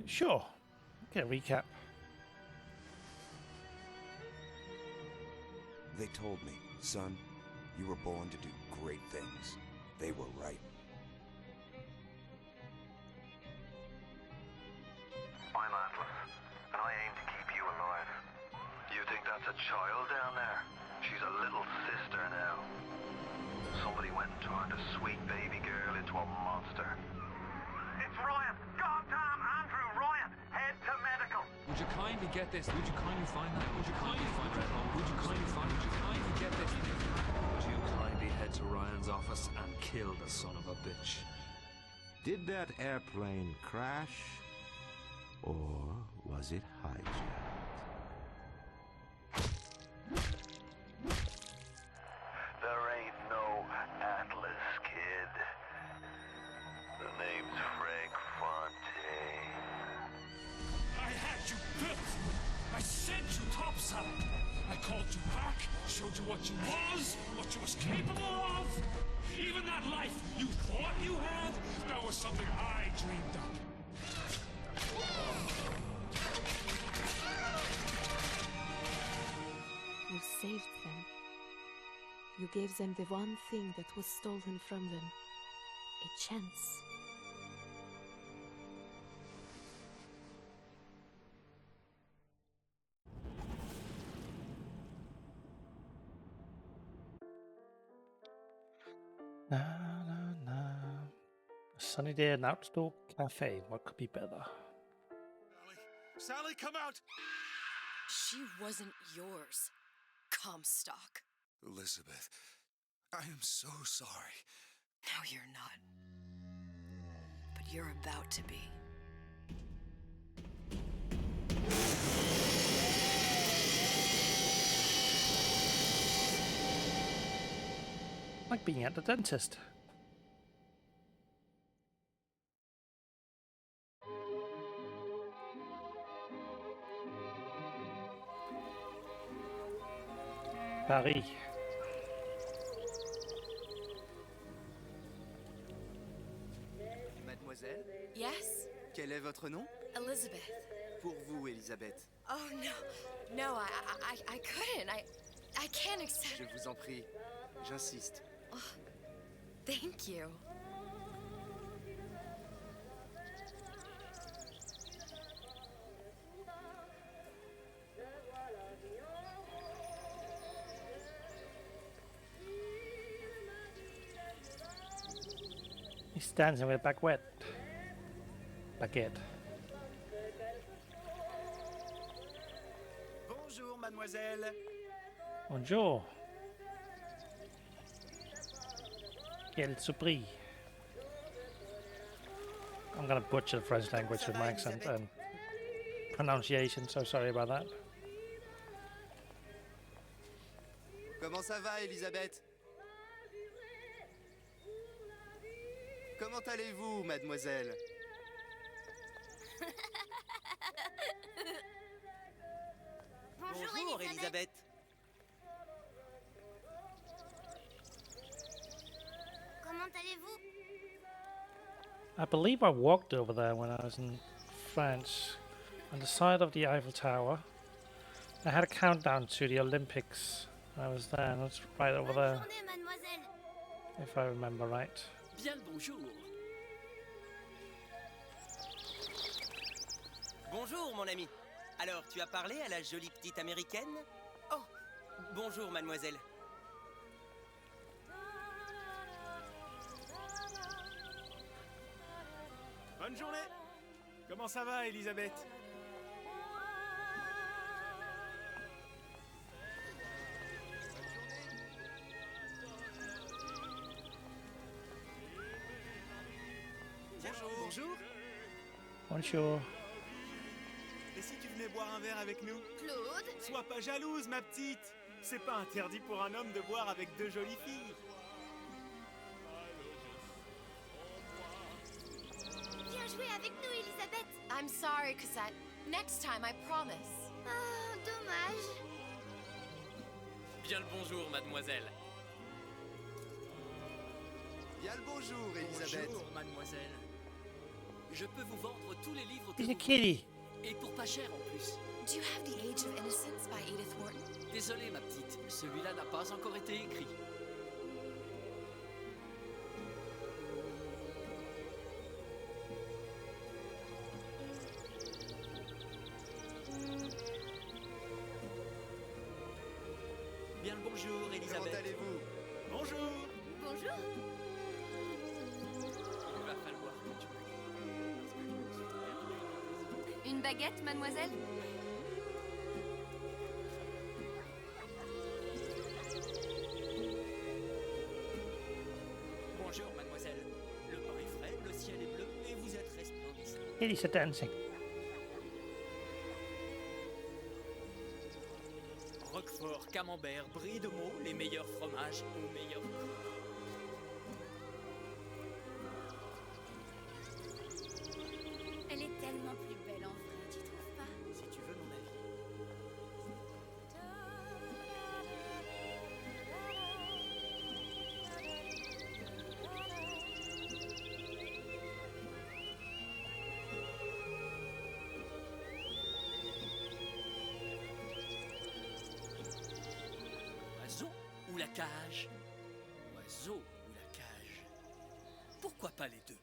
Sure. Okay, recap. They told me, son, you were born to do great things. They were right. I'm Atlas, and I aim to keep you alive. You think that's a child down there? She's a little sister now. Somebody went and turned a sweet baby girl into a monster. It's Ryan! Goddamn Andrew Ryan! Head to medical! Would you kindly get this? Would you kindly find that? Would you kindly find Red Hole? Would you kindly find? Would you kindly get this? Would you kindly head to Ryan's office and kill the son of a bitch? Did that airplane crash? Or was it hijacked? There ain't no Atlas, kid. The name's Frank Fontaine. I had you built. I sent you topside. I called you back, showed you what you was capable of. Even that life you thought you had, that was something I dreamed up. You saved them. You gave them the one thing that was stolen from them. A chance. Na, na, na. A sunny day at an outdoor cafe. What could be better? Sally, come out! She wasn't yours, Comstock. Elizabeth, I am so sorry. No, you're not. But you're about to be. Like being at the dentist. Paris. Mademoiselle, Yes? quel est votre nom? Elizabeth. Pour vous, Elisabeth. Oh, no. No, I couldn't. I can't accept... Je vous en prie, j'insiste. Thank you. He's dancing with a baguette. Baguette. Bonjour, mademoiselle. Bonjour. Quel surpris. I'm gonna butcher the French language with my accent and pronunciation, so sorry about that. Comment ça va, Elisabeth? Comment allez-vous, mademoiselle? Bonjour, Elisabeth. Comment allez-vous? I believe I walked over there when I was in France, on the side of the Eiffel Tower. I had a countdown to the Olympics when I was there, and it's right over there, Bonne journée, mademoiselle. if I remember right. Bien le bonjour. Bonjour, mon ami. Alors, tu as parlé à la jolie petite américaine? Oh, bonjour, mademoiselle. Bonne journée! Comment ça va, Elisabeth? Bonjour. Bonjour. Bonjour. Et si tu venais boire un verre avec nous? Claude? Sois pas jalouse, ma petite! C'est pas interdit pour un homme de boire avec deux jolies filles. Viens jouer avec nous, Elisabeth. I'm sorry, Cosette. Next time, I promise. Ah, dommage. Bien le bonjour, mademoiselle. Bien le bonjour, Elisabeth. Bonjour, mademoiselle. Je peux vous vendre tous les livres que He's a vous kitty. voulez. Et pour pas cher en plus. Do you have The Age of Innocence by Edith Wharton? Désolé ma petite, celui-là n'a pas encore été écrit. Bien le bonjour, Elisabeth. Comment allez-vous? Bonjour. Bonjour. Il va falloir que tu Une baguette, mademoiselle? Bonjour, mademoiselle. Le pain est frais, le ciel est bleu et vous êtes resplendissante. Kitties are dancing. Roquefort, camembert, brie de meaux, les meilleurs fromages au meilleur prix. Elle est tellement plus belle en vrai, tu trouves pas? Si tu veux mon avis. Oiseau ou la cage? Oiseau ou la cage? Pourquoi pas les deux?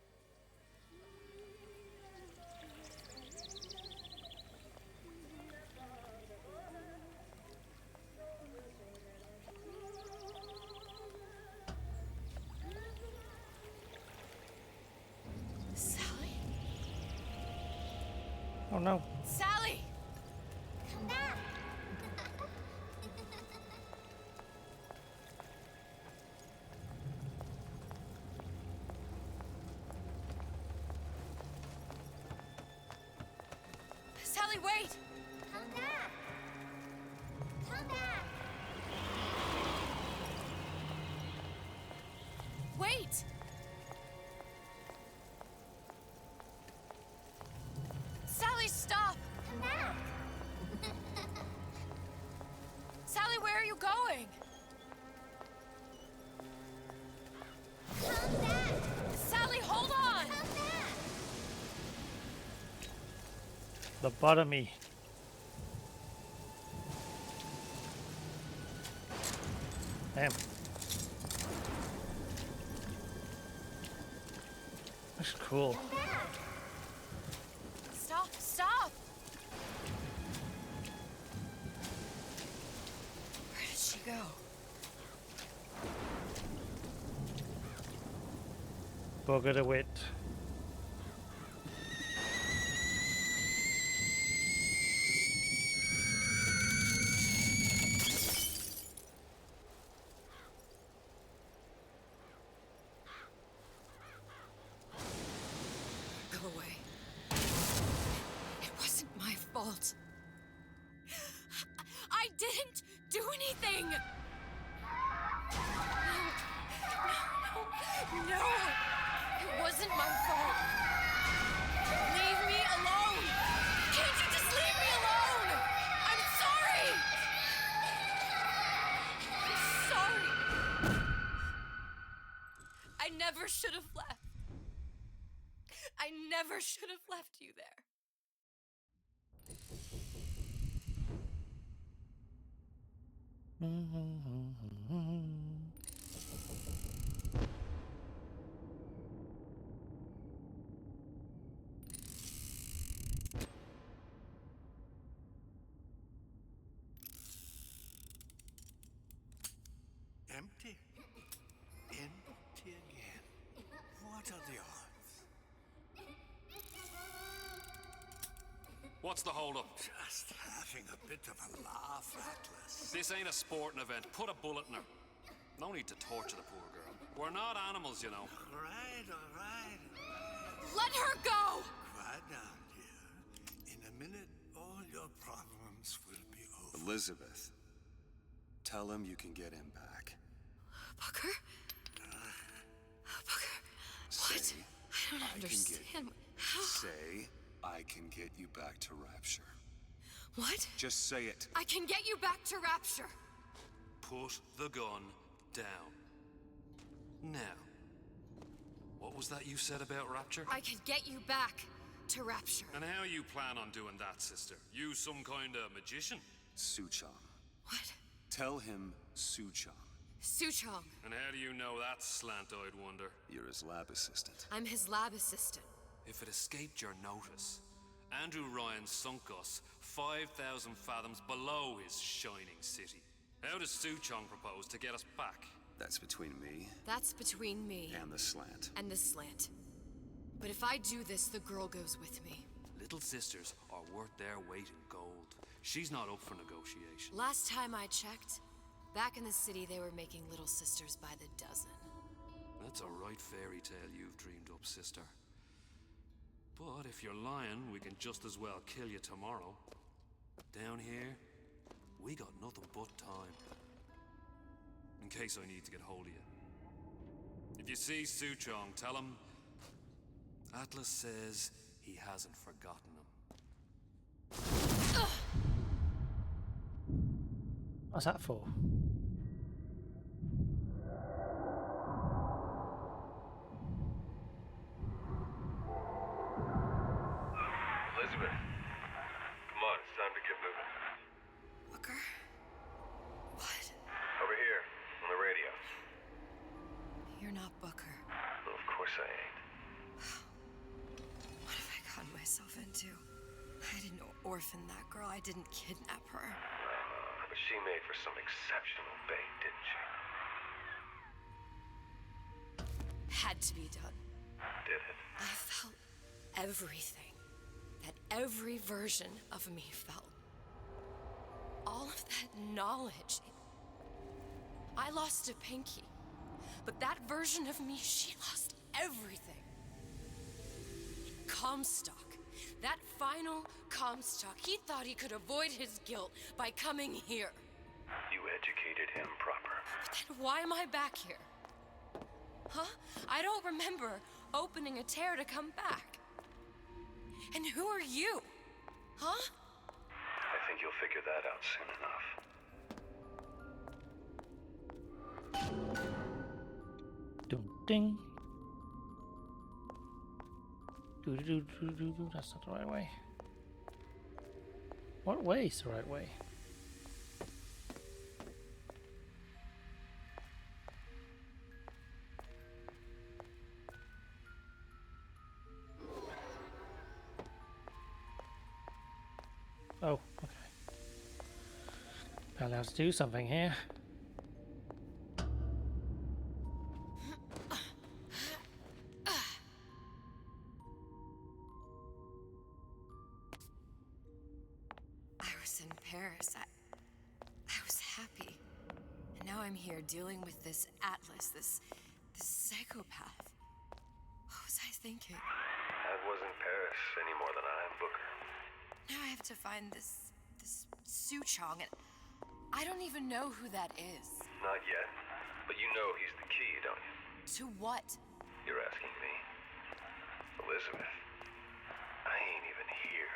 Sally? Oh no. Sally! Come back. Sally, wait! Come back. Come back. Wait! Sally, stop! Come back. Sally, where are you going? Come back. Sally, hold on! Come back. Lobotomy. Damn. That's cool. Come back. Stop, stop! Where did she go? Bugger the wit. Go away. It wasn't my fault. I didn't do anything! No! It wasn't my fault! Leave me alone! Can't you just leave me alone? I'm sorry! I'm sorry! I never should have left. I never should have left you there. Empty? Empty again. What are the odds? What's the holdup? Just having a bit of a laugh, Atlas. This ain't a sporting event. Put a bullet in her. No need to torture the poor girl. We're not animals, you know. All right, all right. Let her go! Quiet down, dear. In a minute, all your problems will be over. Elizabeth, tell him you can get him back. Booker? Booker? What? Say, I don't I can get- understand. How? Say, I can get you back to Rapture. What? Just say it. I can get you back to Rapture. Put the gun down. Now. What was that you said about Rapture? I could get you back to Rapture. And how you plan on doing that, sister? You some kind of magician? Suchong. What? Tell him Suchong. Suchong. And how do you know that, slant-eyed wonder? You're his lab assistant. I'm his lab assistant. If it escaped your notice, Andrew Ryan sunk us 5,000 fathoms below his shining city. How does Suchong propose to get us back? That's between me. That's between me. And the slant. And the slant. But if I do this, the girl goes with me. Little sisters are worth their weight in gold. She's not up for negotiation. Last time I checked, back in the city they were making little sisters by the dozen. That's a right fairy tale you've dreamed up, sister. But if you're lying, we can just as well kill you tomorrow. Down here, we got nothing but time. In case I need to get hold of you. If you see Suchong, tell him Atlas says he hasn't forgotten him. What's that for? Elizabeth, come on, it's time to get moving. Booker? What? Over here, on the radio. You're not Booker. Well, of course I ain't. What have I gotten myself into? I didn't orphan that girl. I didn't kidnap her. But she made for some exceptional bait, didn't she? Had to be done. Did it? I felt everything that every version of me felt. All of that knowledge. I lost a pinky, but that version of me, she lost everything. Comstock. That final Comstock. He thought he could avoid his guilt by coming here. You educated him proper. But then why am I back here? Huh? I don't remember opening a tear to come back. And who are you? Huh? I think you'll figure that out soon enough. Ding ding. Do. That's not the right way. What way is the right way? Oh, okay. Apparently I have to do something here. I was in Paris. I was happy. And now I'm here dealing with this Atlas, this psychopath. What was I thinking? I wasn't Paris any more than I am Booker. Now I have to find this Suchong, and I don't even know who that is. Not yet, but you know he's the key, don't you? To what? You're asking me. Elizabeth, I ain't even here.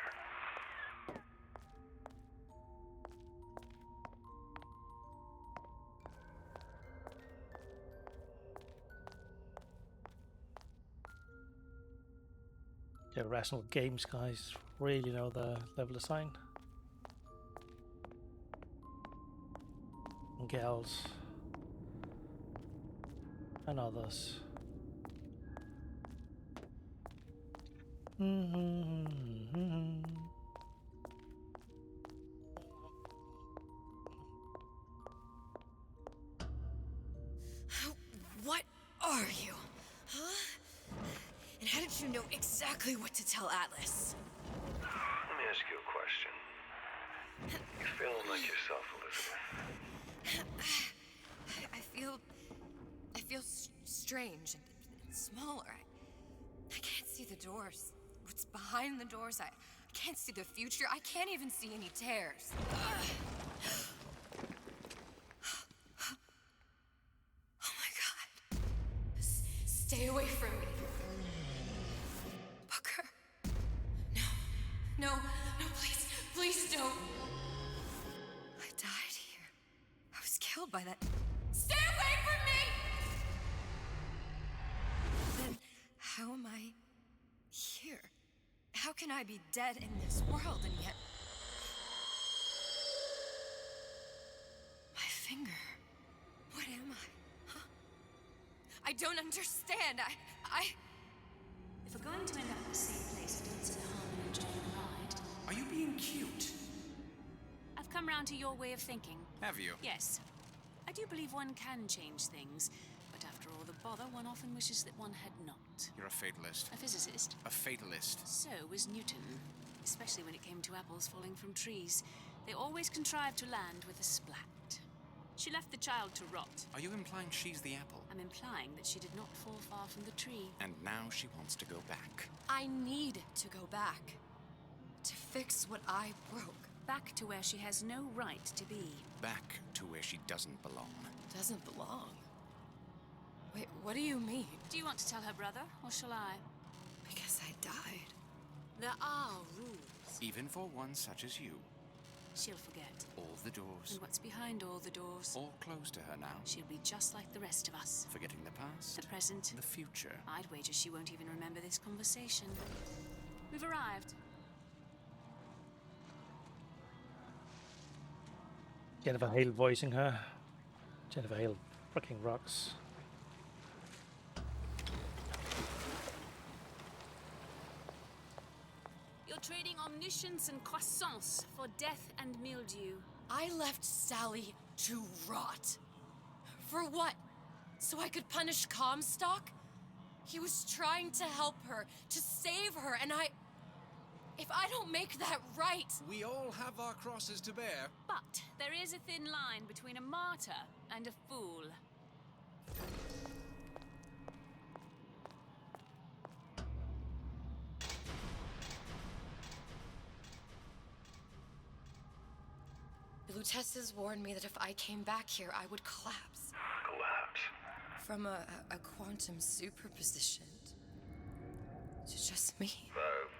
The Irrational Games guys really know the level of sign. And gals. And others. What are you? Huh? And how did you know exactly what to tell Atlas? Let me ask you a question. You feeling like yourself, Elizabeth? I feel strange and smaller. I can't see the doors. What's behind the doors? I can't see the future. I can't even see any tears. Oh my God. Stay away from me. Booker. No, please don't. I died here. I was killed by that. Stay away from me! Then How can I be dead in this world and yet... My finger. What am I? Huh? I don't understand. I... If we're going to end up in the same place, I don't see the harm in enjoying the ride. Are you being cute? I've come round to your way of thinking. Have you? Yes. I do believe one can change things, but after all the bother, one often wishes that one had not. You're a fatalist. A physicist. A fatalist. So was Newton, especially when it came to apples falling from trees. They always contrived to land with a splat. She left the child to rot. Are you implying she's the apple? I'm implying that she did not fall far from the tree. And now she wants to go back. I need to go back. To fix what I broke. Back to where she has no right to be. Back to where she doesn't belong. Doesn't belong? Wait, what do you mean? Do you want to tell her brother, or shall I? Because I died. There are rules. Even for one such as you. She'll forget. All the doors. And what's behind all the doors? All closed to her now. She'll be just like the rest of us. Forgetting the past. The present. The future. I'd wager she won't even remember this conversation. We've arrived. Jennifer Hale voicing her. Jennifer Hale freaking rocks. You're trading omniscience and croissance for death and mildew. I left Sally to rot. For what? So I could punish Comstock? He was trying to help her, to save her, and if I don't make that right... We all have our crosses to bear. But there is a thin line between a martyr and a fool. The Lutesses warned me that if I came back here, I would collapse. Collapse? From a quantum superposition to just me.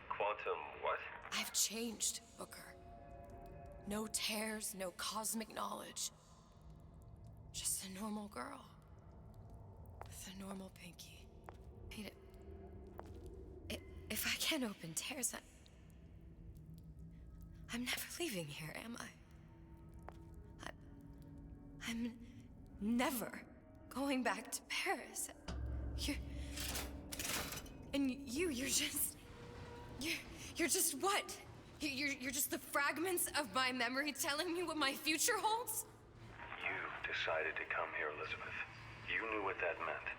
Quantum what? I've changed, Booker. No tears, no cosmic knowledge. Just a normal girl. With a normal pinky. If I can't open tears, I'm never leaving here, am I? I'm never going back to Paris. You're just what? You're just the fragments of my memory telling me what my future holds? You decided to come here, Elizabeth. You knew what that meant.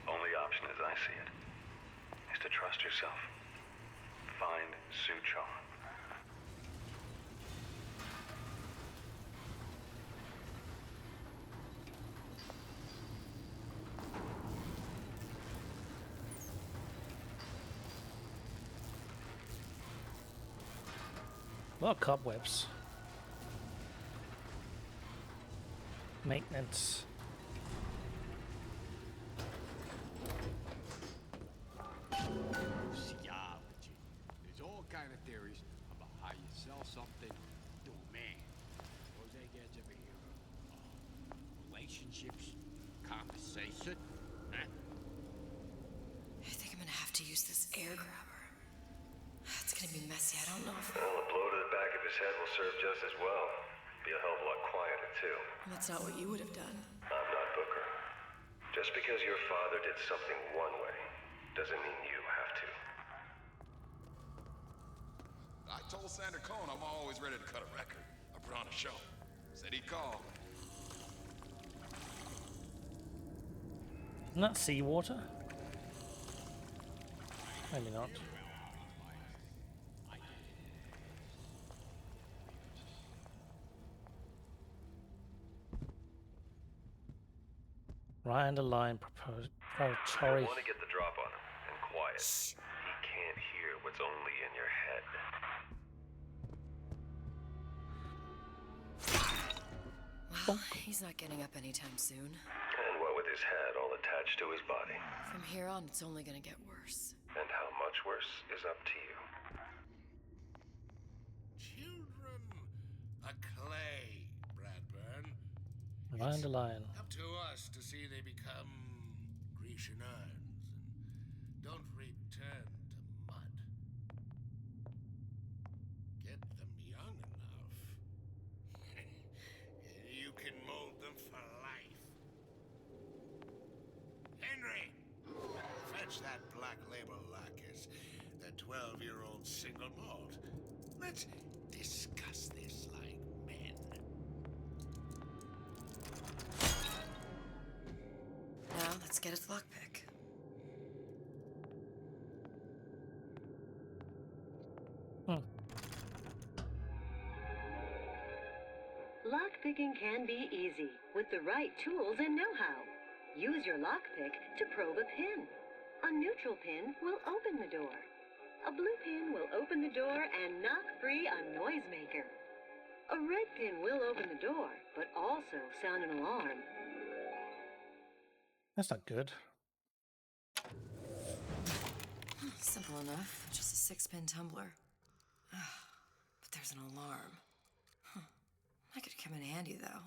Only option, as I see it, is to trust yourself. Find Suchong. A lot of cobwebs. Maintenance. Theology. There's all kind of theories about how you sell something to a man. Suppose they get over here. Relationships, conversation. Huh? I think I'm gonna have to use this air grabber. It's gonna be messy. I don't know if... Well, a blow to the back of his head will serve just as well. Be a hell of a lot quieter, too. That's not what you would have done. I'm not Booker. Just because your father did something one way, doesn't mean you have to. I told Sander Cohn I'm always ready to cut a record. I put on a show. Said he'd call. Not seawater? Maybe not. Ryan the Lion proposed I proprietary. want to get the drop on him, and quiet. He can't hear what's only in your head. Well, he's not getting up anytime soon. And what with his head all attached to his body. From here on, it's only gonna get worse. And how much worse is up to you. Children, a clay, Bradburn. Ryan the Lion. Up to us to see they become Grecian urns and don't return to mud. that black label lacquers, the 12-year-old single malt. Let's discuss this like men. Now, let's get its lockpick. Lockpicking can be easy with the right tools and know-how. Use your lockpick to probe a pin. A neutral pin will open the door. A blue pin will open the door and knock free a noisemaker. A red pin will open the door, but also sound an alarm. That's not good. Simple enough. Just a 6-pin tumbler. But there's an alarm. That could come in handy, though.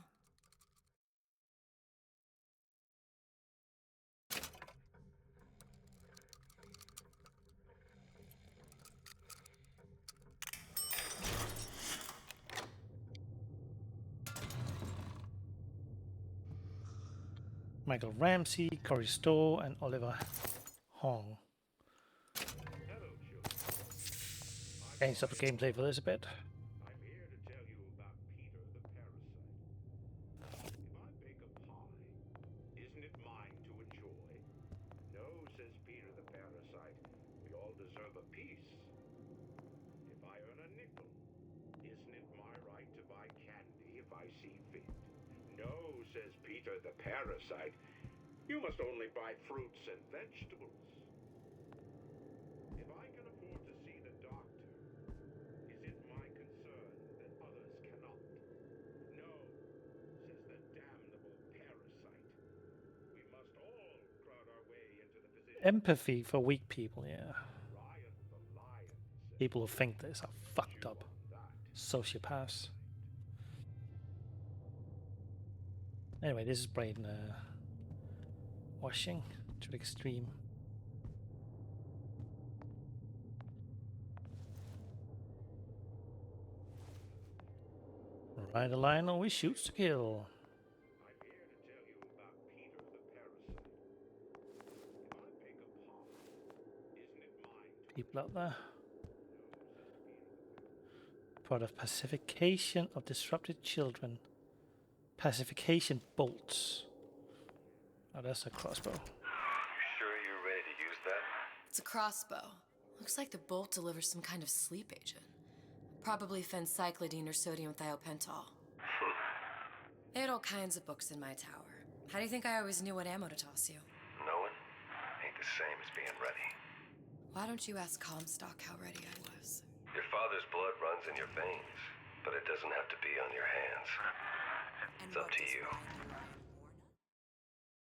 Michael Ramsey, Corey Stowe, and Oliver Hong. Change up the gameplay for this a bit. I'm here to tell you about Peter the Parasite. If I bake a pie, isn't it mine to enjoy? No, says Peter the Parasite. We all deserve a piece. If I earn a nickel, isn't it my right to buy candy if I see fit? No, says Peter the Parasite. You must only buy fruits and vegetables. If I can afford to see the doctor, is it my concern that others cannot? No, says the damnable parasite. We must all crowd our way into the position. Empathy for weak people, yeah. People who think this are fucked up. Sociopaths. Anyway, this is brain washing to the extreme. Ride a line, always shoots to kill. I'm here to tell you about Peter the Parasite. If I bake a pie, isn't it mine to People out there. Part of pacification of disrupted children. Pacification bolts. Oh, that's a crossbow. Sure you're ready to use that? It's a crossbow. Looks like the bolt delivers some kind of sleep agent. Probably phencyclidine or sodium thiopental. They had all kinds of books in my tower. How do you think I always knew what ammo to toss you? Knowing ain't the same as being ready. Why don't you ask Comstock how ready I was? Your father's blood runs in your veins, but it doesn't have to be on your hands. It's up to you.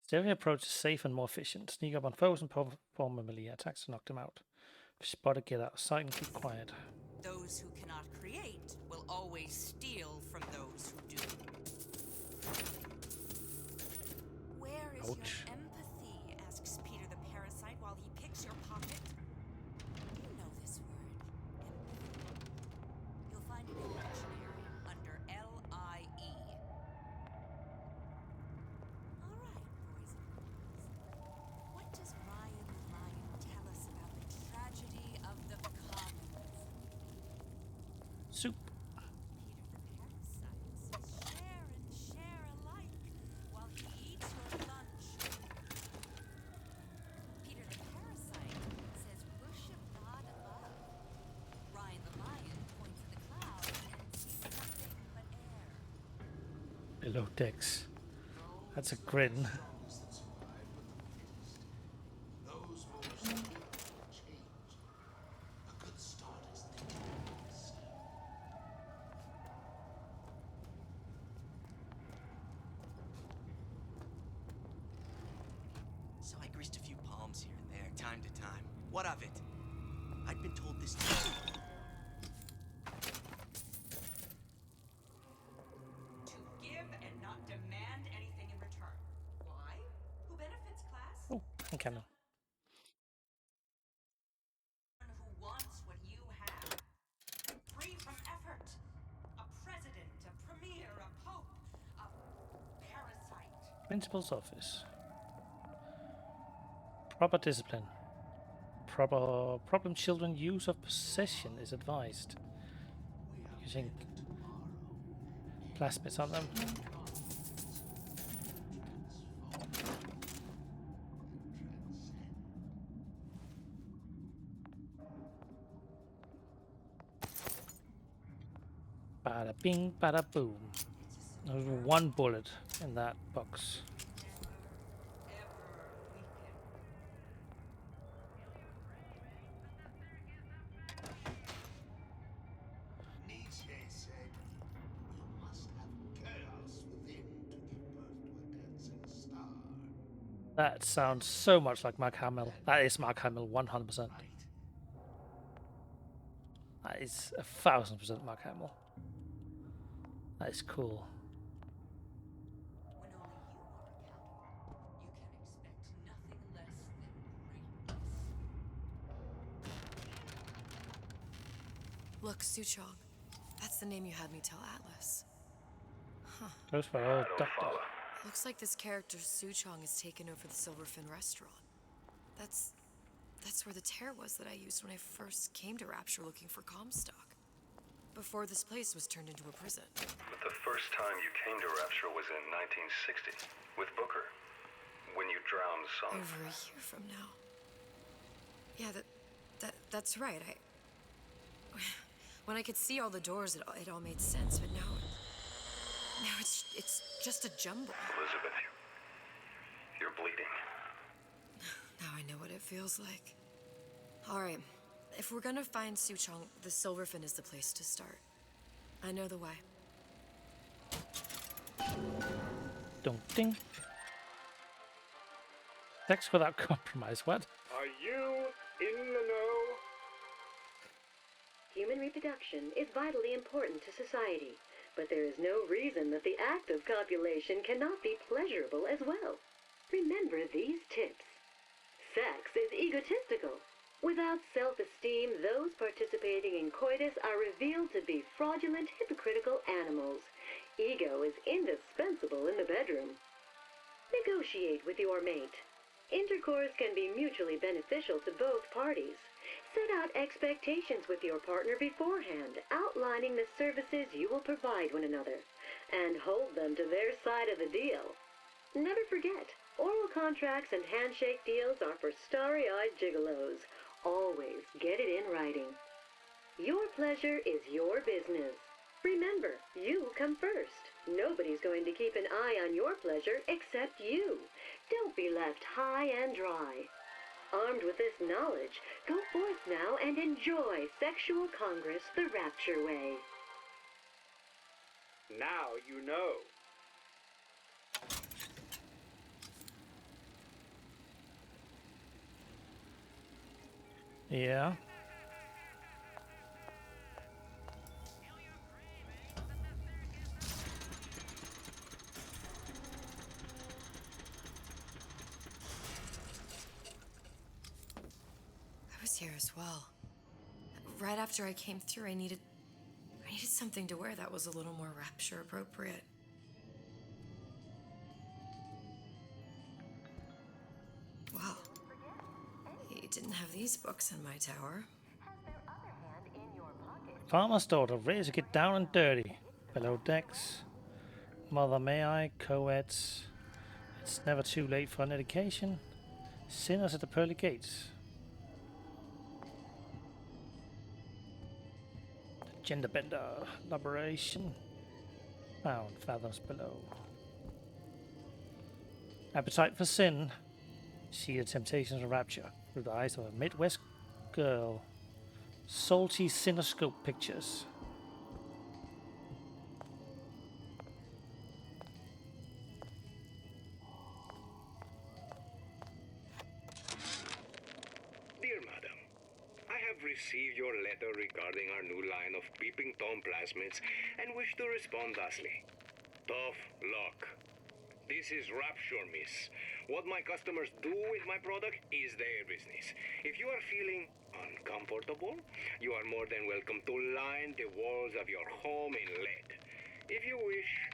Stealthy approach is safe and more efficient. Sneak up on foes and perform a melee attacks to knock them out. If spotted, get out of sight and keep quiet. Those who cannot create will always steal from those who do. Where is Ouch. your empathy? Asks Peter the Parasite while he picks your pocket. You know this word, empathy. You'll find it in the dictionary under L-I-E. All right, boys and girls. What does Ryan the Lion tell us about the tragedy of the commons? Soup. Share and share alike while he eats your lunch. Peter the Parasite says worship God above. Ryan the Lion points at the clouds and sees nothing but air. Below decks. That's a grin. Those moves will change. A good start is thinking this. So I greased a few palms here and there, time to time. What of it? I'd been told this too. To give and not demand anything in return. Why? Who benefits, class? Oh, okay. No. Who wants what you have. Free from effort. A president, a premier, a pope, a parasite. Principal's office. Proper discipline. problem children use of possession is advised. Using plasmids on them. Bada bing, bada boom. There's one bullet in that box. Nietzsche said, "You must have chaos within to give birth to a dancing star." That sounds so much like Mark Hamill. That is Mark Hamill 100%. That is 1000% Mark Hamill. That is cool. When only you are accountable, you can expect nothing less than greatness. Look, Suchong. That's the name you had me tell Atlas. Huh. Goes for old doctor. Looks like this character Suchong has taken over the Silverfin restaurant. That's where the tear was that I used when I first came to Rapture looking for Comstock. Before this place was turned into a prison. But the first time you came to Rapture was in 1960, with Booker, when you drowned Son. Over a year from now. Yeah, that's right. When I could see all the doors, it all made sense, but now it's just a jumble. Elizabeth, you're bleeding. Now I know what it feels like. All right. If we're gonna find Suchong, the Silverfin is the place to start. I know the way. Ding ding. Sex without compromise. What? Are you in the know? Human reproduction is vitally important to society, but there is no reason that the act of copulation cannot be pleasurable as well. Remember these tips. Sex is egotistical. Without self-esteem, those participating in coitus are revealed to be fraudulent, hypocritical animals. Ego is indispensable in the bedroom. Negotiate with your mate. Intercourse can be mutually beneficial to both parties. Set out expectations with your partner beforehand, outlining the services you will provide one another, and hold them to their side of the deal. Never forget, oral contracts and handshake deals are for starry-eyed gigolos. Always get it in writing. Your pleasure is your business. Remember, you come first. Nobody's going to keep an eye on your pleasure except you. Don't be left high and dry. Armed with this knowledge, go forth now and enjoy Sexual Congress the Rapture way. Now you know. Yeah. I was here as well. Right after I came through, I needed something to wear that was a little more Rapture appropriate. Wow. You didn't have these books in my tower. Farmer's daughter, ready to get down and dirty. Below decks. Mother may I, co-eds. It's never too late for an education. Sinners at the pearly gates. Gender bender. Liberation. Found fathoms below. Appetite for sin. See the temptations of rapture through the eyes of a Midwest girl. Salty cinescope pictures. Dear Madam, I have received your letter regarding our new line of peeping Tom plasmids and wish to respond thusly. Tough luck. This is Rapture, miss. What my customers do with my product is their business. If you are feeling uncomfortable, you are more than welcome to line the walls of your home in lead. If you wish,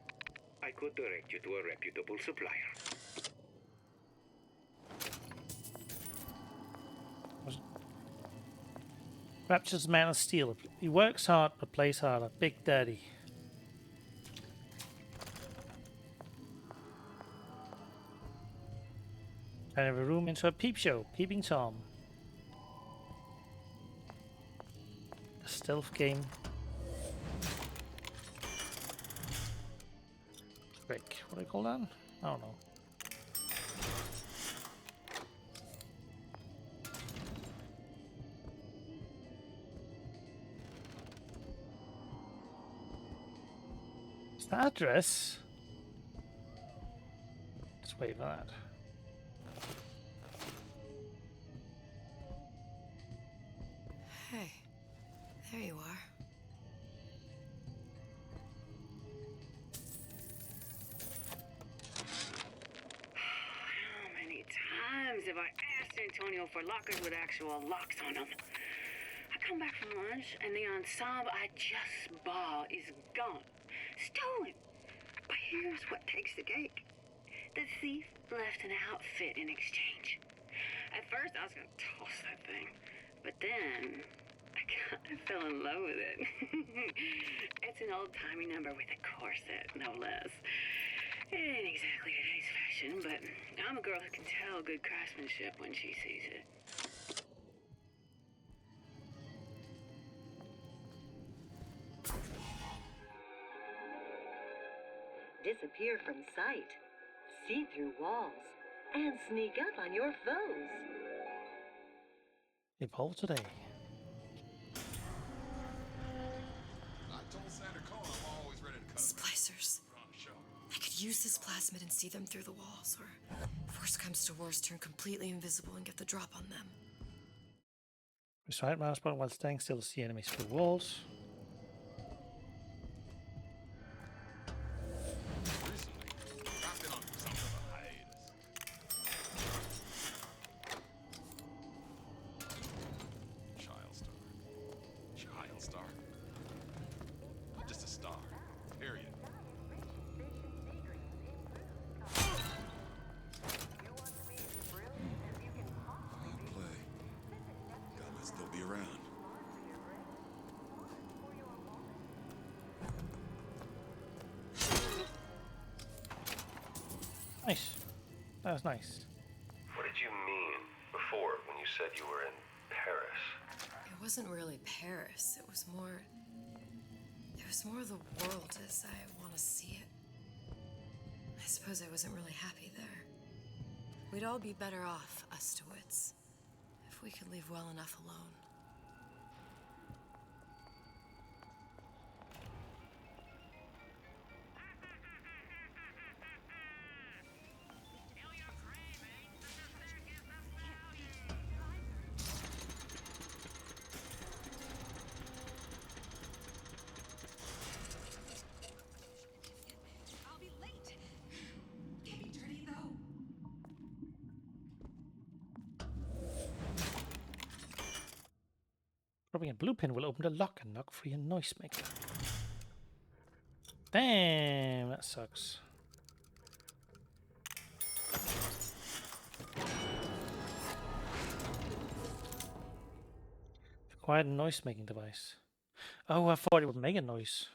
I could direct you to a reputable supplier. Rapture's man of steel. He works hard but plays harder. Big Daddy. Turn every room into a peep show. Peeping Tom. A stealth game. Trick. What do I call that? I don't know. Is that address? Let's wait for that. Hey, there you are. How many times have I asked Antonio for lockers with actual locks on them? I come back from lunch and the ensemble I just bought is gone. Stolen. But here's what takes the cake. The thief left an outfit in exchange. At first I was gonna toss that thing, but then I kind of fell in love with it. It's an old-timey number with a corset, no less. It ain't exactly today's fashion, but I'm a girl who can tell good craftsmanship when she sees it. Disappear from sight, see through walls, and sneak up on your foes. Evolve today. I told Santa Cone I'm always ready to cut Splicers. a on a show. I could use this plasmid and see them through the walls, or if worst comes to worst, turn completely invisible and get the drop on them. Press right mouse button while staying still to see enemies through walls. Recently, I've been on something of a hiatus. Child star. Child star? I'm just a star. Period. Fine play. God must still be around. Nice. That was nice. What did you mean before when you said you were in Paris? It wasn't really Paris. It was more of the world as I want to see it. I suppose I wasn't really happy there. We'd all be better off, us to wits, if we could leave well enough alone. I'll be late. Can't be dirty though. Dropping a blue pin will open the lock and knock free a noisemaker. Damn, that sucks. Acquired a noise-making device. Oh, I thought it would make a noise.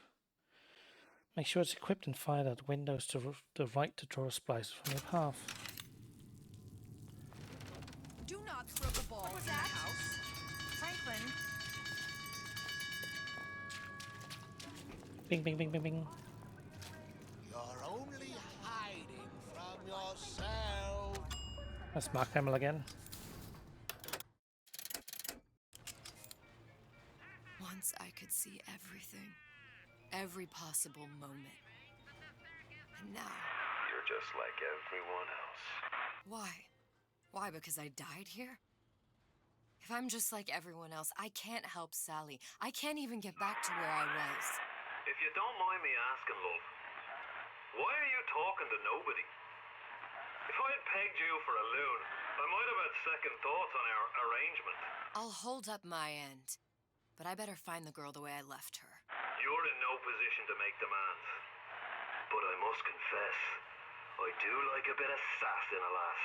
Make sure it's equipped and fired at windows to the right to draw a splicer from your path. Do not throw the ball in the house. Franklin. Bing, bing, bing, bing, bing. You're only hiding from yourself. That's Mark Hamill again. Once I could see everything. Every possible moment. And now... You're just like everyone else. Why? Why, because I died here? If I'm just like everyone else, I can't help Sally. I can't even get back to where I was. If you don't mind me asking, love, why are you talking to nobody? If I had pegged you for a loon, I might have had second thoughts on our arrangement. I'll hold up my end. But I better find the girl the way I left her. You're in no position to make demands. But I must confess, I do like a bit of sass in a lass.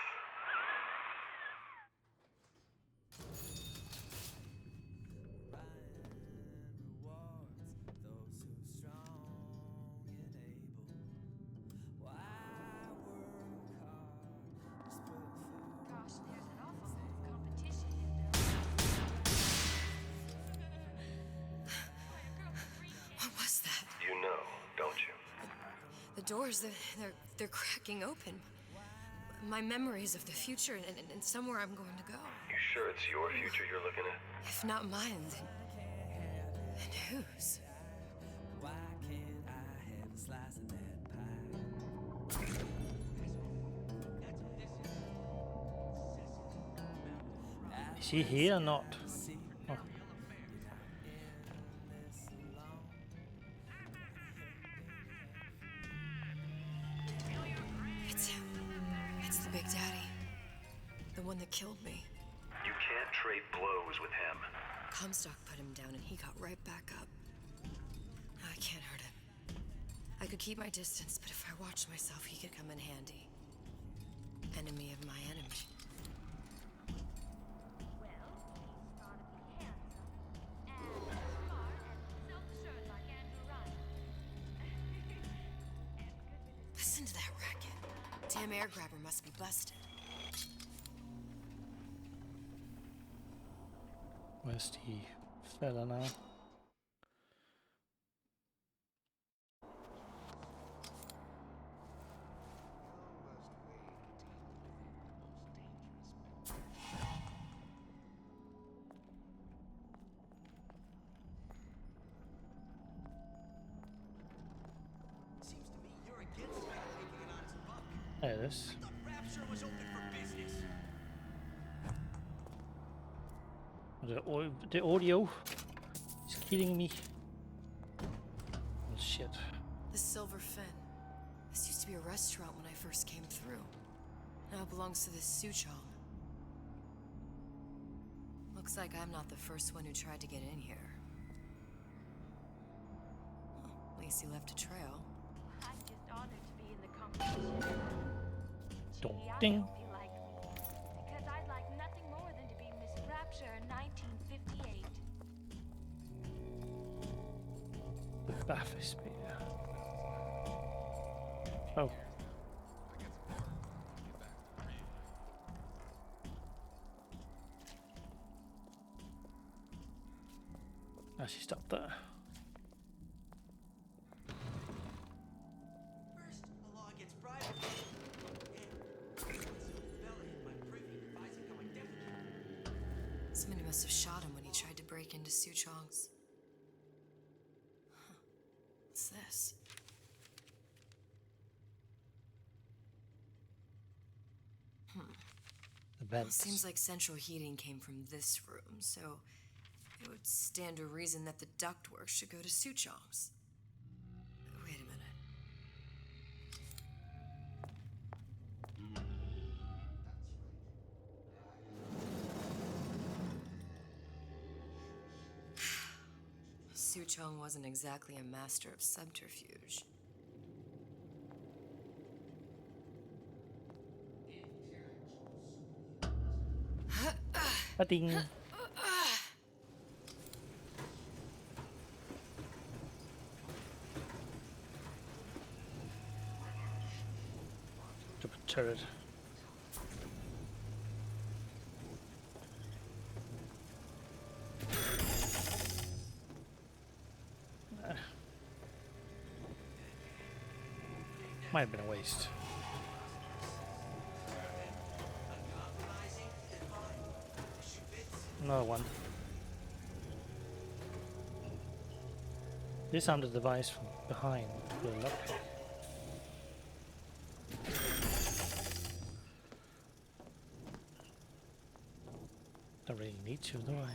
doors, they're cracking open. My memories of the future and somewhere I'm going to go. You sure it's your future you're looking at? If not mine, then whose? Why can't I have a slice of that pie? Is he here or not? Oh. It's the Big Daddy. The one that killed me. You can't trade blows with him. Comstock put him down and he got right back up. I can't hurt him. I could keep my distance, but if I watched myself, he could come in handy. Enemy of my enemy. Listen to that racket. Damn air grabber must be busted. Where's the fella now? Seems to me you're against me making an honest buck. There it is. I thought Rapture was open for business. The audio is killing me. Oh, shit. The Silver Fin. This used to be a restaurant when I first came through. Now it belongs to this Suchong. Looks like I'm not the first one who tried to get in here. Well, at least he left a trail. I'm just honored to be in the competition. Gee, I Ding. hope you like me, because I'd like nothing more than to be Miss Rapture in 1958. The bathysphere. Oh. Now she stopped there. First, the law against bribery. And some fella in my privy advising how I defecate. Somebody must have shot him when he tried to break into Suchong's. Huh. What's this? The Well, vents. seems like central heating came from this room, so it would stand to reason that the ductwork should go to Suchong's. Wait a minute. Suchong wasn't exactly a master of subterfuge. Ding. Stupid turret. Might have been a waste. Another one. Disarm the device from behind with a lockpick. Don't really need to, do I?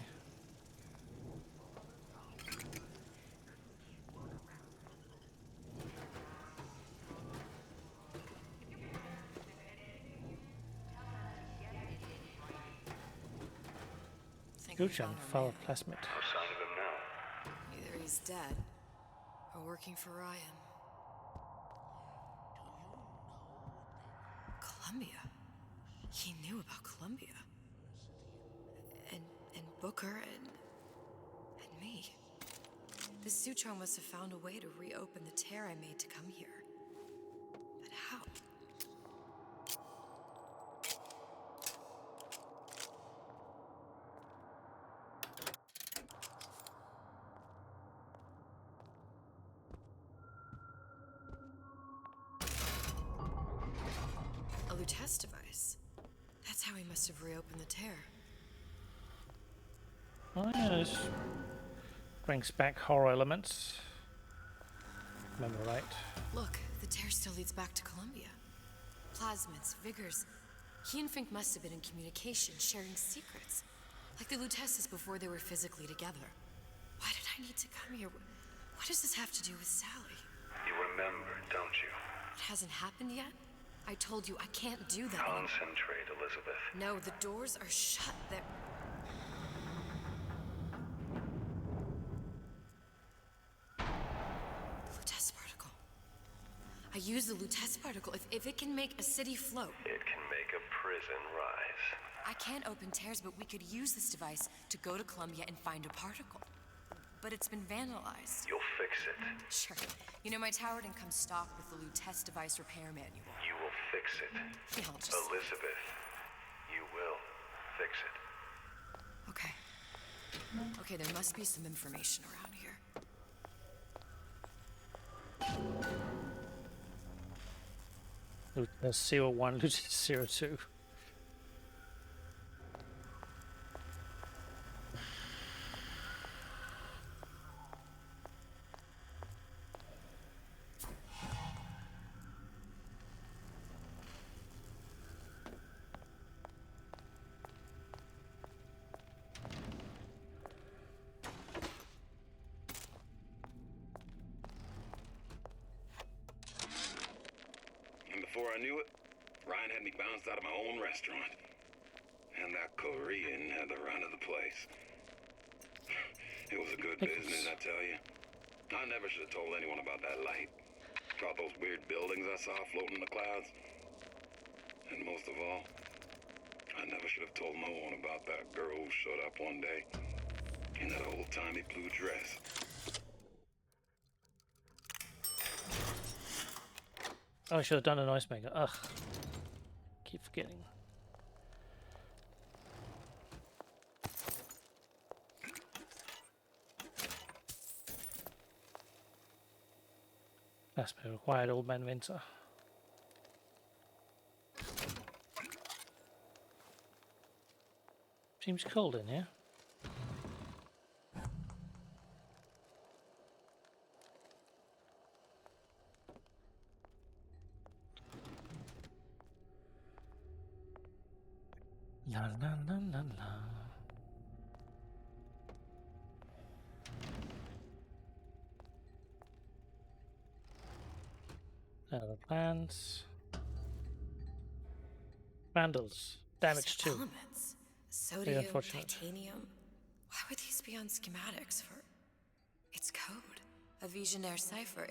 Suchong fell of plasmid. No sign of him now. Either he's dead or working for Ryan. Columbia. He knew about Columbia. And Booker and me. This Suchong must have found a way to reopen the tear I made to come here. But how? Lutece device. That's how he must have reopened the tear. Oh yeah, this brings back horror elements. Remember right? Look, the tear still leads back to Columbia. Plasmids, Vigors. He and Fink must have been in communication, sharing secrets. Like the Luteces before they were physically together. Why did I need to come here? What does this have to do with Sally? You remember, don't you? It hasn't happened yet? I told you I can't do that anymore. Concentrate, Elizabeth. No, the doors are shut. They're... The Lutece particle. I use the Lutece particle. If it can make a city float... It can make a prison rise. I can't open tears, but we could use this device to go to Columbia and find a particle. But it's been vandalized. You'll fix it. Sure. You know, my tower didn't come stocked with the Lutece device repair manual. You will fix it. Yeah, I'll just... Elizabeth, you will fix it. Okay. Okay, there must be some information around here. Lutece 01, Lutece 02. Before I knew it, Ryan had me bounced out of my own restaurant. And that Korean had the run of the place. It was a good business, I tell you. I never should have told anyone about that light. About those weird buildings I saw floating in the clouds. And most of all, I never should have told no one about that girl who showed up one day in that old-timey blue dress. Oh, I should have done a noise maker. Ugh. Keep forgetting. That's been required, Old Man Winter. Seems cold in here. La la la la la. Other plans. Vandals. Damage too. Elements. Very Sodium, unfortunate. titanium. Why would these be on schematics for... It's code. A Visionaire cipher.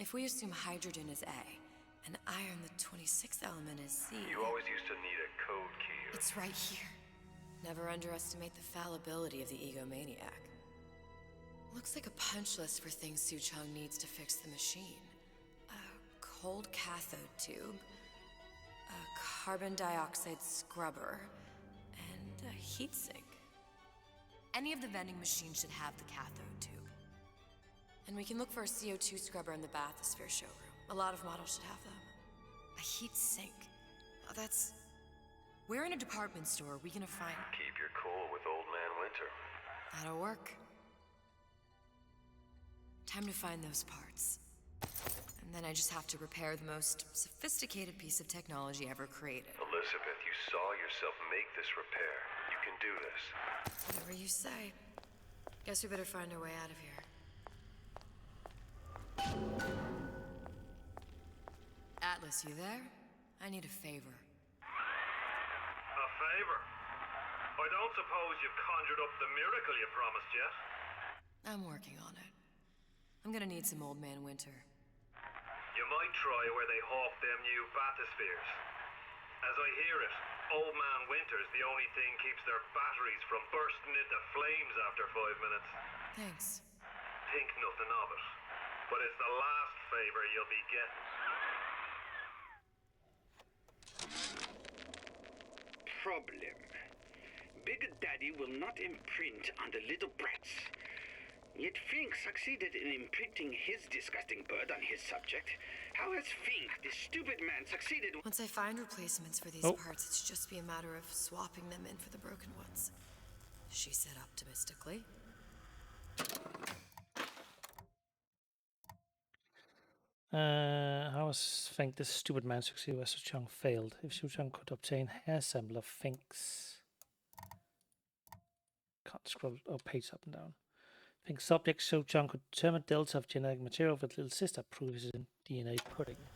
If we assume hydrogen is A, and iron, the 26th element, is C... You always used to need a code key. It's right here. Never underestimate the fallibility of the egomaniac. Looks like a punch list for things Suchong needs to fix the machine. A cold cathode tube, a carbon dioxide scrubber, and a heatsink. Any of the vending machines should have the cathode tube. And we can look for a CO2 scrubber in the bathysphere showroom. A lot of models should have them. A heat sink. Oh, that's... Where in a department store are we gonna find... Keep your cool with Old Man Winter. That'll work. Time to find those parts. And then I just have to repair the most sophisticated piece of technology ever created. Elizabeth, you saw yourself make this repair. You can do this. Whatever you say. Guess we better find our way out of here. Atlas, you there? I need a favor. A favor? I don't suppose you've conjured up the miracle you promised yet? I'm working on it. I'm gonna need some Old Man Winter. You might try where they hawk them new bathyspheres. As I hear it, Old Man Winter's the only thing keeps their batteries from bursting into flames after 5 minutes. Thanks. Think nothing of it. But it's the last favor you'll be getting. Problem. Big Daddy will not imprint on the little brats. Yet Fink succeeded in imprinting his disgusting bird on his subject. How has Fink, this stupid man, succeeded? Once I find replacements for these Oh. parts, it's just be a matter of swapping them in for the broken ones. She said optimistically. How has Fink, this stupid man, succeeded where Suchong failed? If Suchong could obtain hair sample of Fink's... Can't scroll page up and down. Fink's subject Suchong could determine delta of genetic material with little sister proves in DNA pudding.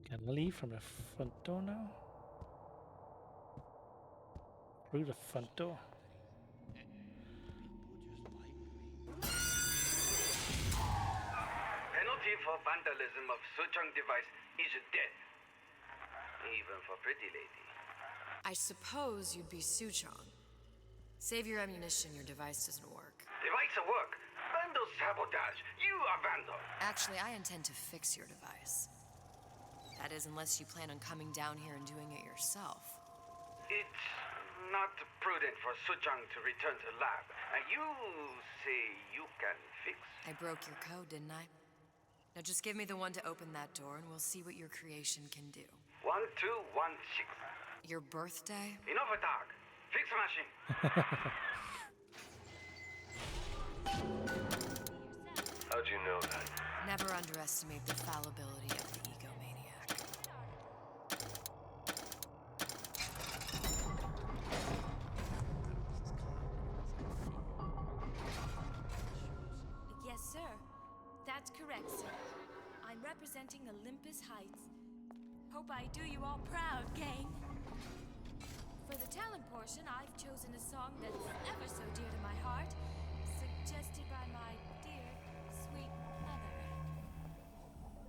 Can I leave from the front door now? Through the front door. Penalty for vandalism of Suchong device is death. Even for pretty lady. I suppose you'd be Suchong. Save your ammunition, your device doesn't work. Device at work. Vandal sabotage. You are vandal. Actually, I intend to fix your device. That is, unless you plan on coming down here and doing it yourself. It's not prudent for Suchong to return to lab. And you say you can fix? I broke your code, didn't I? Now just give me the one to open that door and we'll see what your creation can do. 1216. Your birthday? Enough of talk. Fix the machine. How'd you know that? Never underestimate the fallibility of the egomaniac. Yes, sir. That's correct, sir. I'm representing Olympus Heights. Hope I do you all proud, gang. For the talent portion, I've chosen a song that's ever so dear to my heart, suggested by my dear, sweet mother.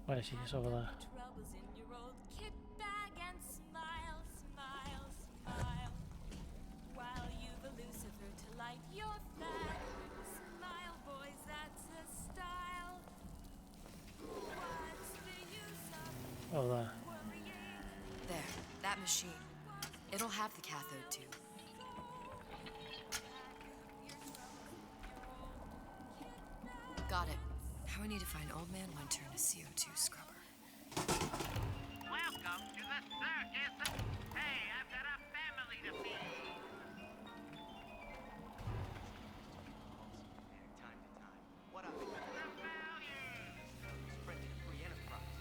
Where is she? She's over there. Troubles in your old kit bag and smile, smile, smile. While you've a Lucifer to light your fag. Smile, boys, that's a style. What's the use of Oh, there. There, that machine. It'll have the cathode tube. Got it. Now we need to find Old Man Winter in a CO2 scrubber. Welcome to the circus. Hey, I've got a family to feed. Time to time. What up? The values. Spreading a free enterprise.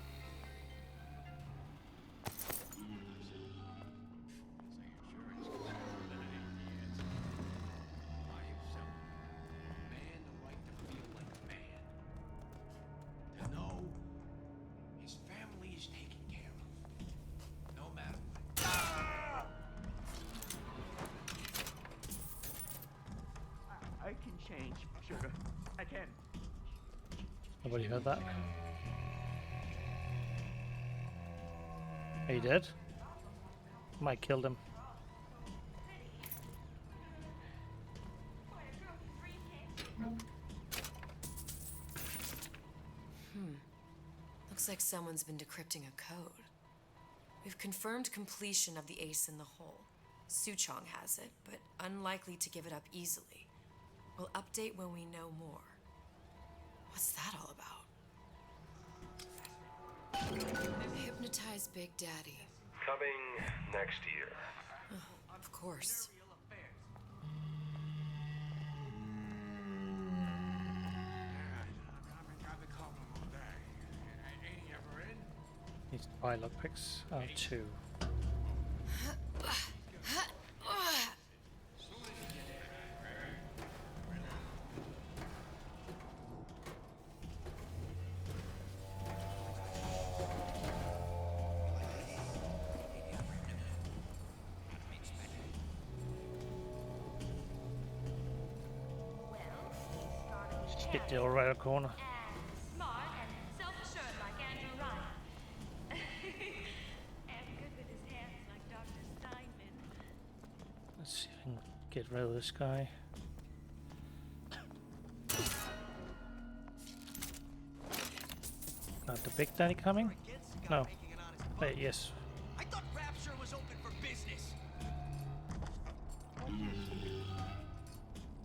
I can change, sugar. I can. Nobody heard that? Are you dead? Might killed him. Looks like someone's been decrypting a code. We've confirmed completion of the ace in the hole. Suchong has it, but unlikely to give it up easily. We'll update when we know more. What's that all about? Hypnotize Big Daddy. Coming next year. Oh, of course. Needs to buy lockpicks. Oh, 2. Hit the old right corner. Smart and self-assured like Andrew Ryan. And good with his hands like Dr. Steinman. Let's see if I can get rid of this guy. The Big Daddy coming? No. Wait, yes. I thought Rapture was open for business.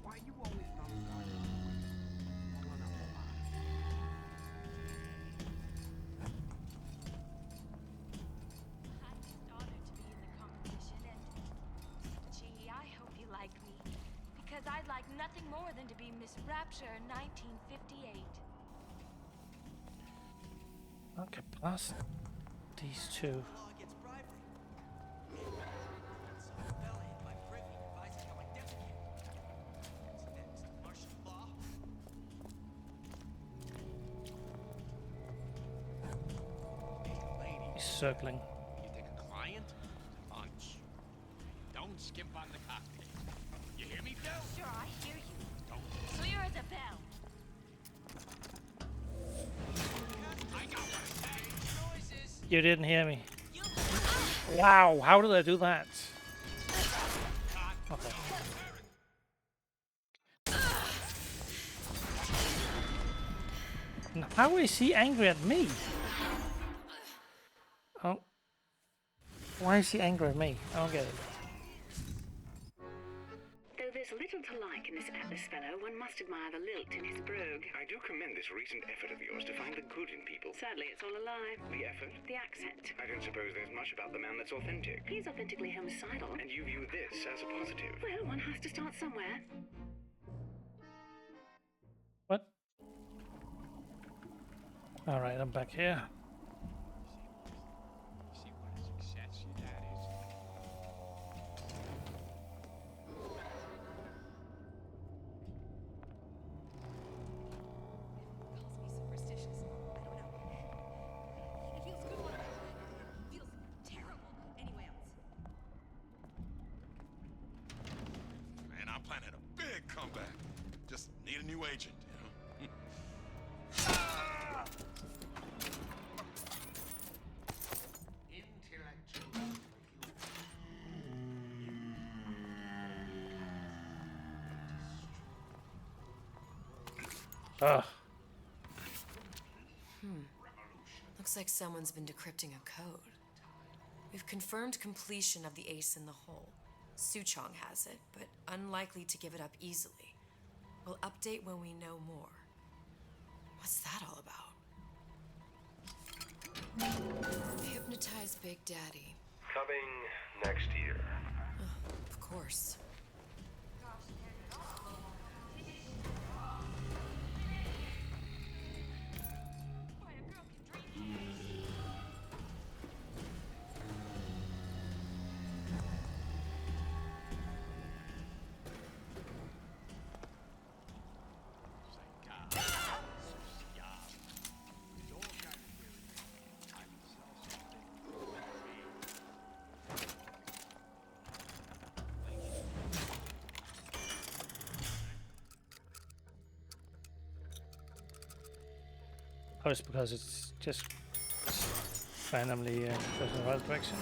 Why you always know what's going on? I'm just honored to be in the competition, and gee, I hope you like me, because I'd like nothing more than to be Miss Rapture 1958. Okay, past these two. Law against bribery. Some fella in my privy advising how I defecate. What's next? Martial law? Hey, lady. He's circling. You take a client to lunch. Don't skimp on the cocktail. You hear me, Phil? Sure, I hear you. Don't. Clear as a bell. I got what it takes. Noises. You didn't hear me. Wow, how did I do that? Okay. Now, how is he angry at me? Oh. Why is he angry at me? I don't get it. Though there's little to like in this Atlas fellow, one must admire the lilt in his brogue. I do commend this recent effort of yours to find the good in people. Sadly, it's all a lie. The effort? The accent. I don't suppose there's much about the man that's authentic. He's authentically homicidal. And you view this as a positive. Well, one has to start somewhere. What? Alright, I'm back here. See what a success your dad is. Calls me superstitious. I don't know. It feels good when it feels terrible anywhere else. Man, I'm planning a big comeback. Just need a new agent, you know? Ugh. Looks like someone's been decrypting a code. We've confirmed completion of the ace in the hole. Suchong has it, but unlikely to give it up easily. We'll update when we know more. What's that all about? Hypnotize Big Daddy. Coming next year. Of course. Oh, it's because it's just randomly goes in the right direction.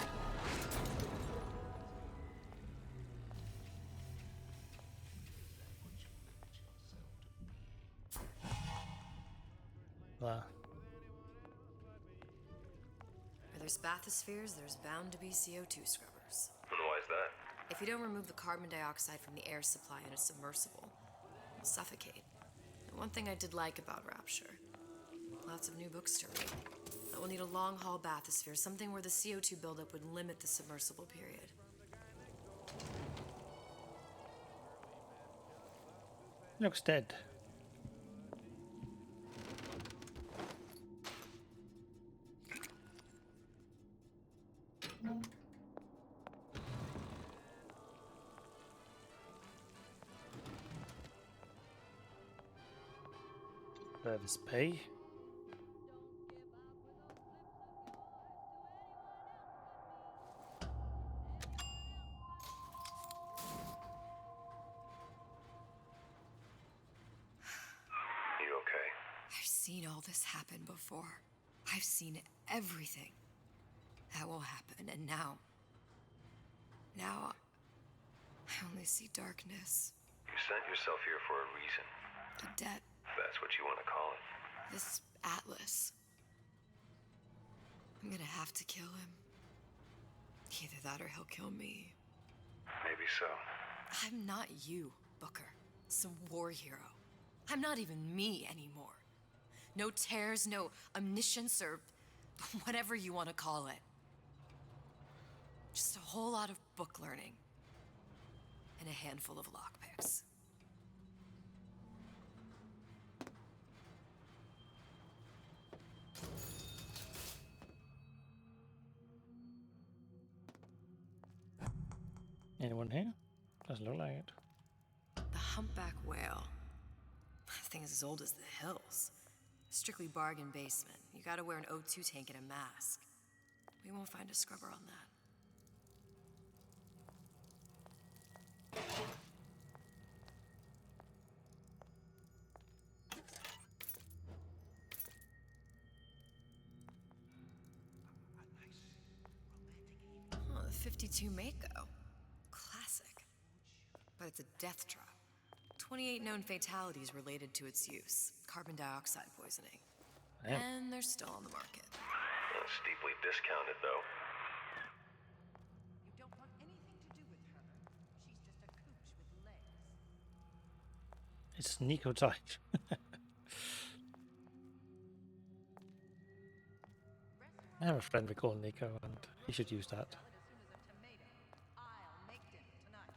Wow. Where there's bathyspheres, there's bound to be CO2 scrubbers. And why is that? If you don't remove the carbon dioxide from the air supply in a submersible, you'll suffocate. And one thing I did like about Rapture, lots of new books to read. But we'll need a long-haul bathysphere, something where the CO2 buildup would limit the submersible period. Looks dead. Service pay. You okay? I've seen all this happen before. I've seen everything that will happen, and now I only see darkness. You sent yourself here for a reason. A debt. That's what you want to call it. This Atlas. I'm gonna have to kill him. Either that or he'll kill me. Maybe so. I'm not you, Booker. Some war hero. I'm not even me anymore. No tears, no omniscience, or whatever you want to call it. Just a whole lot of book learning. And a handful of lockpicks. Anyone here? Doesn't look like it. The humpback whale. That thing is as old as the hills. Strictly bargain basement. You gotta wear an O2 tank and a mask. We won't find a scrubber on that. Oh, the 52 Mako. Classic. But it's a death trap. 28 known fatalities related to its use. Carbon dioxide poisoning. Damn. And they're still on the market. Steeply discounted, though. You don't want anything to do with her. She's just a cooch with legs. It's Nico type. I have a friend we call Nico, and he should use that. I'll make dinner tonight.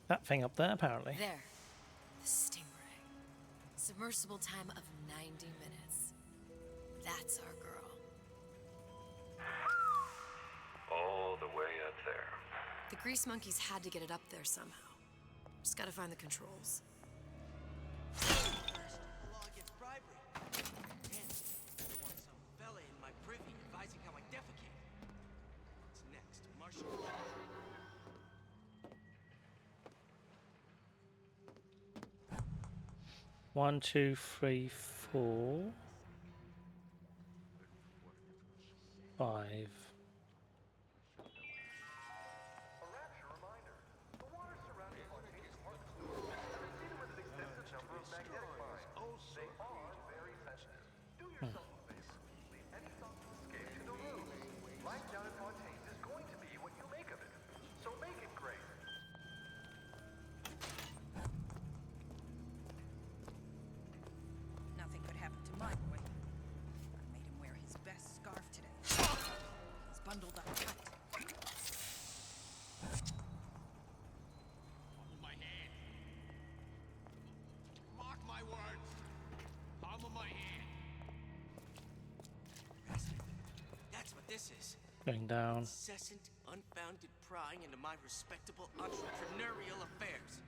That thing up there, apparently. There. The Stingray. Submersible time of 90 minutes. That's our girl. All the way up there. The grease monkeys had to get it up there somehow. Just gotta find the controls. First, the law against bribery. Then, there was some fella in my privy advising how I defecate. What's next? Martial law? 1, 2, 3, 4, 5. Nothing could happen to my boy. I made him wear his best scarf today. He's bundled up tight. Palm of my hand. Mark my words. Palm of my hand. That's what this is. Going down. Incessant, unfounded prying into my respectable entrepreneurial affairs.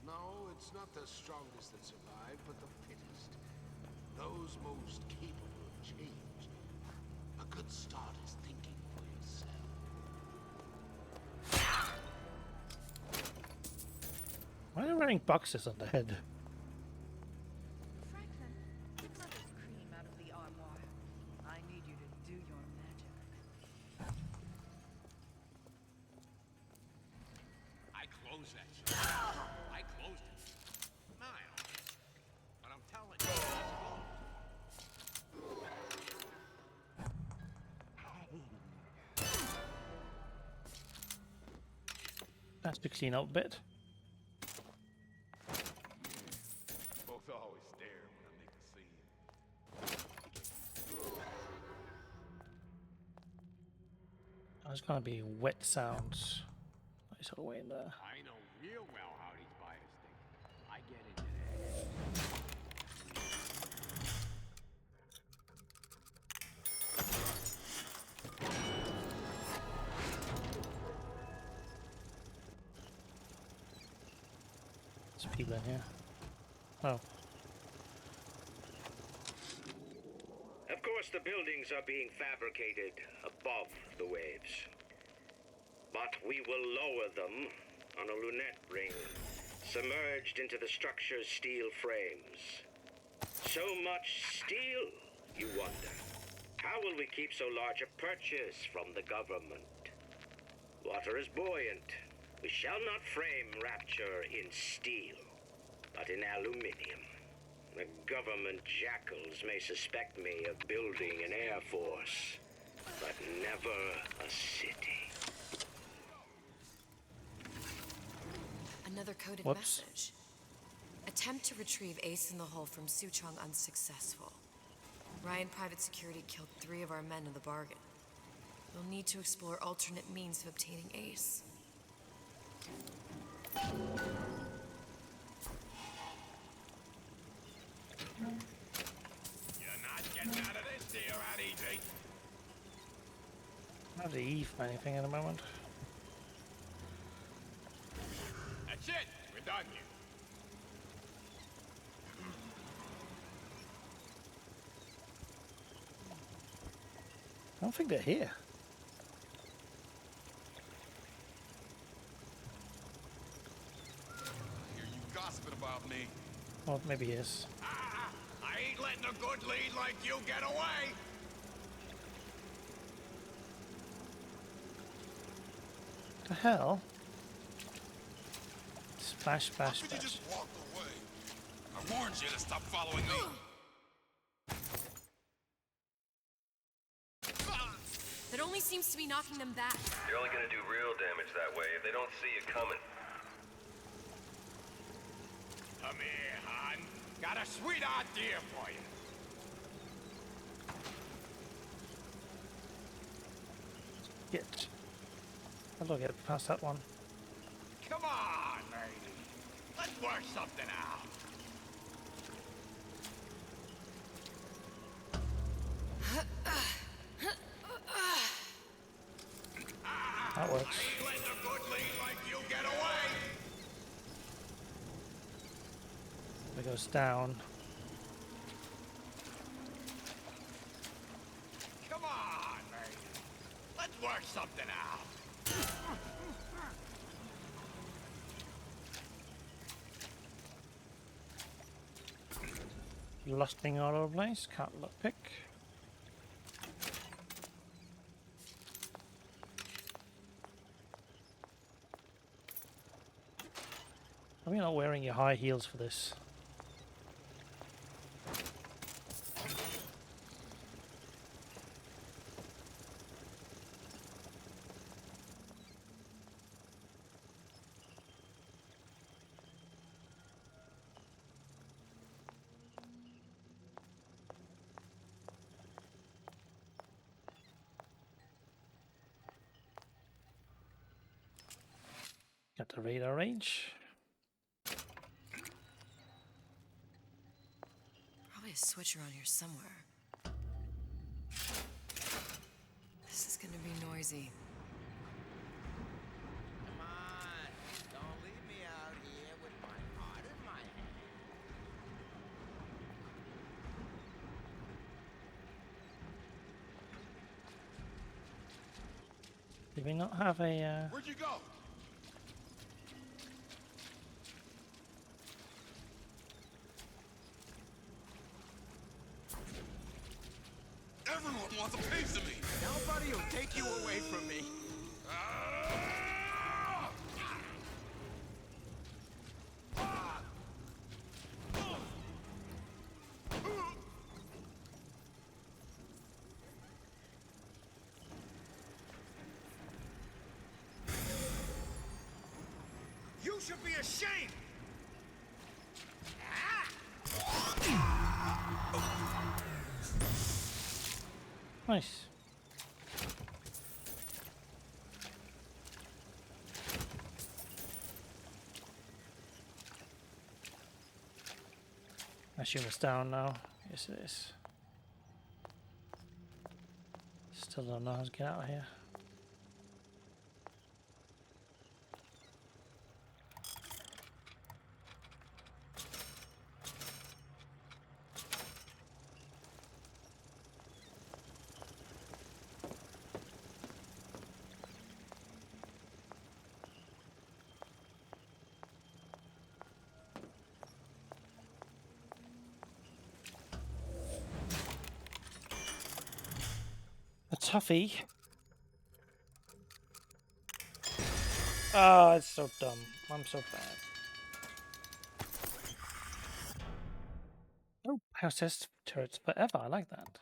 No, it's not the strongest that survive, but the fittest. Those most capable of change. A good start is thinking for yourself. Why are they wearing boxes on the head? Franklin, get Mother's cream out of the armoire. I need you to do your magic. I closed that shit. I closed it. Nile. But I'm telling you, it's That's the clean up bit. Folks always stare when I make a scene. There's gonna be wet sounds. Nice all the way in there. I know real well how these buyers think. I get into that. There's people in here. Oh. Of course, the buildings are being fabricated above the waves. But we will lower them on a lunette ring, submerged into the structure's steel frames. So much steel, you wonder. How will we keep so large a purchase from the government? Water is buoyant. We shall not frame rapture in steel, but in aluminium. The government jackals may suspect me of building an air force, but never a city. Another coded Whoops. message. Attempt to retrieve Ace in the Hole from Suchong unsuccessful. Ryan Private Security killed 3 of our men in the bargain. We'll need to explore alternate means of obtaining Ace. You're not getting out of this deal out easy. Not the E for anything at the moment. That's it. We're done here. I don't think they're here. Hear you gossiping about me. Or maybe he is. I ain't letting a good lead like you get away. The hell? Splash, splash, How could you splash. just walk away? I warned you to stop following me. That only seems to be knocking them back. You're only gonna do real damage that way if they don't see you coming. Come here, hon. Got a sweet idea for you. Get. How do I get past that one? Come on, lady. Let's work something out. That works. I ain't letting a good lead like you get away. It goes down. Come on, lady. Let's work something out. Lost thing all over the place. Can't look pick. Are you not wearing your high heels for this? Got the radar range. Probably a switch around here somewhere. This is gonna be noisy. Come on, don't leave me out here with my heart in my hand. Did we not have a? Where'd you go? Everyone wants a piece of me. Nobody will take you away from me. You should be ashamed. Nice. I assume it's down now. Yes, it is. Still don't know how to get out of here. toughie. Oh, it's so dumb. I'm so bad. Oh, house test turrets forever. I like that.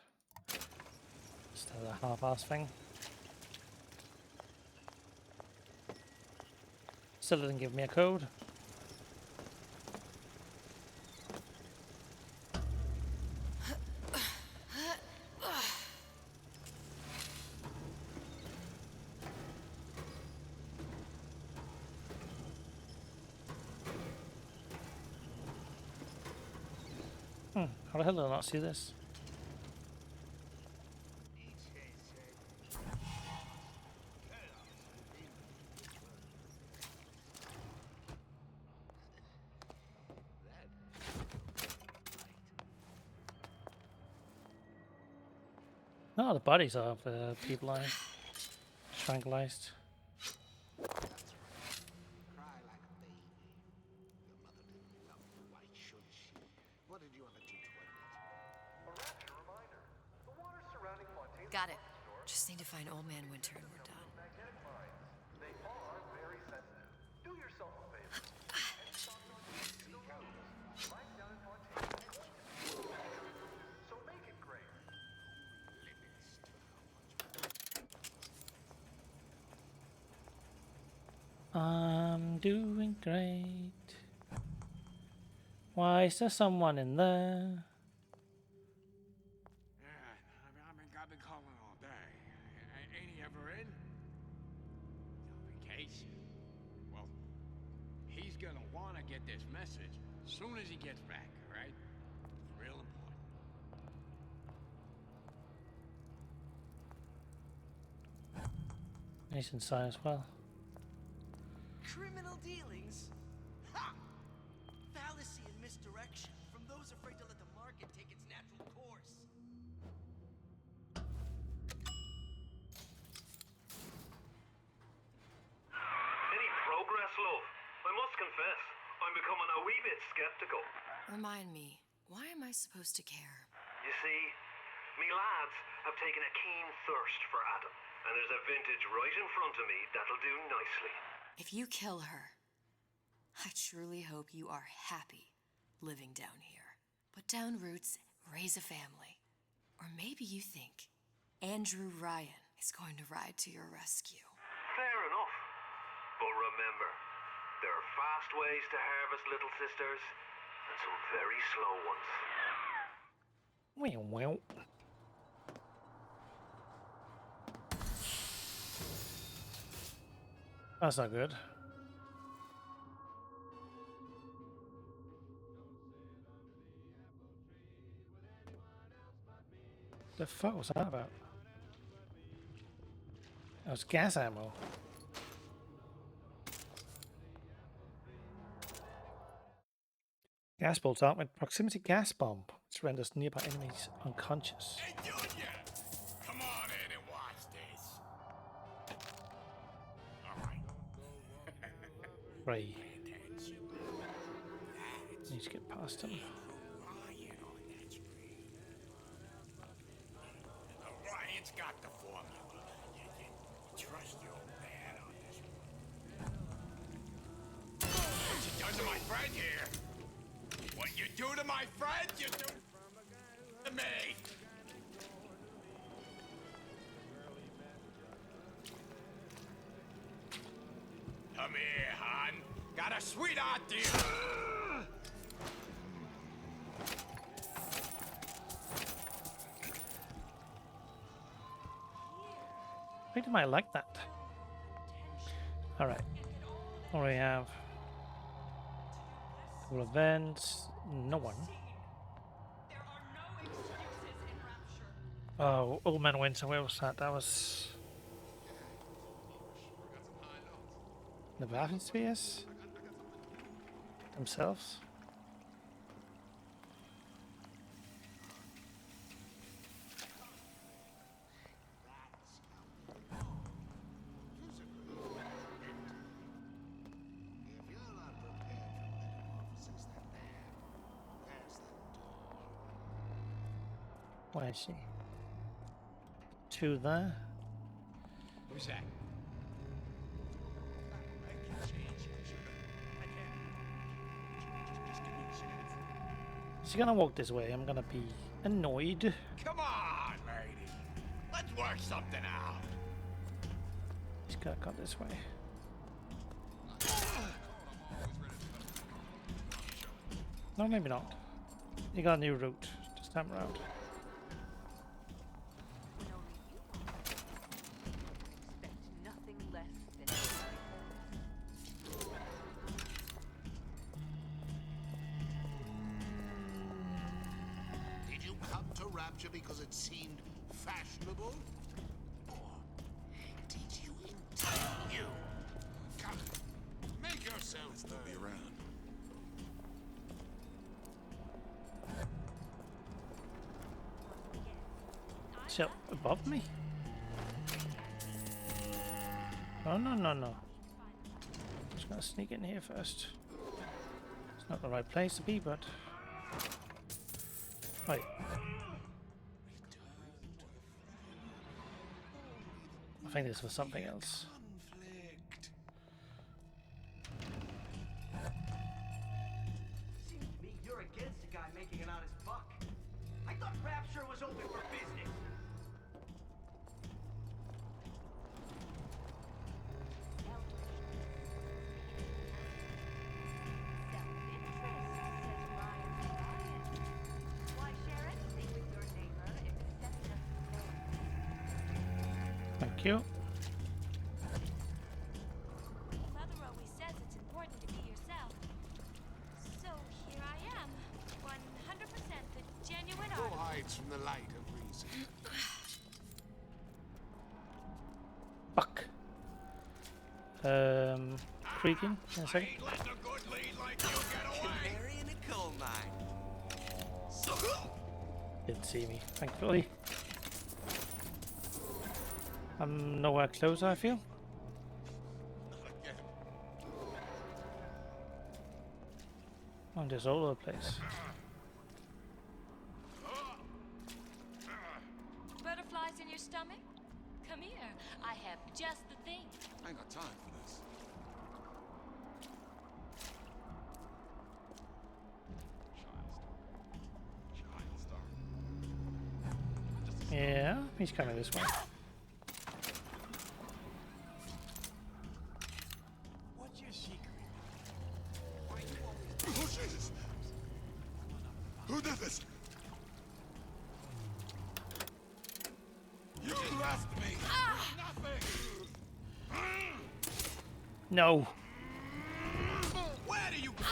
Still a half-ass thing. Still didn't give me a code. How the hell did I not see this? Oh, the bodies of people I tranquilized. Cry like a baby. Your mother didn't love you. Why should she? What did you ever do to her? Got it. Just need to find Old Man Winter and we're done. I'm doing great. Why is there someone in there? I've been calling all day. Ain't he ever in? On vacation. Well, he's gonna want to get this message as soon as he gets back, all right? It's real important. He's inside as well. Criminal dealings? Ha! Fallacy and misdirection from those afraid to let the market take its natural course. Any progress, love? I must confess, I'm becoming a wee bit skeptical. Remind me, why am I supposed to care? You see, me lads have taken a keen thirst for Adam, and there's a vintage right in front of me that'll do nicely. If you kill her, I truly hope you are happy living down here. Put down roots, raise a family. Or maybe you think Andrew Ryan is going to ride to your rescue. Fair enough. But remember, there are fast ways to harvest little sisters, and some very slow ones. Well. That's not good. The fuck was that about? That was gas ammo. Gas bolts out with proximity gas bomb, which renders nearby enemies unconscious. Hey, Junior! Come on in and watch this. All right. Right. Need to get past him. Ryan's got the formula. You trust the old man on this one. What you done to my friend here? What you do to my friend, you do to me. Come here, hon. Got a sweetheart deal. Why do I like that? Alright. What do we have? Couple events. No one. Oh, Old Man Winter, where was that? That was the Waffenspheres themselves. Where is she? two there. Who's that? Is he gonna walk this way? I'm gonna be annoyed. Come on, lady. Let's work something out. He's gotta go this way. No, maybe not. He got a new route this time around. Nothing less than Did you come to Rapture because it seemed fashionable? Or did you intend you? Come, make yourself Still be around. Is he up above me? Oh, no, no, no. Just gonna sneak in here first. It's not the right place to be, but... Right. I think this was something else. Seems to me you're against a guy making an honest buck. I thought Rapture was open for business. Thank you. Mother always says it's important to be yourself. So here I am, 100% the genuine Who artist. hides from the light of reason? Fuck. Creaking in a second. Canary in a coal mine. Didn't see me, thankfully. I'm nowhere closer, I feel. I'm just all over the place. Butterflies in your stomach? Come here, I have just the thing. I ain't got time for this. Yeah, he's coming this way. What's your secret? Oh, Jesus! Who did this? You left me! Nothing! No. Where do you go?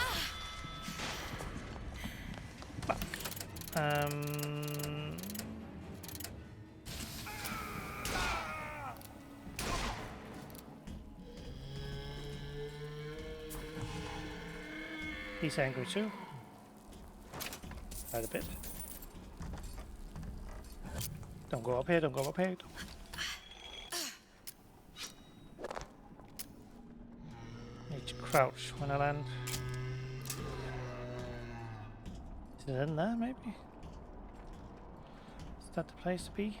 He's angry too. Quite a bit. Don't go up here, don't go up here. Need to crouch when I land. Is it in there, maybe? Is that the place to be?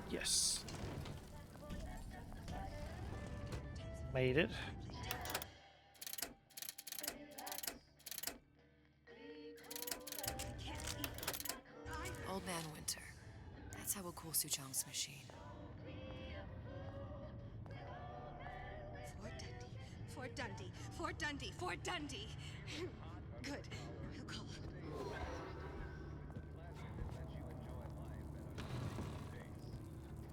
Yes. Made it. Old Man Winter. That's how we'll cool Suchong's machine. Fort Dundee, Fort Dundee, Fort Dundee. Good. He'll call.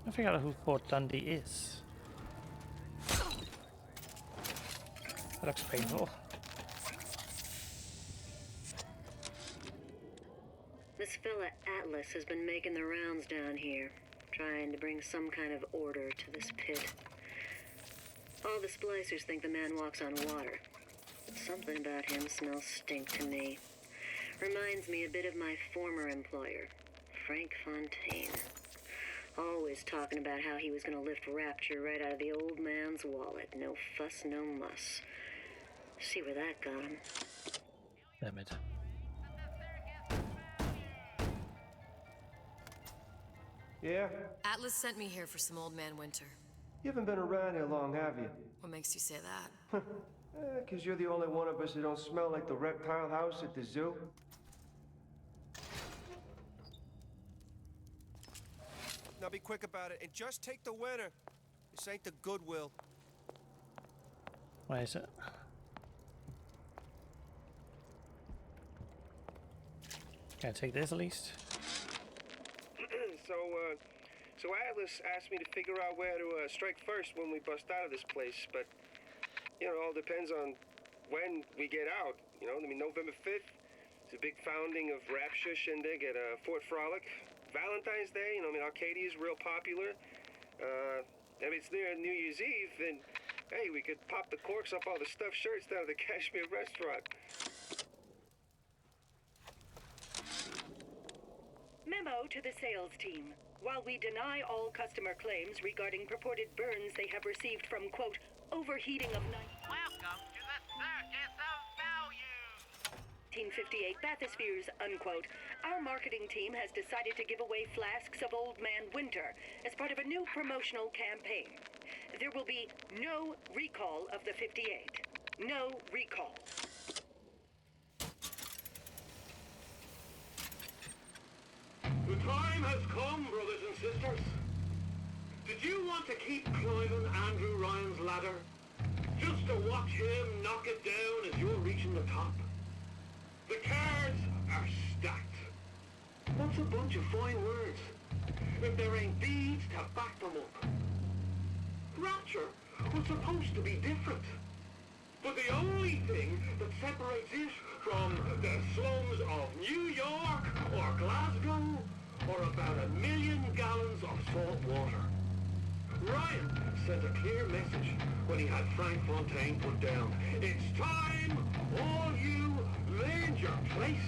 I figure out who Fort Dundee is. That looks painful. This fella Atlas has been making the rounds down here, trying to bring some kind of order to this pit. All the splicers think the man walks on water, but something about him smells stink to me. Reminds me a bit of my former employer, Frank Fontaine. Always talking about how he was going to lift Rapture right out of the old man's wallet. No fuss, no muss. See where that got him. Damn it. Yeah? Atlas sent me here for some Old Man Winter. You haven't been around here long, have you? What makes you say that? 'Cause you're the only one of us who don't smell like the reptile house at the zoo. Now be quick about it, and just take the winner. This ain't the Goodwill. Where is it? Can I take this at least? So Atlas asked me to figure out where to strike first when we bust out of this place, but, you know, it all depends on when we get out, you know? I mean, November 5th is a big founding of Rapture shindig at Fort Frolic. Valentine's Day, you know, I mean, Arcadia is real popular. If it's near New Year's Eve, then, hey, we could pop the corks off all the stuffed shirts down at the Kashmir restaurant. Memo to the sales team. While we deny all customer claims regarding purported burns they have received from, quote, overheating of Welcome to the Circus of Value! 1958 bathyspheres, unquote, our marketing team has decided to give away flasks of Old Man Winter as part of a new promotional campaign. There will be no recall of the 58. No recall. The time has come, brothers and sisters. Did you want to keep climbing Andrew Ryan's ladder? Just to watch him knock it down as you're reaching the top? The cards are stacked. What's a bunch of fine words if there ain't deeds to back them up? Rapture was supposed to be different. But the only thing that separates it from the slums of New York or Glasgow or about 1 million gallons of salt water. Ryan sent a clear message when he had Frank Fontaine put down. It's time all you learned your place.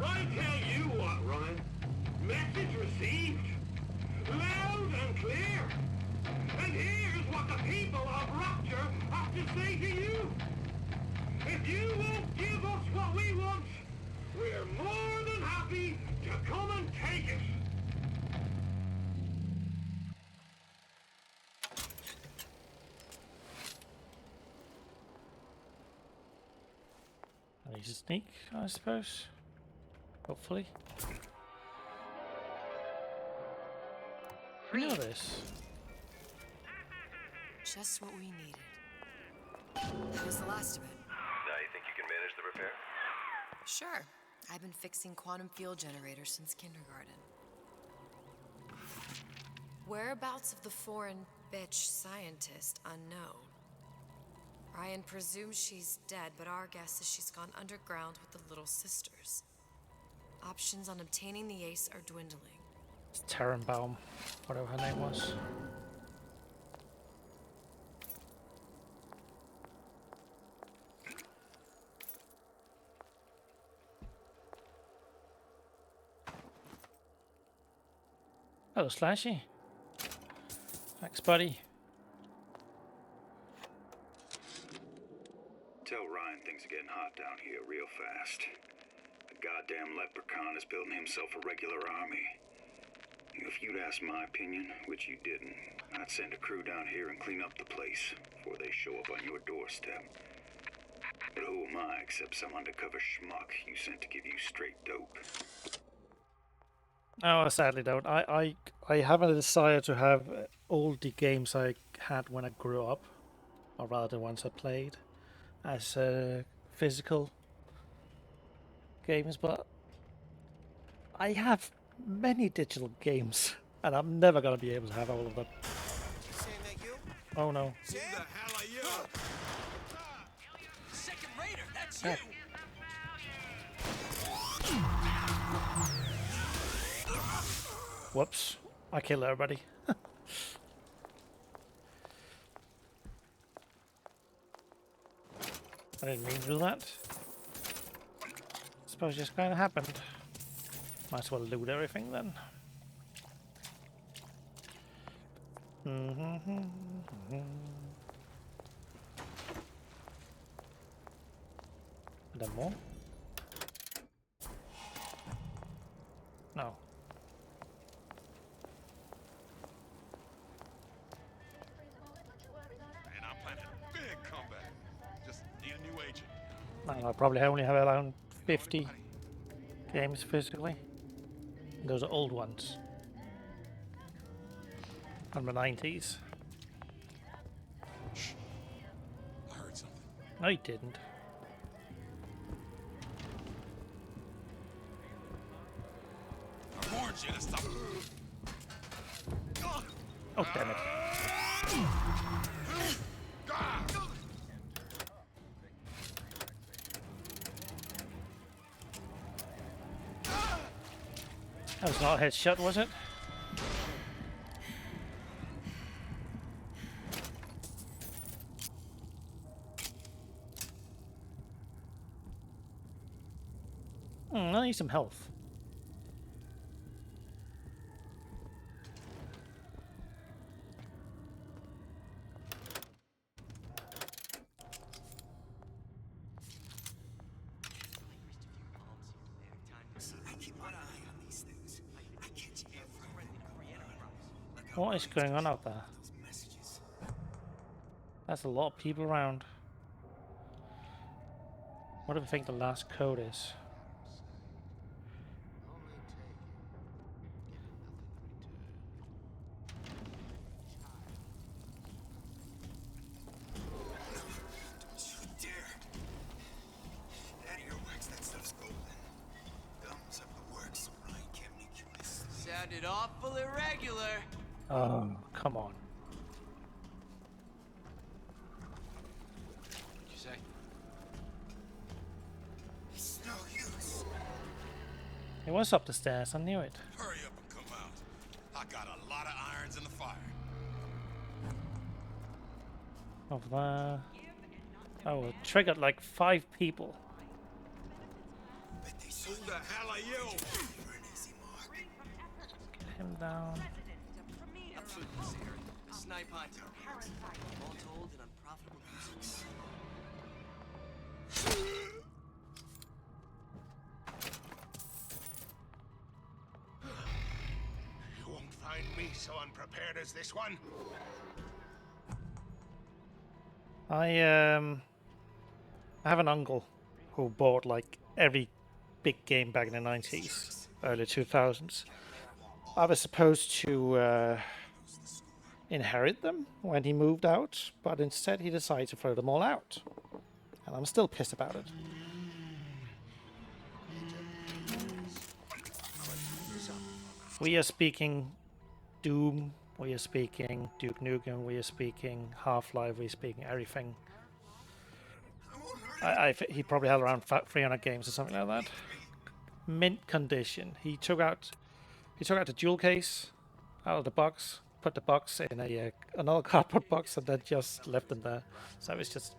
I tell you what, Ryan. Message received. Loud and clear. And here's what the people of Rapture have to say to you. If you won't give us what we want, we're more than happy to come and take it. I need to sneak, I suppose. Hopefully. You know this. Just what we needed. That was the last of it. Now you think you can manage the repair? Sure. I've been fixing quantum field generators since kindergarten. Whereabouts of the foreign bitch scientist unknown. Ryan presumes she's dead, but our guess is she's gone underground with the Little Sisters. Options on obtaining the ace are dwindling. It's Tannenbaum, whatever her name was. Hello, Slashy. Thanks, buddy. Tell Ryan things are getting hot down here real fast. The goddamn leprechaun is building himself a regular army. If you'd asked my opinion, which you didn't, I'd send a crew down here and clean up the place before they show up on your doorstep. But who am I except some undercover schmuck you sent to give you straight dope? Oh, I sadly don't. I have a desire to have all the games I had when I grew up, or rather the ones I played, as physical games, but I have many digital games, and I'm never gonna be able to have all of them. Oh no. Who the hell are you? Second Raider, that's Ah. Whoops. I killed everybody. I didn't mean to do that. Suppose just kind of happened. Might as well loot everything then. Are there more? I don't know, I probably only have around 50 games physically. And those are old ones. From the 90s. Shh. I heard something. No, you didn't. I warned you to stop. Oh, damn it. That was not a headshot, was it? I need some health. What is going on out there? That's a lot of people around. What do we think the last code is? Sounded awful irregular. Oh, come on. What'd you say? It's no use. It was up the stairs, I knew it. Hurry up and come out. I got a lot of irons in the fire. Over there. Oh, it triggered like 5 people. Who the hell are you? Get him down. Up through this area. Snipe hunter. All told, an unprofitable nuisance. You won't find me so unprepared as this one. I have an uncle who bought like every big game back in the 90s, early 2000s. I was supposed to inherit them when he moved out, but instead he decided to throw them all out. And I'm still pissed about it. We are speaking Doom, we are speaking Duke Nukem, we are speaking Half-Life, we are speaking everything. He probably had around 300 games or something like that. Mint condition. He took out the jewel case out of the box, put the box in another cardboard box, and then just left them there. So it's just,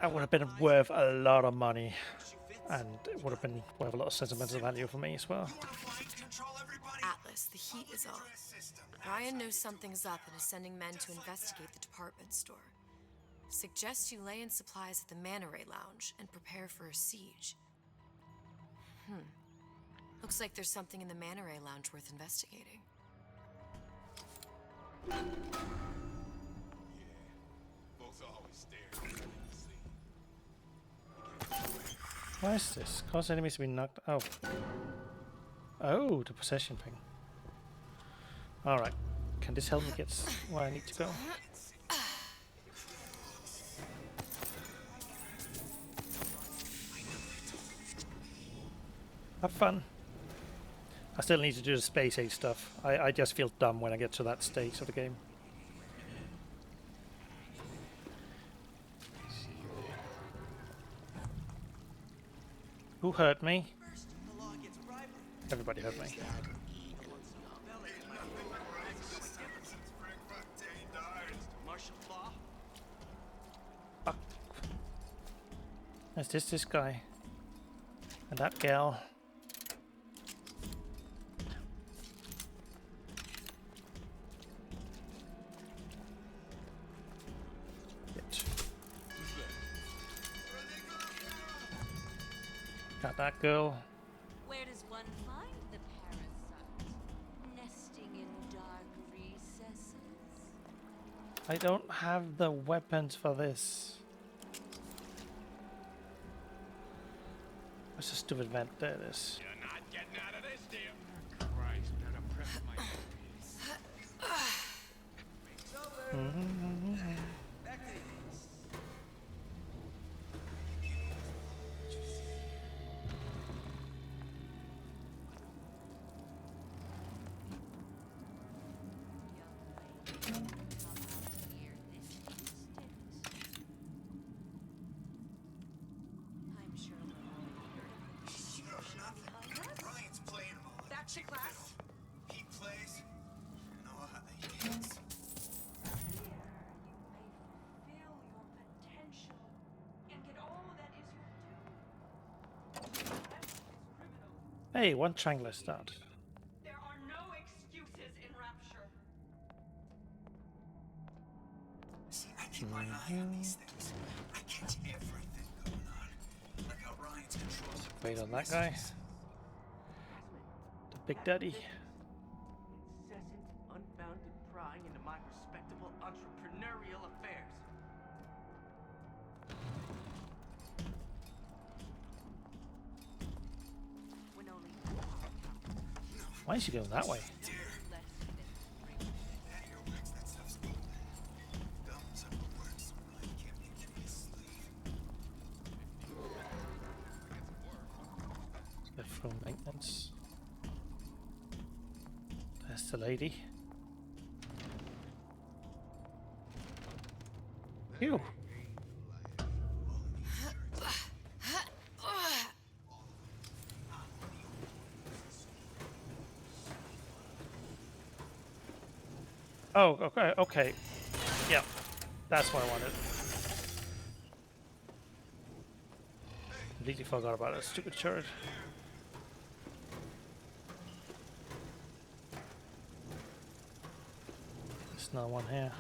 that would have been worth a lot of money, and it would have been worth a lot of sentimental value for me as well. Atlas, the heat is on. Ryan knows something's up and is sending men to investigate the department store. Suggest you lay in supplies at the Manta Ray Lounge and prepare for a siege. Looks like there's something in the Manta Ray Lounge worth investigating. Both always stare. What is this? Cause enemies to be knocked. Oh. Oh, the possession thing. Alright. Can this help me get where I need to go? Have fun. I still need to do the space age stuff. I just feel dumb when I get to that stage of the game. Who hurt me? Everybody hurt me. Fuck. Is this guy? And that gal? Got that girl. Where does one find the parasite? Nesting in dark recesses? I don't have the weapons for this. It's a stupid vent. There it is. You're not getting out of this, dear. Christ, better press my Back to the I'm sure Ryan's playing him all. Back to class. He plays. No, he is. Feel your potential and get all that is your due. That is criminal. Hey, one triangle start. There are no excuses in Rapture. See, I keep my eye on these things. I catch everything going on. Like how Ryan's controls the Wait on that guy. The Big Daddy. incessant, unbounded prying into my respectable entrepreneurial affairs. when only Why is he going that way? Go from maintenance. There's the lady. Ew. Oh, okay, okay. Yeah, that's what I wanted. Completely forgot about that stupid turret. There's another one here.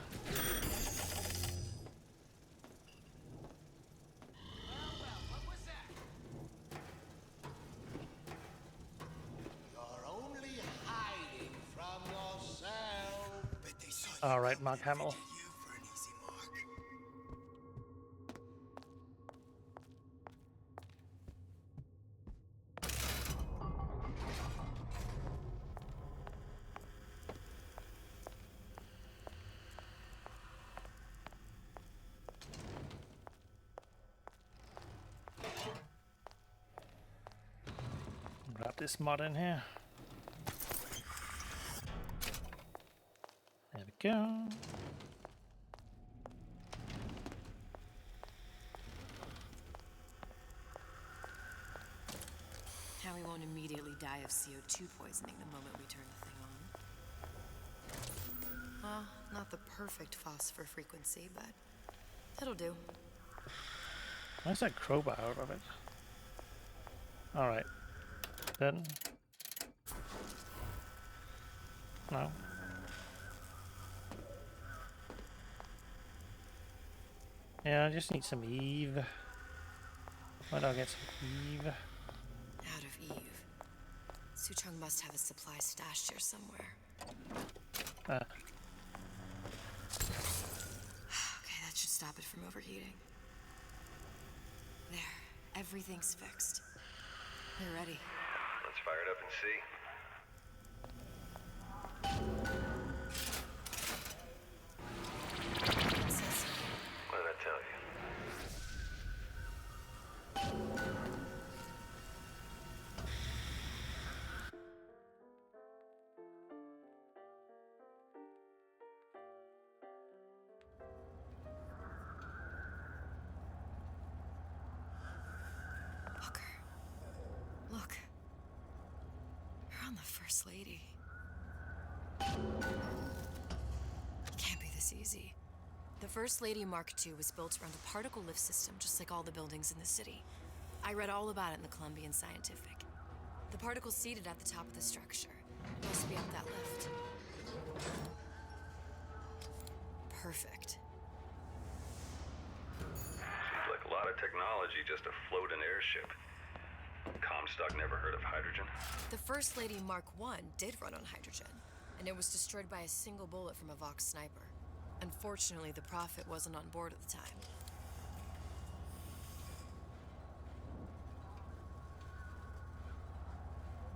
You're only hiding from yourself. All right, Mark Hamill. Grab this mod in here. There we go. Now we won't immediately die of CO2 poisoning the moment we turn the thing on. Well, not the perfect phosphor frequency, but it'll do. Why's that crowbar out of it? Alright. Then. No. Yeah, I just need some Eve. Why don't I get some Eve? Out of Eve. Suchong must have a supply stashed here somewhere. Ah. Okay, that should stop it from overheating. There, everything's fixed. We're ready. Let's fire it up and see. What did I tell you? Look. You're on the First Lady. It can't be this easy. The First Lady Mark II was built around a particle lift system, just like all the buildings in the city. I read all about it in the Columbian Scientific. The particles seated at the top of the structure. Must be up that lift. Perfect. Seems like a lot of technology just to float an airship. Comstock never heard of hydrogen? The First Lady Mark I did run on hydrogen, and it was destroyed by a single bullet from a Vox sniper. Unfortunately, the Prophet wasn't on board at the time.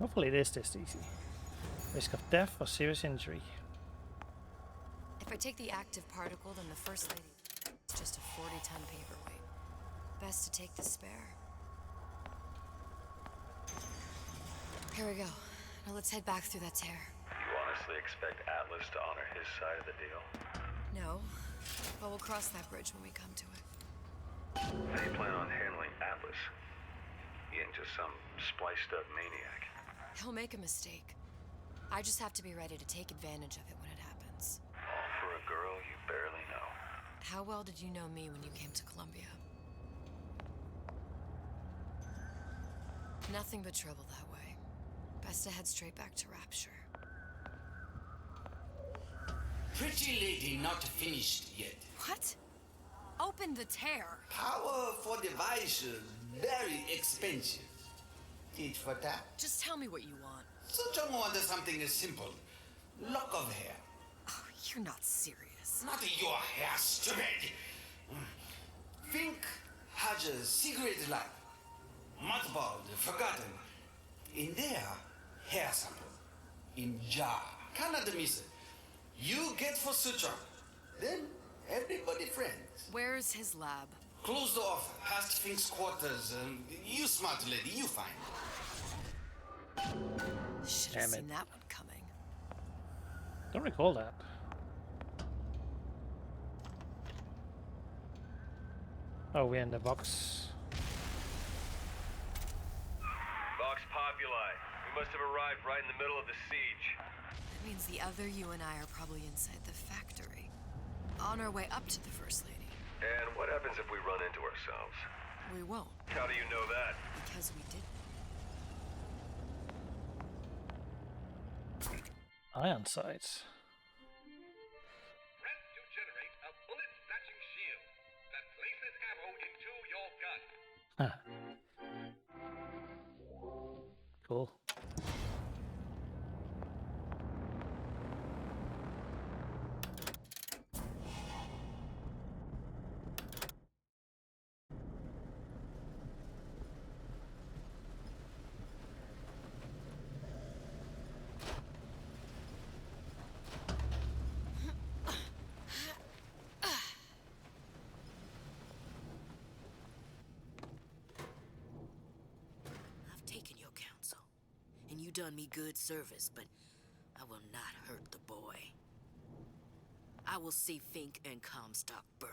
Hopefully it is this easy. Risk of death or serious injury. If I take the active particle, then the First Lady is just a 40-ton paperweight. Best to take the spare. Here we go. Now let's head back through that tear. You honestly expect Atlas to honor his side of the deal? No, but we'll cross that bridge when we come to it. How do you plan on handling Atlas? He ain't just some spliced-up maniac. He'll make a mistake. I just have to be ready to take advantage of it when it happens. All for a girl you barely know. How well did you know me when you came to Columbia? Nothing but trouble that way. Best to head straight back to Rapture. Pretty lady not finished yet. What? Open the tear. Power for device very expensive. Tit for tat. Just tell me what you want. Such a wonder something is simple. Lock of hair. Oh, you're not serious. Not your hair, stupid. Think has a secret life. Mothballed, forgotten. In there, hair sample. In jar. Cannot miss it. You get for suture. Then everybody friends. Where's his lab? Closed off, past Fink's quarters. You smart lady, you find. Should have seen that one coming. Don't recall that. Oh, we're in the box. Vox Populi. We must have arrived right in the middle of the siege. That means the other you and I are probably inside the factory. On our way up to the First Lady. And what happens if we run into ourselves? We won't. How do you know that? Because we didn't. Iron sights. Press to generate a bullet-snatching shield that places ammo into your gun. Cool. You done me good service, but I will not hurt the boy. I will see Fink and Comstock burn,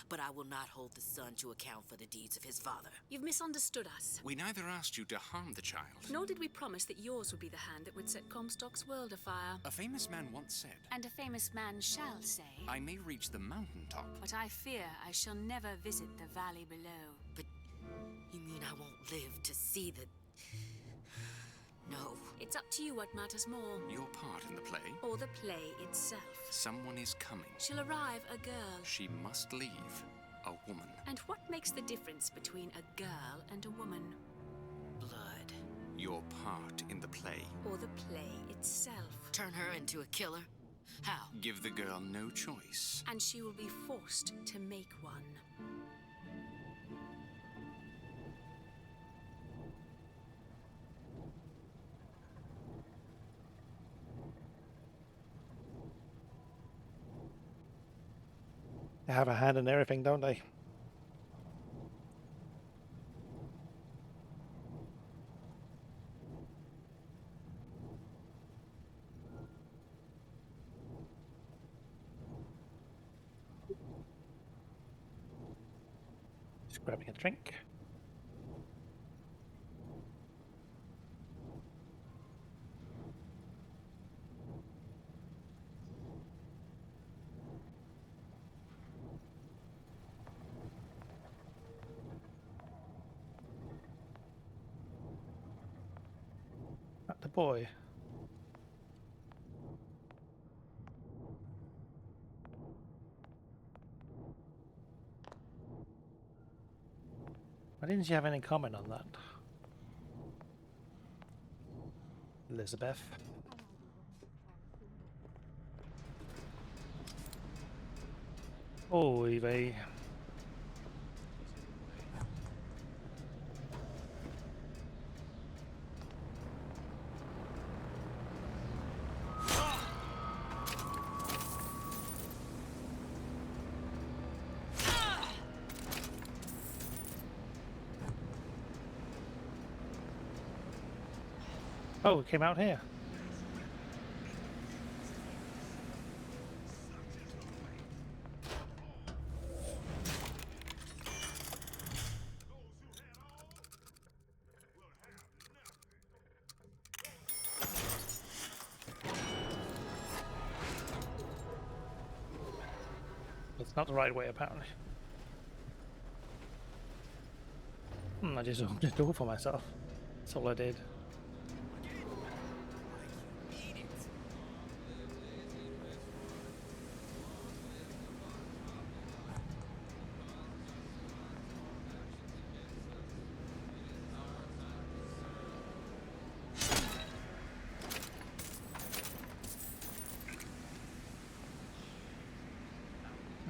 but I will not hold the son to account for the deeds of his father. You've misunderstood us. We neither asked you to harm the child. Nor did we promise that yours would be the hand that would set Comstock's world afire. A famous man once said, And a famous man shall say, I may reach the mountaintop, but I fear I shall never visit the valley below. But you mean I won't live to see the... No. It's up to you what matters more. Your part in the play? Or the play itself. Someone is coming. She'll arrive a girl. She must leave a woman. And what makes the difference between a girl and a woman? Blood. Your part in the play. Or the play itself. Turn her into a killer? How? Give the girl no choice. And she will be forced to make one. They have a hand in everything, don't they? Just grabbing a drink. The boy. Why didn't you have any comment on that? Elizabeth. Oh, Eve. Oh, it came out here. That's not the right way, apparently. I just opened the door for myself. That's all I did.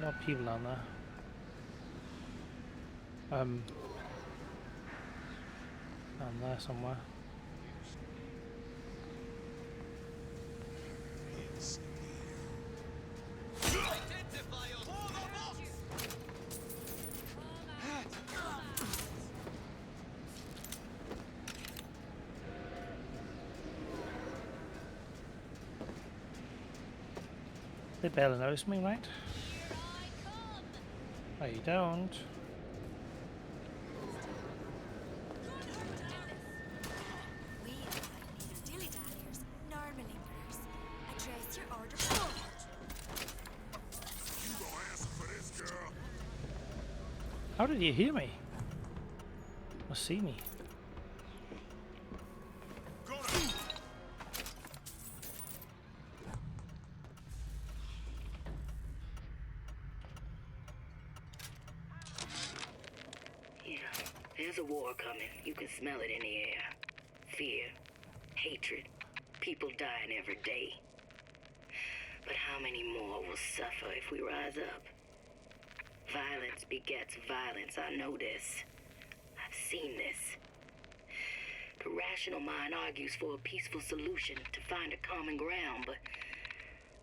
More people down there. Down there somewhere. They barely notice me, right? Oh, you don't. We are neither dilly-dalliers nor malinkers. Address your order forward. You gonna answer for this, girl? How did you hear me? Or see me? There's a war coming. You can smell it in the air. Fear, hatred, people dying every day. But how many more will suffer if we rise up? Violence begets violence. I know this. I've seen this. The rational mind argues for a peaceful solution to find a common ground, but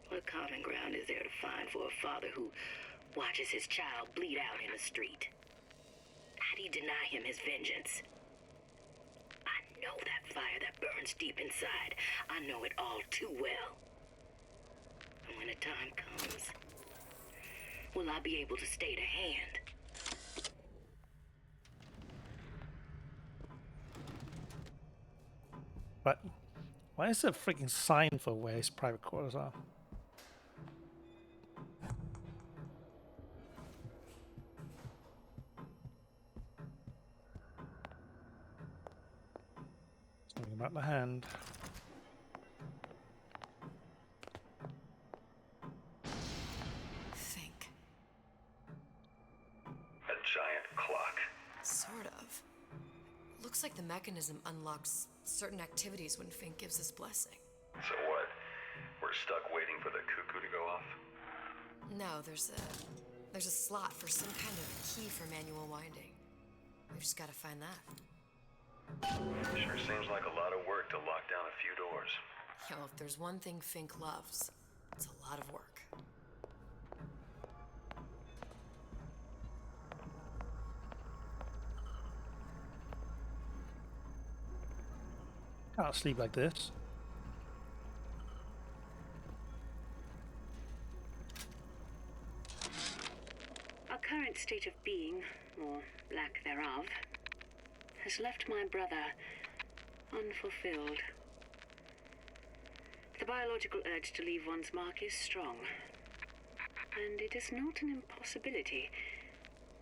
what common ground is there to find for a father who watches his child bleed out in the street? How do you deny him his vengeance? I know that fire that burns deep inside. I know it all too well. And when the time comes, will I be able to stay the hand? But why is there a freaking sign for where his private quarters are? Something about the hand. Think. A giant clock. Sort of. Looks like the mechanism unlocks certain activities when Fink gives his blessing. So what? We're stuck waiting for the cuckoo to go off? No, there's a slot for some kind of key for manual winding. We've just got to find that. Sure seems like a lot of work to lock down a few doors. Yo, if there's one thing Fink loves, it's a lot of work. Can't sleep like this. Our current state of being, or lack thereof, has left my brother unfulfilled. The biological urge to leave one's mark is strong, and it is not an impossibility.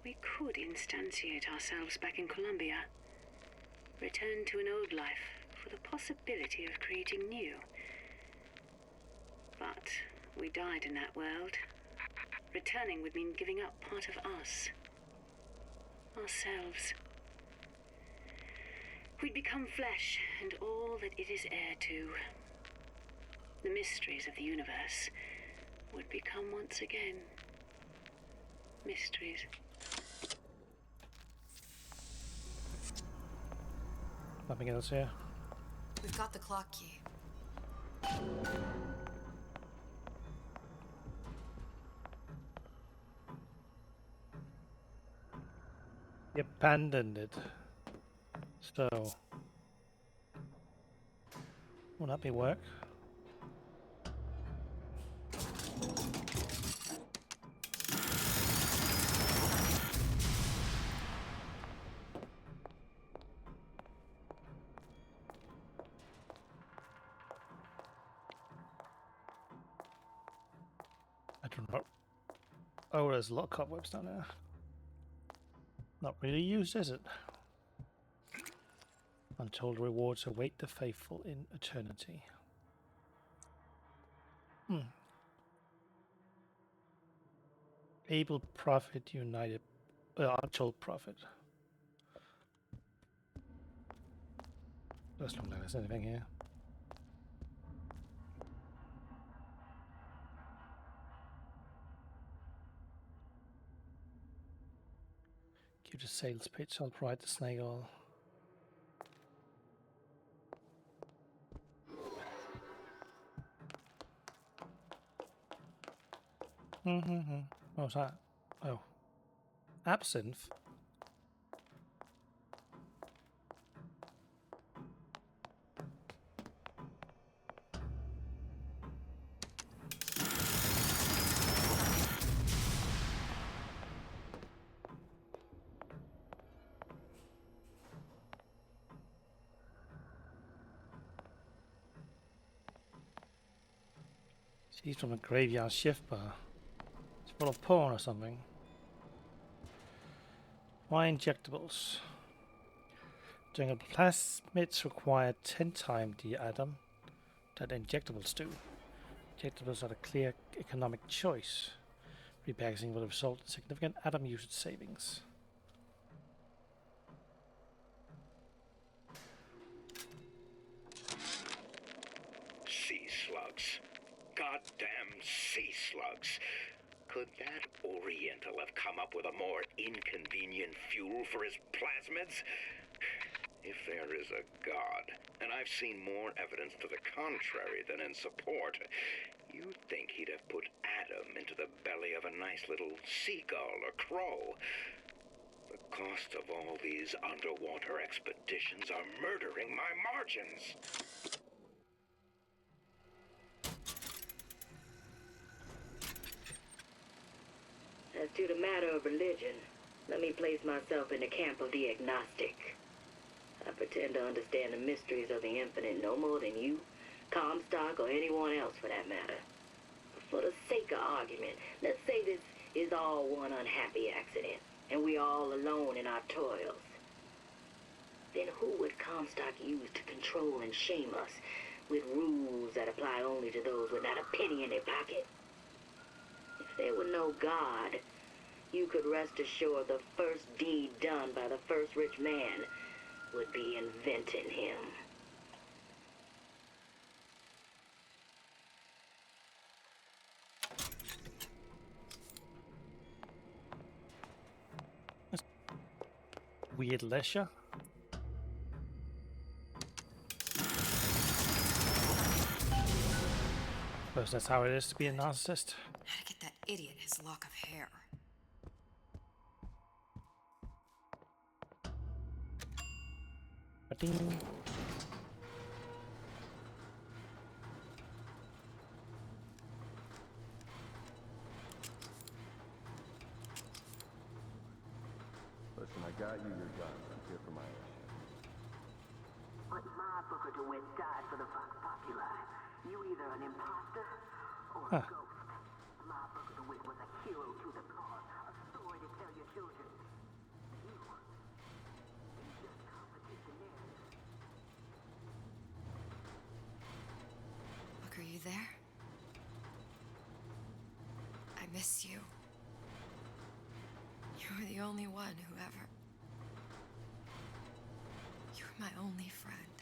We could instantiate ourselves back in Columbia, return to an old life for the possibility of creating new. But we died in that world. Returning would mean giving up part of us. Ourselves. We'd become flesh and all that it is heir to. The mysteries of the universe would become once again mysteries. Nothing else here. We've got the clock key. He abandoned it. So Will that be work? I don't know. Oh, there's a lot of cobwebs down there. Not really used, is it? Untold rewards await the faithful in eternity. Able Prophet United. Untold Prophet. Doesn't look like there's anything here. Keep the sales page upright, the snake oil. What was that? Oh. Absinthe? She's from a graveyard shift bar. It's full of porn or something. Why injectables? Jungle plasmids require 10 times the atom that injectables do. Injectables are a clear economic choice. Repackaging will result in significant atom usage savings. Sea slugs. Goddamn sea slugs. Could that Oriental have come up with a more inconvenient fuel for his plasmids? If there is a God, and I've seen more evidence to the contrary than in support, you'd think he'd have put Adam into the belly of a nice little seagull or crow. The cost of all these underwater expeditions are murdering my margins. As to the matter of religion, let me place myself in the camp of the agnostic. I pretend to understand the mysteries of the infinite no more than you, Comstock, or anyone else for that matter. For the sake of argument, let's say this is all one unhappy accident, and we're all alone in our toils. Then who would Comstock use to control and shame us with rules that apply only to those with not a penny in their pocket? If there were no God, you could rest assured the first deed done by the first rich man would be inventing him. Weird leisure. Suppose that's how it is to be a narcissist. How to get that idiot his lock of hair. Ba-ding. Listen, I got you your guns. I'm here for my own shit. But my Booker DeWitt died for the Vox Populi. You either an imposter or a ghost. My Booker DeWitt was a hero to the cause, a story to tell your children. You just complicate the narrative. Look, are you there? I miss you. You were the only one who ever... You were my only friend.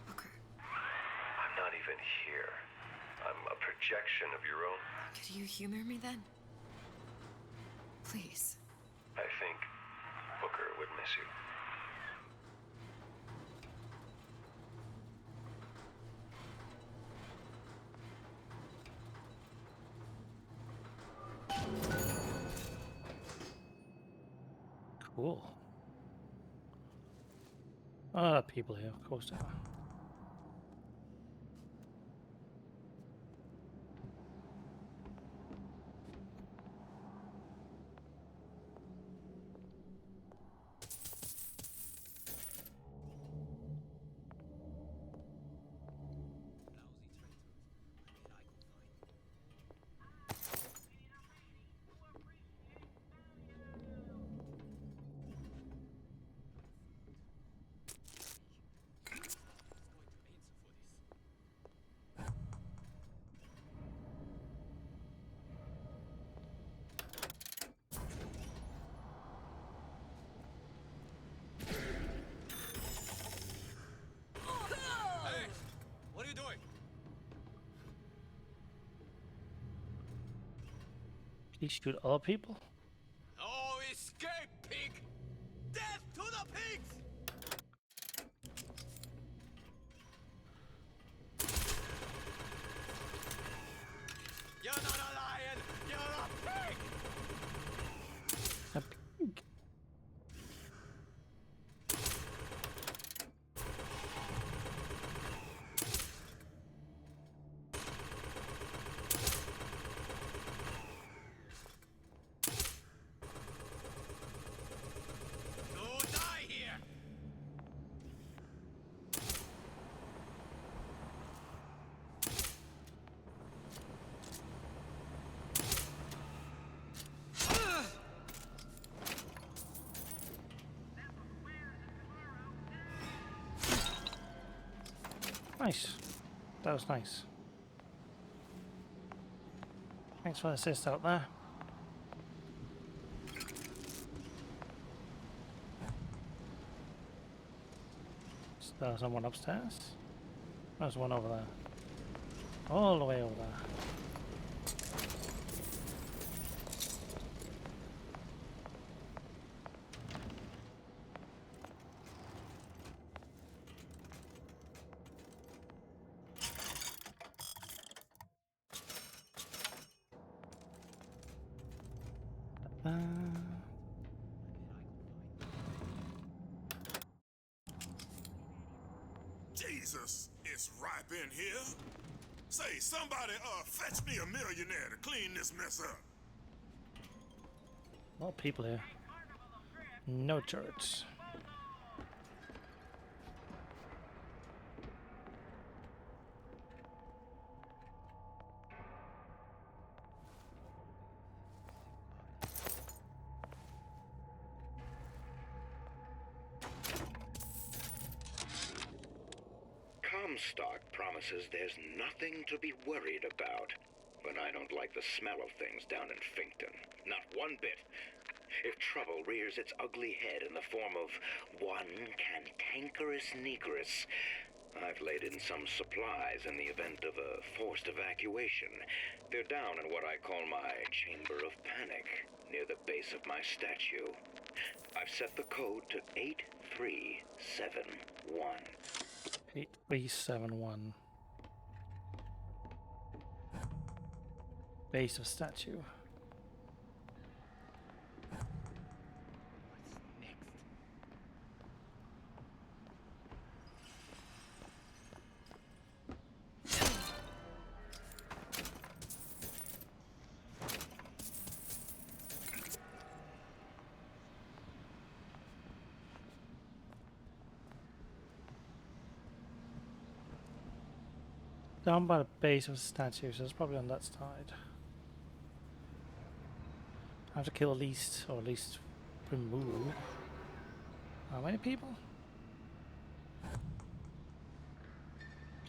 Booker. I'm not even here. I'm a projection of your own. Could you humor me then? Please. I think Booker would miss you. Cool. Ah, people here, of course there are. He shoot other people? Oh, escape, pig! Death to the pigs! You're not a lion! You're a pig! A pig. You die here! Nice. That was nice. Thanks for the assist out there. Is there someone upstairs? There's one over there. All the way over there. Jesus, it's ripe in here. Say, somebody, fetch me a millionaire to clean this mess up. A lot of people here. No turrets. Comstock promises there's nothing to be worried about. But I don't like the smell of things down in Finkton. Not one bit. If trouble rears its ugly head in the form of one cantankerous negress, I've laid in some supplies in the event of a forced evacuation. They're down in what I call my chamber of panic, near the base of my statue. I've set the code to 8371. 8371. Base of statue. Down by the base of the statue, so it's probably on that side. I have to kill at least, or at least remove. How many people?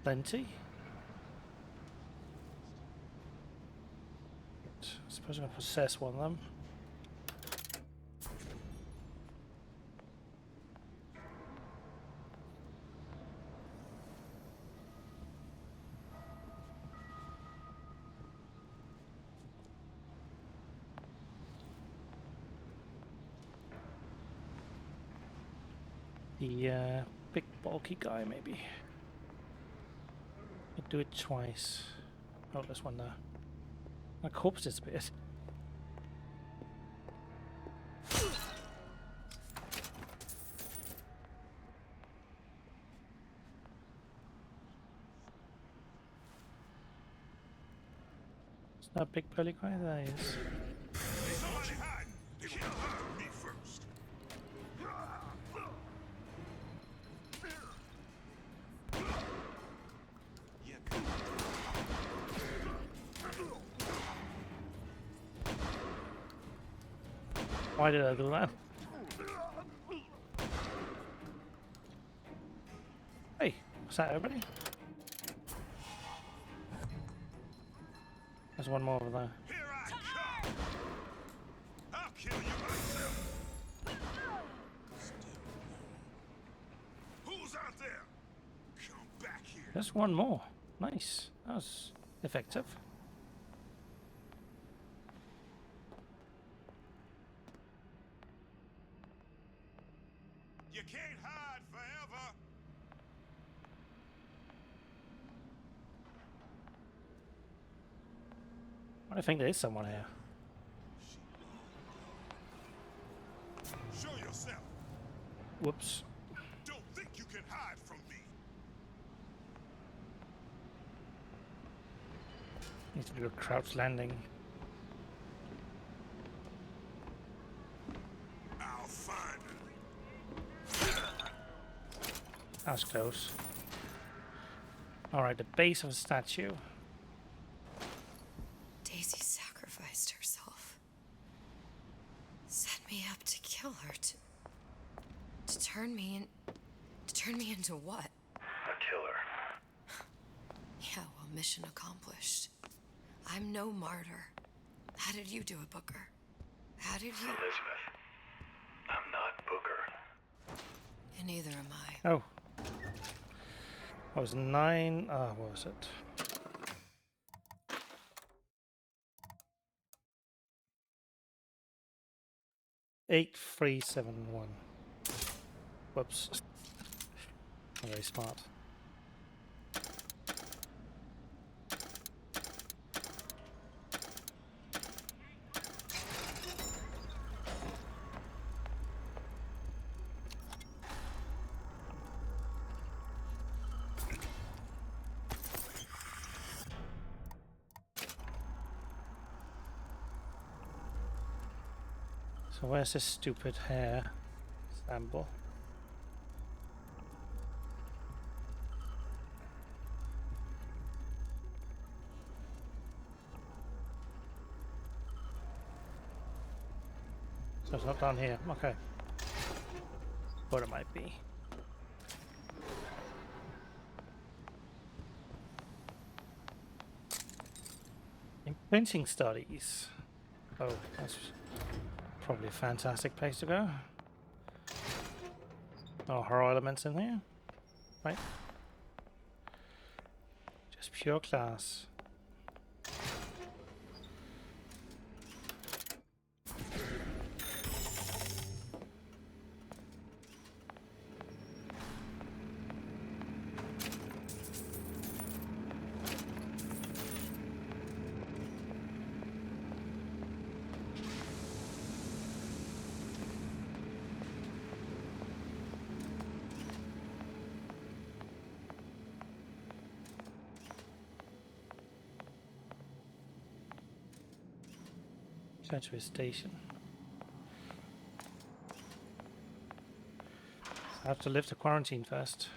Plenty. I suppose I'm going to possess one of them. The big bulky guy, maybe. I'd do it twice. Oh, there's one there. My corpse disappeared. Is that big burly guy? There he is. Somebody hide! They will come me first. Why did I do that? Hey, was that everybody? There's one more over there. Here I come! I'll kill you myself! Who's out there? Come back here. There's one more. Nice. That was effective. You can't hide forever. I think there is someone here. Show yourself. Whoops. Don't think you can hide from me. Need to do a crouch landing. I'll find her. That was close. Alright, the base of the statue. Daisy sacrificed herself. Set me up to kill her, to turn me into what? A killer. Yeah, well, mission accomplished. I'm no martyr. How did you do it, Booker? How did you... Elizabeth, I'm not Booker. And neither am I. Oh. I was 9. What was it? Eight, 3, 7, 1. Whoops. Not very smart. So where's this stupid hair sample? So it's not down here. Okay. What it might be. Imprinting studies. Oh, that's probably a fantastic place to go. Oh, horror elements in here. Right. Just pure class. Century Station. I have to lift the quarantine first.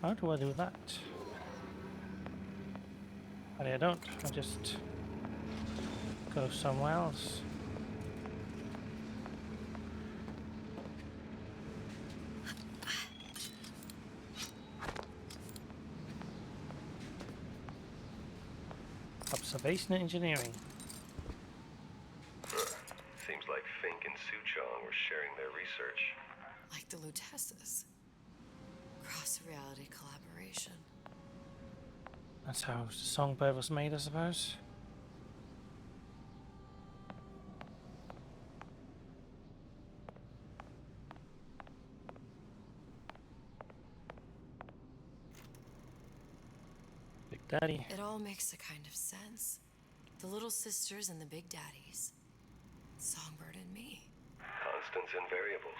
How do I do that? I don't. I just go somewhere else. Observation engineering. Seems like Fink and Suchong were sharing their research. Like the Lutesses. Cross-reality collaboration. That's how the songbird was made, I suppose. Big Daddy. It all makes a kind of sense. The little sisters and the big daddies. Songbird and me. Constants and variables.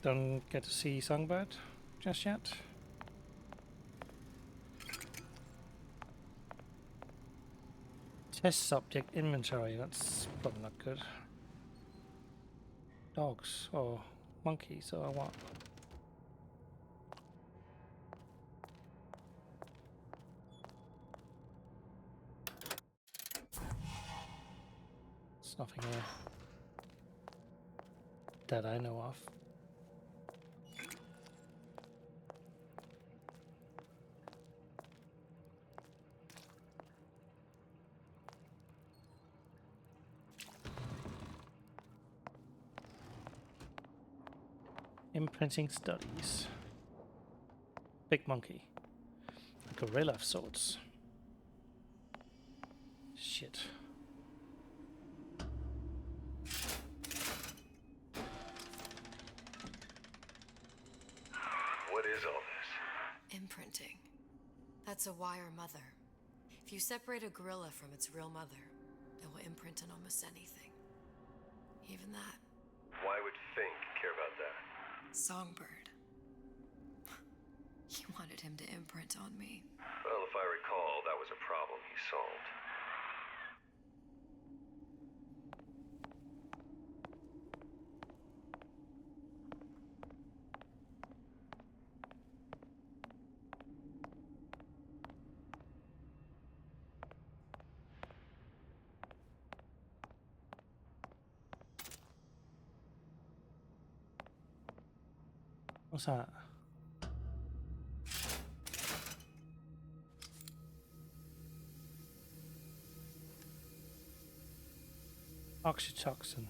Don't get to see Songbird just yet. Test subject inventory, that's probably not good. Dogs or monkeys or what? There's nothing here that I know of. Imprinting studies. Big monkey. gorilla of sorts. Shit. What is all this? Imprinting. That's a wire mother. If you separate a gorilla from its real mother, it will imprint on almost anything. Even that. Why would Fink care about that? Songbird. He wanted him to imprint on me. Well, if I recall, that was a problem he solved. What's that? Oxytocin.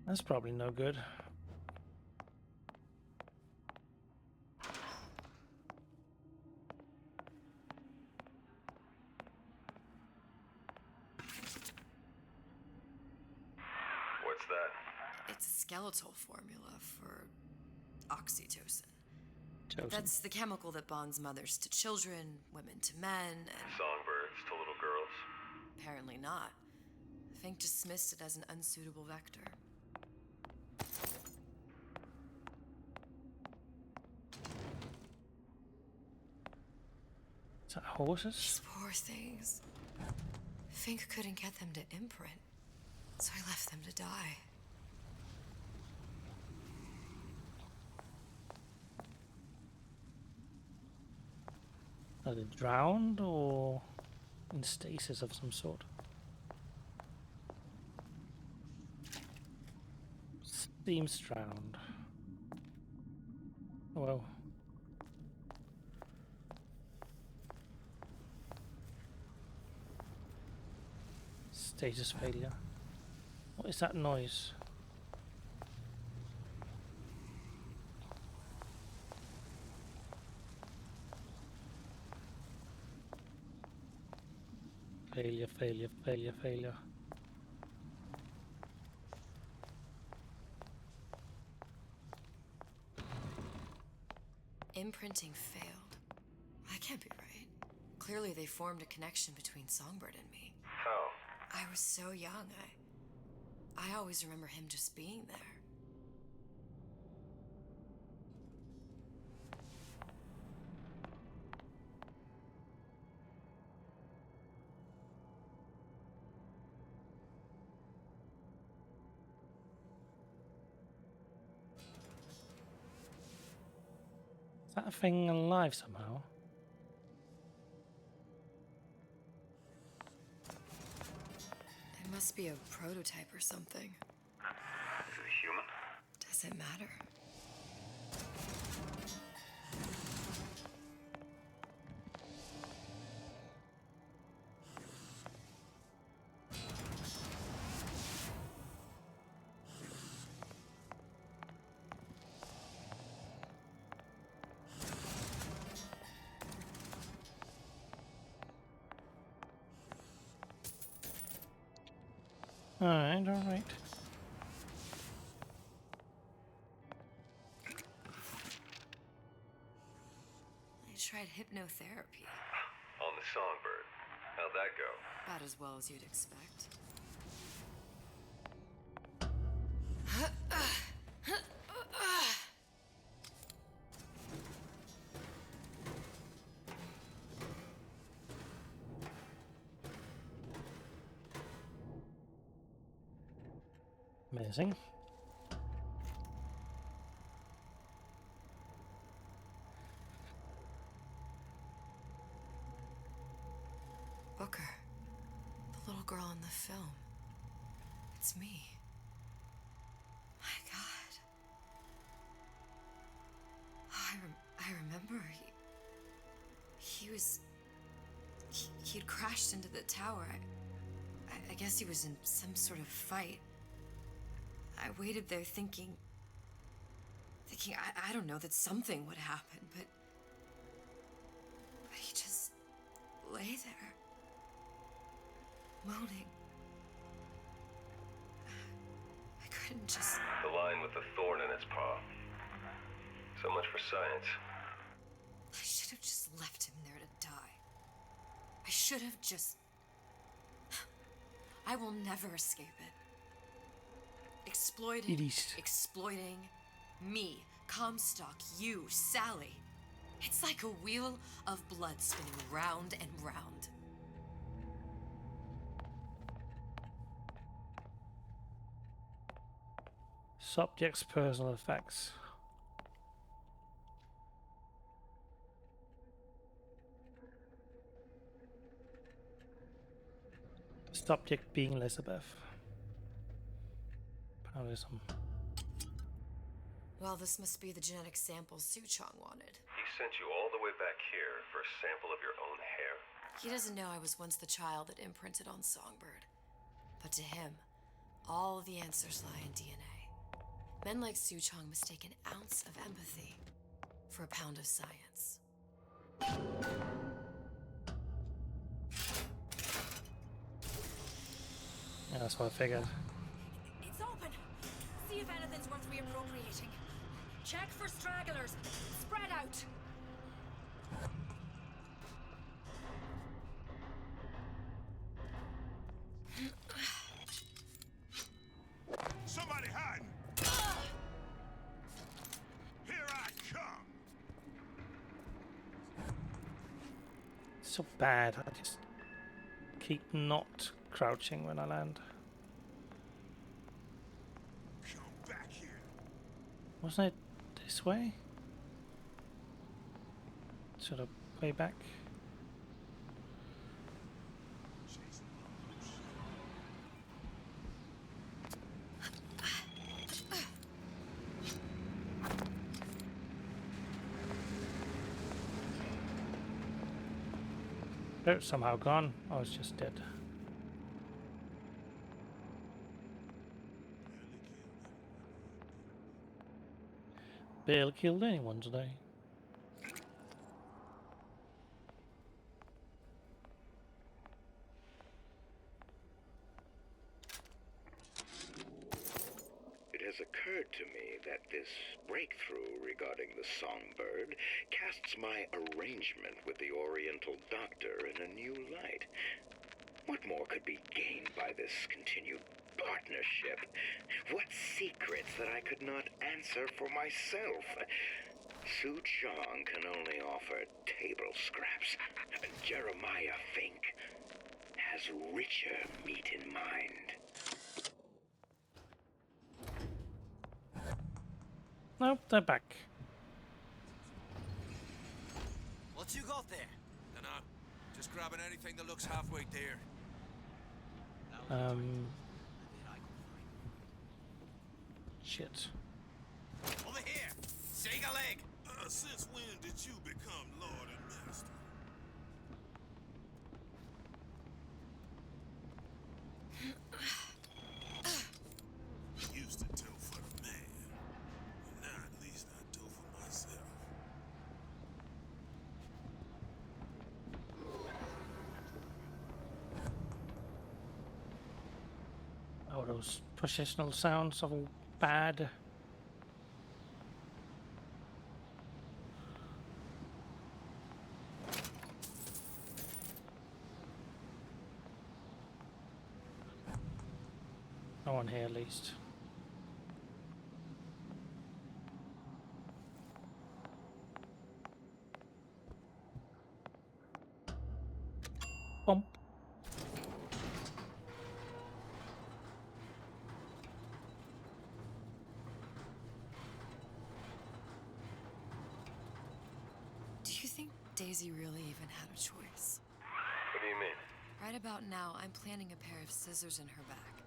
That's probably no good. What's that? It's a skeletal formula for oxytocin. Tocin. That's the chemical that bonds mothers to children, women to men, and... Songbirds to little girls. Apparently not. Fink dismissed it as an unsuitable vector. Is that horses? These poor things. Fink couldn't get them to imprint, so I left them to die. Are they drowned or in stasis of some sort? Seems drowned. Well. Status failure. What is that noise? Failure, failure, failure, failure. Imprinting failed. That can't be right. Clearly they formed a connection between Songbird and me. How? I was so young, I always remember him just being there. Is that thing alive somehow? It must be a prototype or something. Is it human? Does it matter? Alright, alright. I tried hypnotherapy. On the Songbird. How'd that go? About as well as you'd expect. Amazing. Booker. The little girl in the film. It's me. My God. I remember he'd crashed into the tower. I guess he was in some sort of fight. I waited there thinking I don't know, that something would happen, but he just lay there, moaning. I couldn't just... The lion with the thorn in its paw. So much for science. I should have just left him there to die. I should have just... I will never escape it. Exploiting me, Comstock, you, Sally. It's like a wheel of blood spinning round and round. Subject's personal effects. Subject being Elizabeth. Apparently some... Well, this must be the genetic sample Suchong wanted. He sent you all the way back here for a sample of your own hair? He doesn't know I was once the child that imprinted on Songbird. But to him, all the answers lie in DNA. Men like Suchong mistake an ounce of empathy for a pound of science. Yeah, that's what I figured. It's open. See if anything's worth reappropriating. Check for stragglers. Spread out. Somebody hiding! Here I come! So bad. I just keep not crouching when I land. Come back here. Wasn't it this way? Sort of way back. Oh, somehow gone. I was just dead. Barely killed anyone today. It has occurred to me that this breakthrough regarding the songbird casts my arrangement with the Oriental Doctor in a new light. What more could be gained by this continued partnership? What secrets that I could not answer for myself? Suchong can only offer table scraps. Jeremiah Fink has richer meat in mind. Nope, they're back. What you got there? Dunno. Just grabbing anything that looks halfway there. Shit. Over here! Shake a leg! Since when did you become Lord and Master? Used to do for the man. But now at least I do for myself. Oh, those processional sounds are all bad. No one here, at least. Bump. Do you think Daisy really even had a choice? What do you mean? Right about now, I'm planting a pair of scissors in her back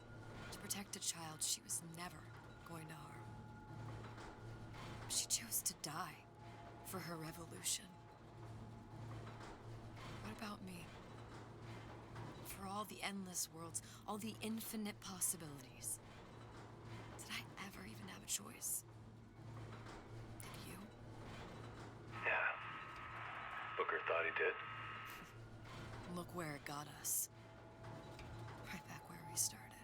to protect a child she was never going to harm. She chose to die for her revolution. What about me? For all the endless worlds, all the infinite possibilities. Did I choice. Did you? Yeah. Booker thought he did. Look where it got us. Right back where we started.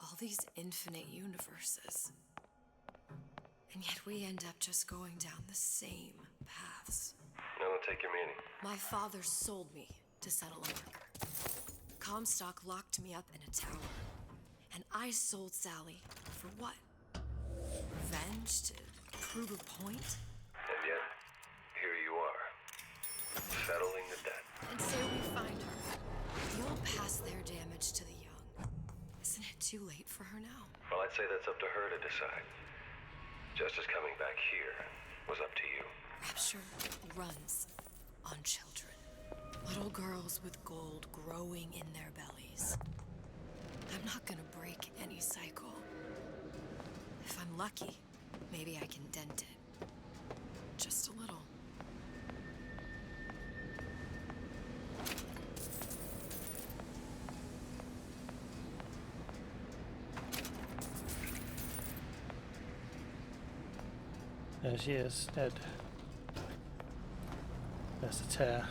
All these infinite universes. And yet we end up just going down the same paths. I don't take your meaning. My father sold me to settle a marker. Comstock locked me up in a tower. And I sold Sally for what? Revenge? To prove a point? And yet, here you are. Settling the debt. And say we find her. You'll pass their damage to the young. Isn't it too late for her now? Well, I'd say that's up to her to decide. Justice coming back here was up to you. Rapture runs on children. Little girls with gold growing in their bellies. I'm not gonna break any cycle. If I'm lucky, maybe I can dent it. Just a little. There she is, dead. There's the tear.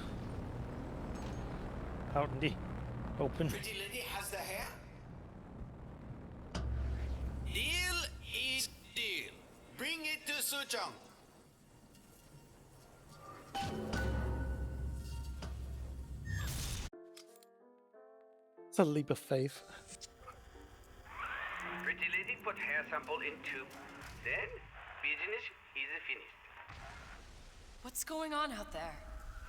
Out in the open. Pretty lady has the hair. Deal is deal. Bring it to Suchong. It's a leap of faith. Pretty lady put hair sample in tube. Then, business is finished. What's going on out there?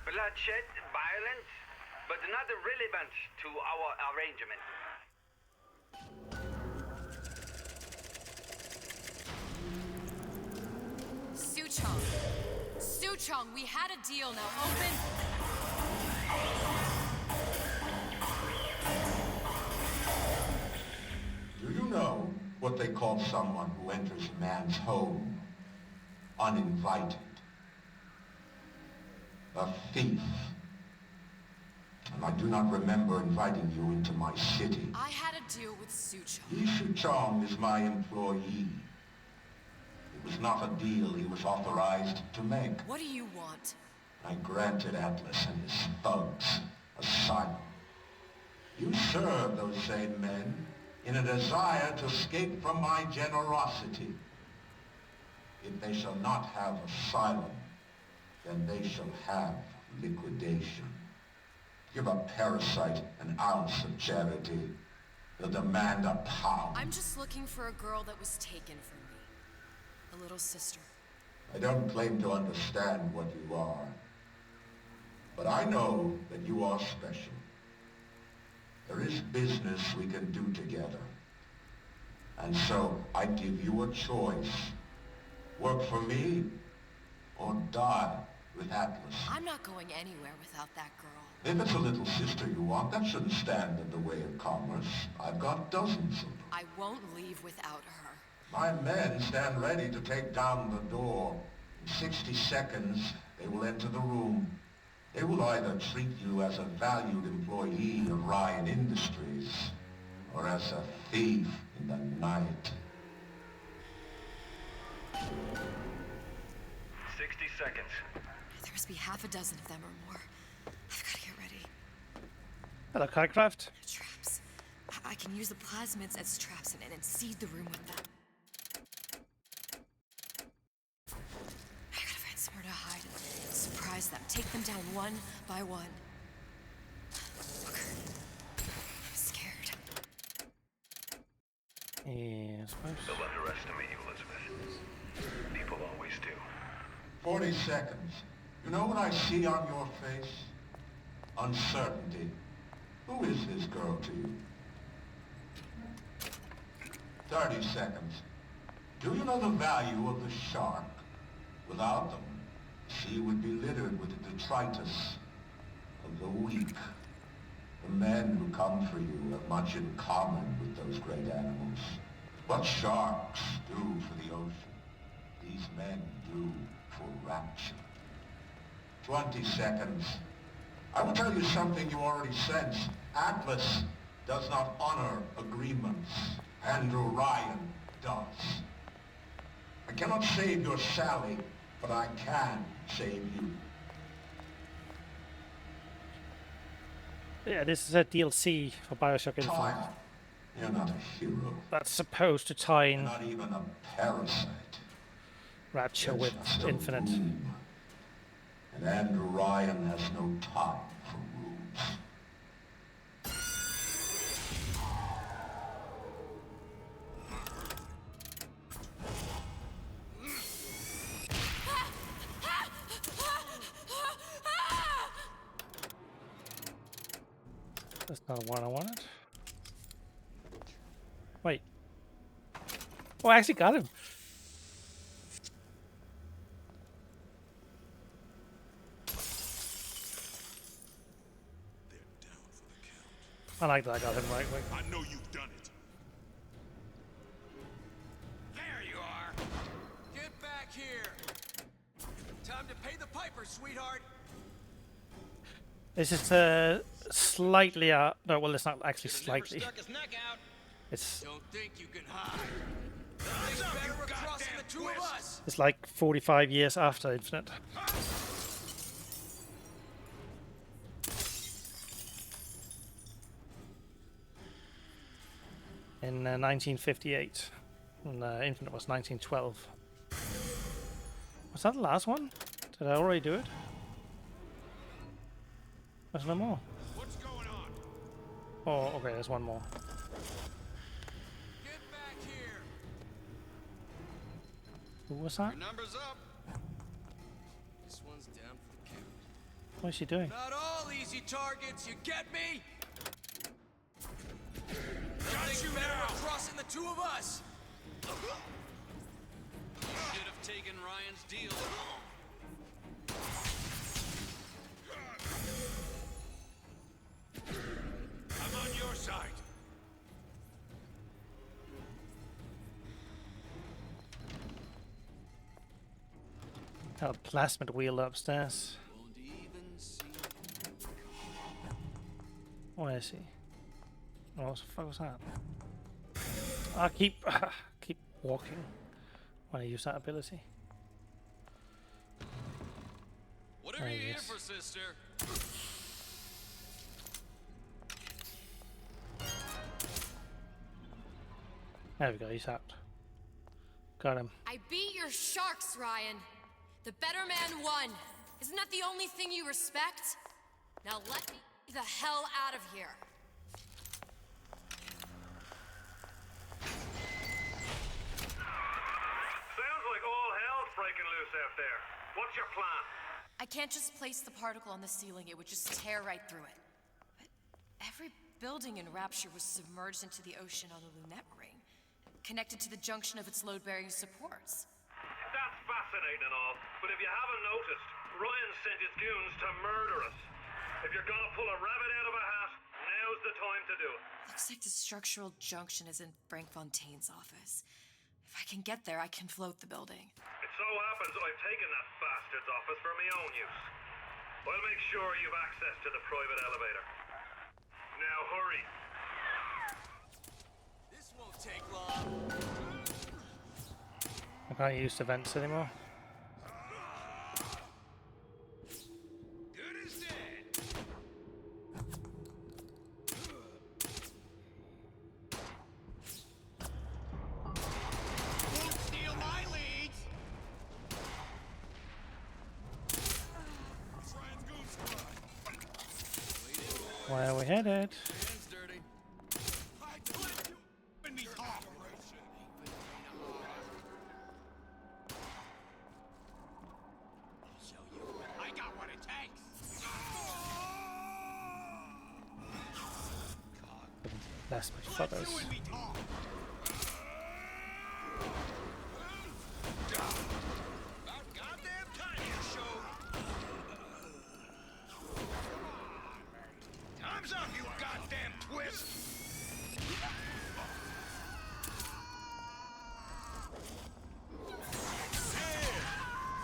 Bloodshed, violence, but not relevant to our arrangement. Suchong! Suchong, we had a deal, now open! Do you know what they call someone who enters a man's home uninvited? A thief. And I do not remember inviting you into my city. I had a deal with Suchong. Yi Chong is my employee. It was not a deal he was authorized to make. What do you want? I granted Atlas and his thugs asylum. You serve those same men in a desire to escape from my generosity. If they shall not have asylum, then they shall have liquidation. Give a parasite an ounce of charity. They'll demand a pound. I'm just looking for a girl that was taken from me. A little sister. I don't claim to understand what you are, but I know that you are special. There is business we can do together. And so I give you a choice. Work for me or die with Atlas. I'm not going anywhere without that girl. If it's a little sister you want, that shouldn't stand in the way of commerce. I've got dozens of them. I won't leave without her. My men stand ready to take down the door. In 60 seconds, they will enter the room. They will either treat you as a valued employee of Ryan Industries, or as a thief in the night. 60 seconds. There must be half a dozen of them or more. I've got to get ready. Hello, Kycraft. Traps. I can use the plasmids as traps and seed the room with them. I gotta find somewhere to hide and surprise them. Take them down one by one. Booker, I'm scared. Yeah, I suppose. They'll underestimate you, Elizabeth. People always do. 40 seconds. You know what I see on your face? Uncertainty. Who is this girl to you? 30 seconds. Do you know the value of the shark? Without them, the sea would be littered with the detritus of the weak. The men who come for you have much in common with those great animals. What sharks do for the ocean, these men do for rapture. 20 seconds. I will tell you something you already sense. Atlas does not honor agreements. Andrew Ryan does. I cannot save your Sally, but I can save you. Yeah, this is a DLC for Bioshock Infinite. Child, you're not a hero. That's supposed to tie in You're not even a parasite. Rapture You're with just a Infinite. room. And Andrew Ryan has no time for rooms. That's not what I wanted. Wait. Oh, I actually got him. I like that I got him right. I know you've done it. There you are. Get back here. Time to pay the piper, sweetheart. This is slightly no, well, it's not actually slightly. It's Don't think you can hide. Nothing's better across the two of us. it's like 45 years after Infinite. In 1958, and Infinite was 1912. Was that the last one? Did I already do it? There's no more. What's going on? Oh, okay, there's one more. Get back here. Who was that? Your number's up. This one's down for the count. What is she doing? Not all easy targets, you get me? Got you better crossing the two of us. Should have taken Ryan's deal. I'm on your side. Got a plasmid wheel upstairs. Where is he? Oh, what the fuck was that? I keep walking when I use that ability. What are There you he here is. for, sister? There we go, he's out. Got him. I beat your sharks, Ryan. The better man won. Isn't that the only thing you respect? Now let me the hell out of here. Sounds like all hell's breaking loose out there. What's your plan? I can't just place the particle on the ceiling. It would just tear right through it. But every building in Rapture was submerged into the ocean on the Lunette ring, connected to the junction of its load-bearing supports. That's fascinating and all, but if you haven't noticed, Ryan sent his goons to murder us. If you're gonna pull a rabbit out of a hat, now's the time to do it. Looks like the structural junction is in Frank Fontaine's office. If I can get there, I can float the building. It so happens I've taken that bastard's office for my own use. I'll make sure you've access to the private elevator. Now hurry. This won't take long. I can't use the vents anymore. Good as dead. Won't steal my leads. It's Ryan's goon squad. Where are we headed? Hands dirty. I let you and me talk. I'll show you. I got what it takes. That's my Let photos. you and me talk. About goddamn time you showed. Time's up, you goddamn twist.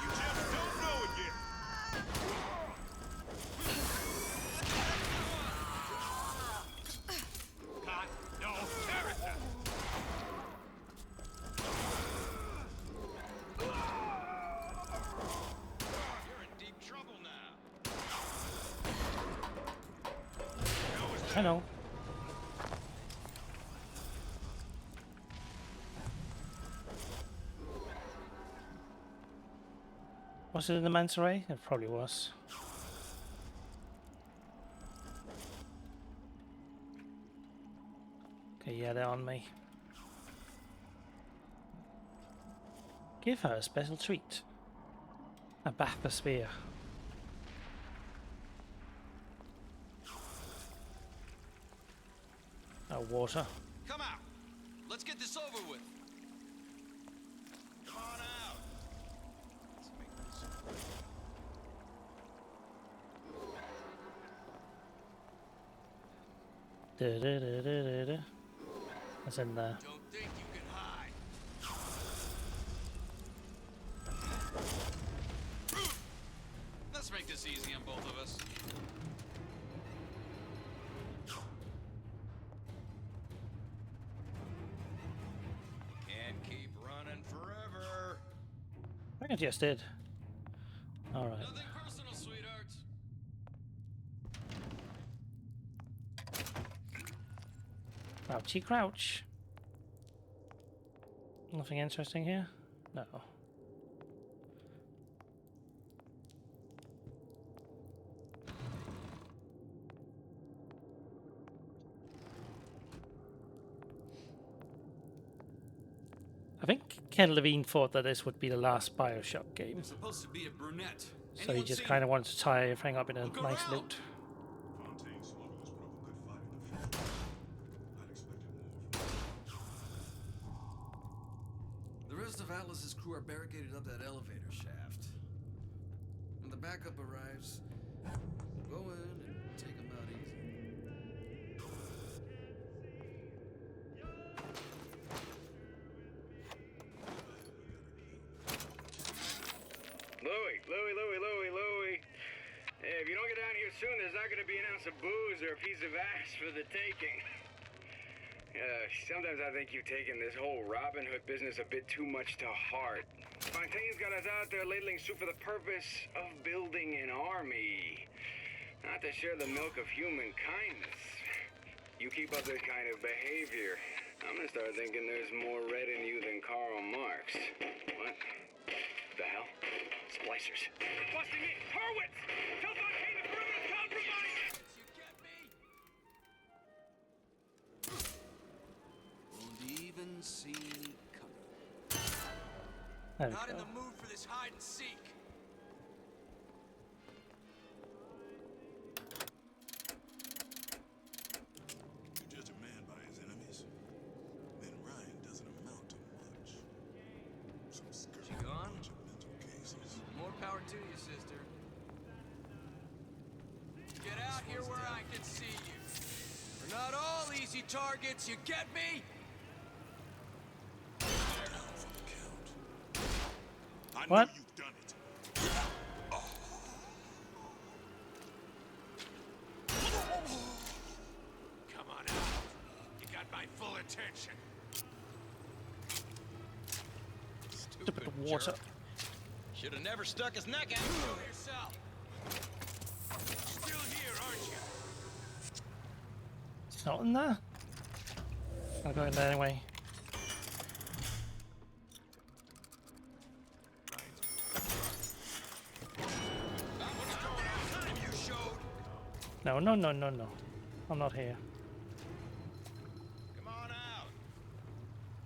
You just don't know it yet. I know. Was it in the manta ray? It probably was. Okay, yeah, they're on me. Give her a special treat. A bathysphere. Oh, water. Come out. Let's get this over with. Come on out. Let's make this quick. That's in there. Don't think you can hide. Let's make this easy on both of us. Can't keep running forever. I think I just did. Alright. Nothing personal, sweethearts. Crouchy crouch. Nothing interesting here? No. I think Ken Levine thought that this would be the last Bioshock game. It's supposed to be a brunette. So he just kind of wanted to tie everything up in a nice loot. The rest of Atlas's crew are barricaded up that elevator shaft. When the backup arrives, go in and take them out easy. Louie. Hey, if you don't get down here soon, there's not gonna be an ounce of booze or a piece of ass for the taking. Sometimes I think you've taken this whole Robin Hood business a bit too much to heart. Fontaine's got us out there ladling soup for the purpose of building an army. Not to share the milk of human kindness. You keep up this kind of behavior, I'm gonna start thinking there's more red in you than Karl Marx. What? The hell? Splicers. They're busting in! Hurwitz! Tell Fontaine the perimeter's compromised! Won't even see me coming. There we Not in go. the mood for this hide and seek. You judge a man by his enemies, then Ryan doesn't amount to much. Some skirt She gone? bunch of mental cases. More power to you, sister. Get out here where I can see you. We're not all easy targets, you get me? Down for the count. I What? know you've done it. Come on out. You got my full attention. Stupid water. Should have never stuck his neck out. Show yourself. Still here, aren't you? It's not in there? I'll go in there anyway. You showed. No. I'm not here. Come on out.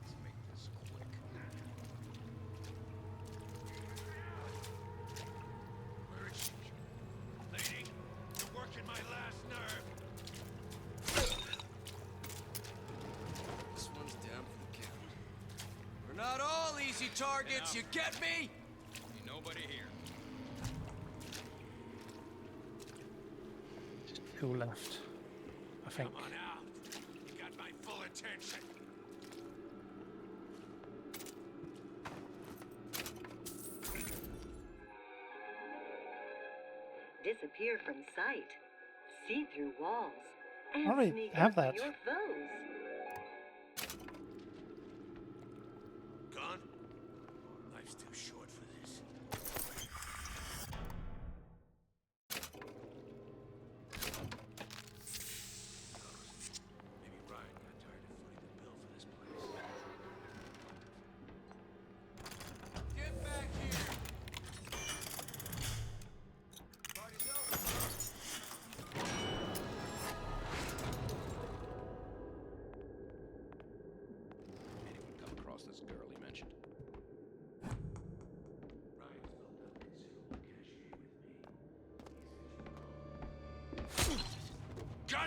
Let's make this quick. Where is she? Lady, you're working my last nerve. This one's down for the count. We're not all easy targets, you get me? Ain't nobody here. Who left? I think. Come on out. You got my full attention. Disappear from sight. See through walls. And Already sneak have up on that. your foes. Gone? Life's too short for this.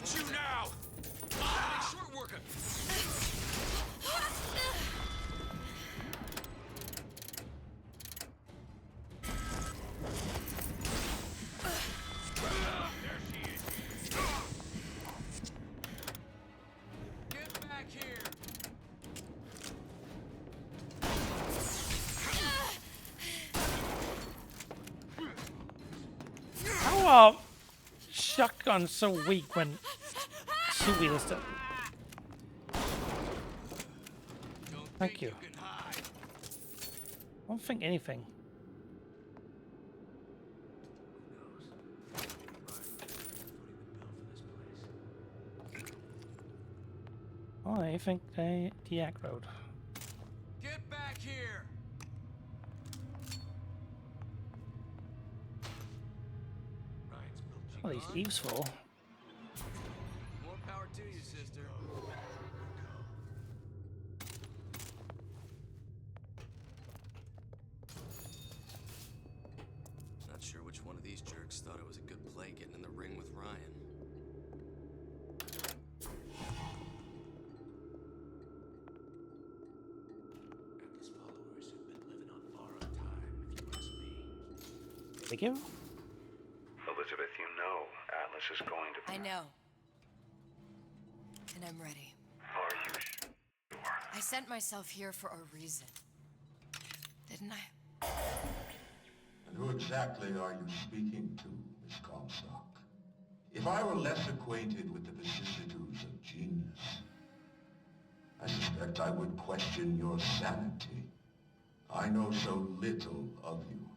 got you now! Ah! Short worker! There she is! Get back here! How are shotguns so weak when she wields them? Thank you. I don't think anything. Oh, I think the aggroed. Get back here! What are these eaves for? More power to you, sister. Not sure which one of these jerks thought it was a good play getting in the ring with Ryan. His followers have been living on borrowed time, if you ask me. Thank you. Elizabeth, you know Atlas is going to... I know. And I'm ready. Are you sure? I sent myself here for a reason. Didn't I? And who exactly are you speaking to, Miss Comstock? If I were less acquainted with the vicissitudes of genius, I suspect I would question your sanity. I know so little of you,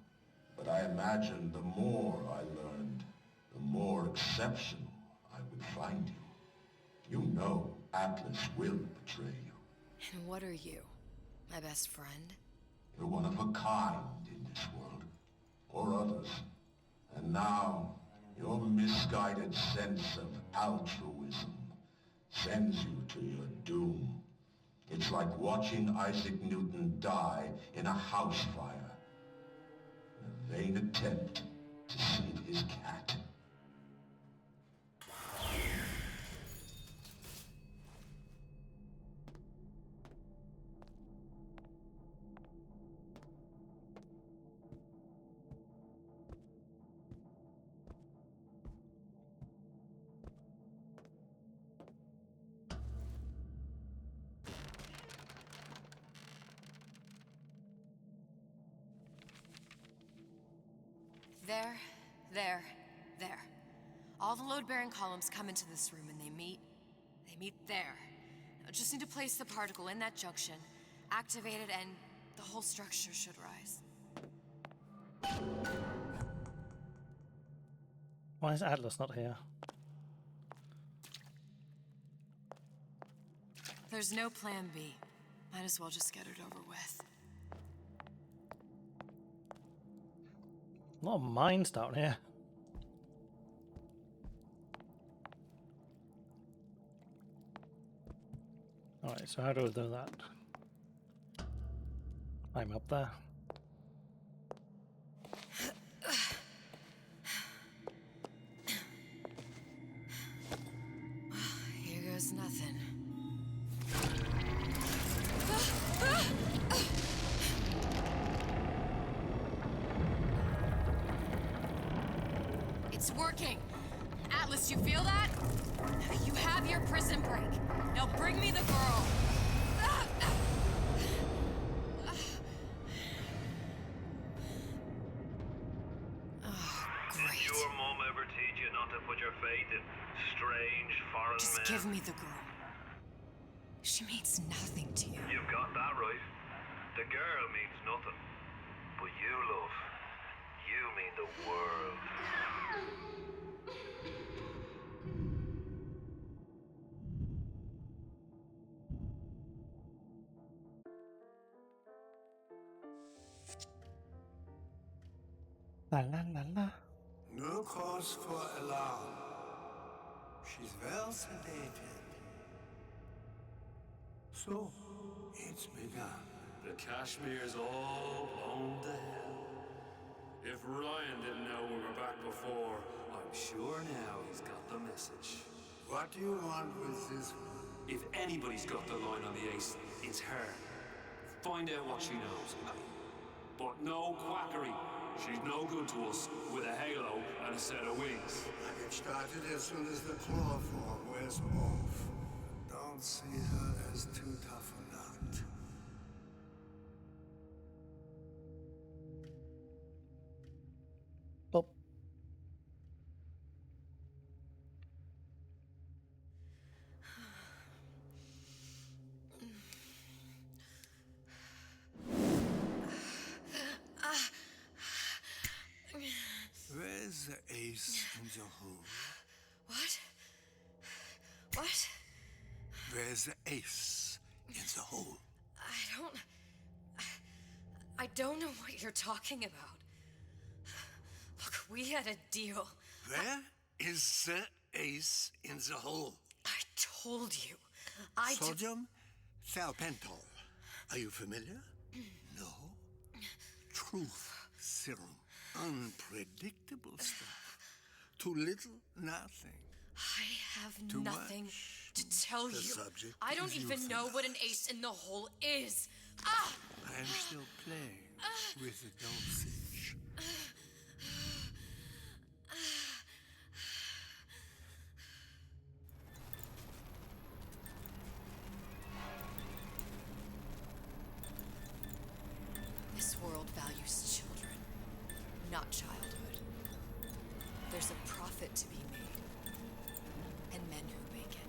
but I imagine the more I learned, the more exceptional I would find you. You know Atlas will betray you. And what are you? My best friend? You're one of a kind in this world, or others. And now, your misguided sense of altruism sends you to your doom. It's like watching Isaac Newton die in a house fire. In a vain attempt to save his cat. There. All the load-bearing columns come into this room and they meet there. I just need to place the particle in that junction, activate it, and the whole structure should rise. Why is Atlas not here? There's no plan B. Might as well just get it over with. A lot of mines down here. Alright, so how do I do that? I'm up there. Here goes nothing. It's working! Atlas, you feel that? You have your prison break. Now bring me the girl. Did your mom ever teach you not to put your faith in strange foreign Just men? give me the girl. She means nothing to you. You've got that right. The girl means nothing. But you, love, you mean the world. La la la la. No cause for alarm. She's well sedated. So, it's begun. The Kashmir's all blown to hell. If Ryan didn't know we were back before, I'm sure now he's got the message. What do you want with this one? If anybody's got the line on the ace, it's her. Find out what she knows. But no quackery. She's no good to us with a halo and a set of wings. I get started as soon as the claw form wears off. Don't see her as too tough a nut. Boop. Where's the ace in the hole? What? What? Where's the ace in the hole? I don't know what you're talking about. Look, we had a deal. Where is the ace in the hole? I told you. Sodium thiopental. Are you familiar? No. Truth serum. Unpredictable stuff. Too little, nothing. I have Too nothing much. to tell The you. subject I don't is even know what an ace in the hole is. Ah! I am still playing with the dosage. This world values children, not childhood. There's a profit to be made, and men who make it.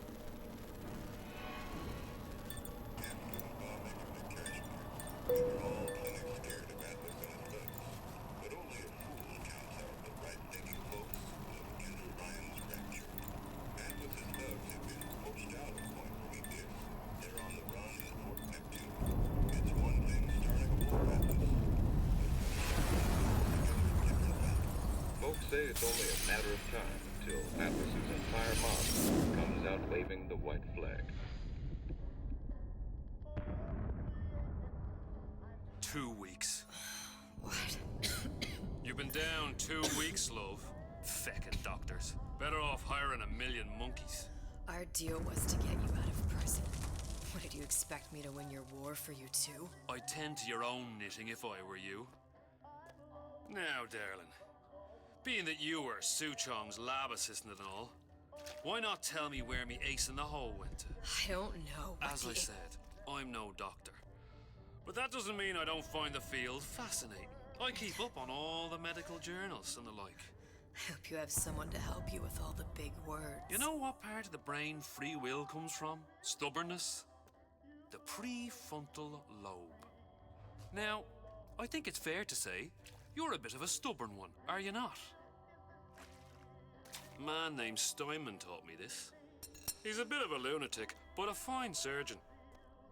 Folks say it's only a matter of time until Atlas's entire mob comes out waving the white flag. 2 weeks. What? You've been down 2 weeks, love. Feckin' doctors. Better off hiring a million monkeys. Our deal was to get you out of prison. What, did you expect me to win your war for you too? I'd tend to your own knitting if I were you. Now, darling, being that you were Su Chong's lab assistant and all, why not tell me where me ace in the hole went to? I don't know. As I said, I'm no doctor. But that doesn't mean I don't find the field fascinating. I keep up on all the medical journals and the like. I hope you have someone to help you with all the big words. You know what part of the brain free will comes from? Stubbornness? The prefrontal lobe. Now, I think it's fair to say you're a bit of a stubborn one, are you not? A man named Steinman taught me this. He's a bit of a lunatic, but a fine surgeon.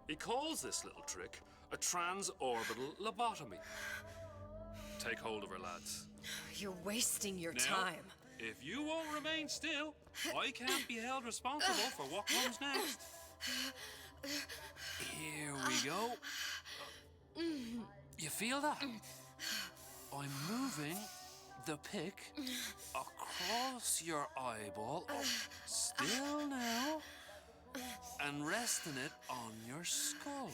He calls this little trick a transorbital lobotomy. Take hold of her, lads. You're wasting your Now, time. If you won't remain still, I can't be held responsible for what comes next. Here we go. You feel that? I'm moving the pick across your eyeball, still now, and resting it on your skull.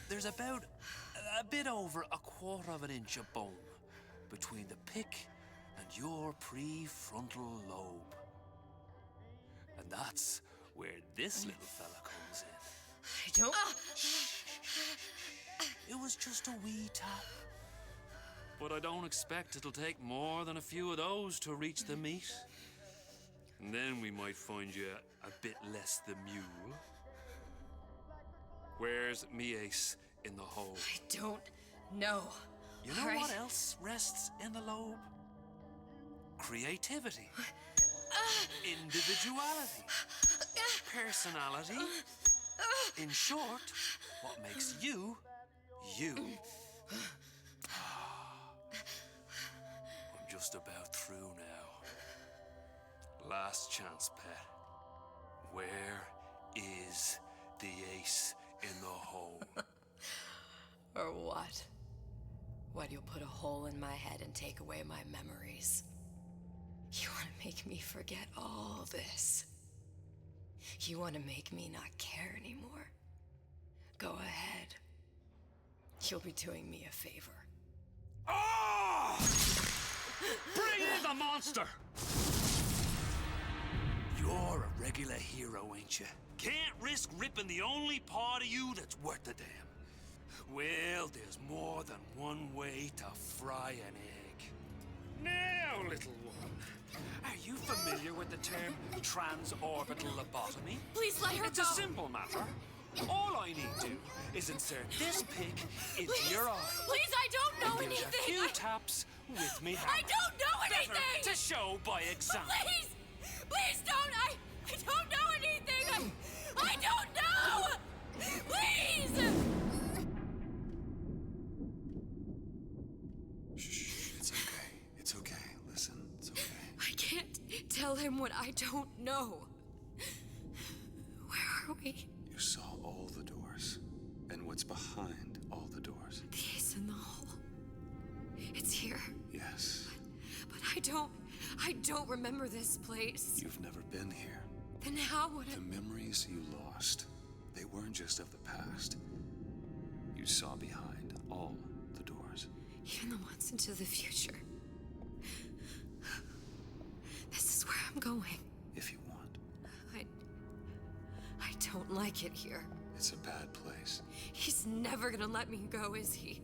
There's about a bit over 1/4 inch of bone between the pick and your prefrontal lobe. And that's where this little fella comes in. I don't... It was just a wee tap. But I don't expect it'll take more than a few of those to reach the meat. And then we might find you a bit less the mule. Where's me ace in the hole? I don't know. You know what else rests in the lobe? Creativity. Individuality. Personality. In short, what makes you, you. I'm just about through now. Last chance, pet. Where is the ace in the hole? Or what? What, you'll put a hole in my head and take away my memories? You want to make me forget all this? You want to make me not care anymore? Go ahead. You'll be doing me a favor. Ah! Bring in the monster! You're a regular hero, ain't you? Can't risk ripping the only part of you that's worth a damn. Well, there's more than one way to fry an egg. Now, little one, are you familiar with the term transorbital lobotomy? Please let her It's go. a simple matter. All I need to do is insert this pick into your eye. Please, I don't know and anything. Give it a few taps with me hammer. I don't know anything. Better to show by example. Please, please don't. I don't know anything. I don't know. Please. Shh, it's okay. It's okay. Listen, it's okay. I can't tell him what I don't know. Where are we? You saw all the doors, and what's behind all the doors. The ace in the hole. It's here. Yes. But I don't remember this place. You've never been here. Then how would The memories you lost, they weren't just of the past. You saw behind all the doors. Even the ones into the future. This is where I'm going. If you want. I don't like it here. It's a bad place. He's never gonna let me go, is he?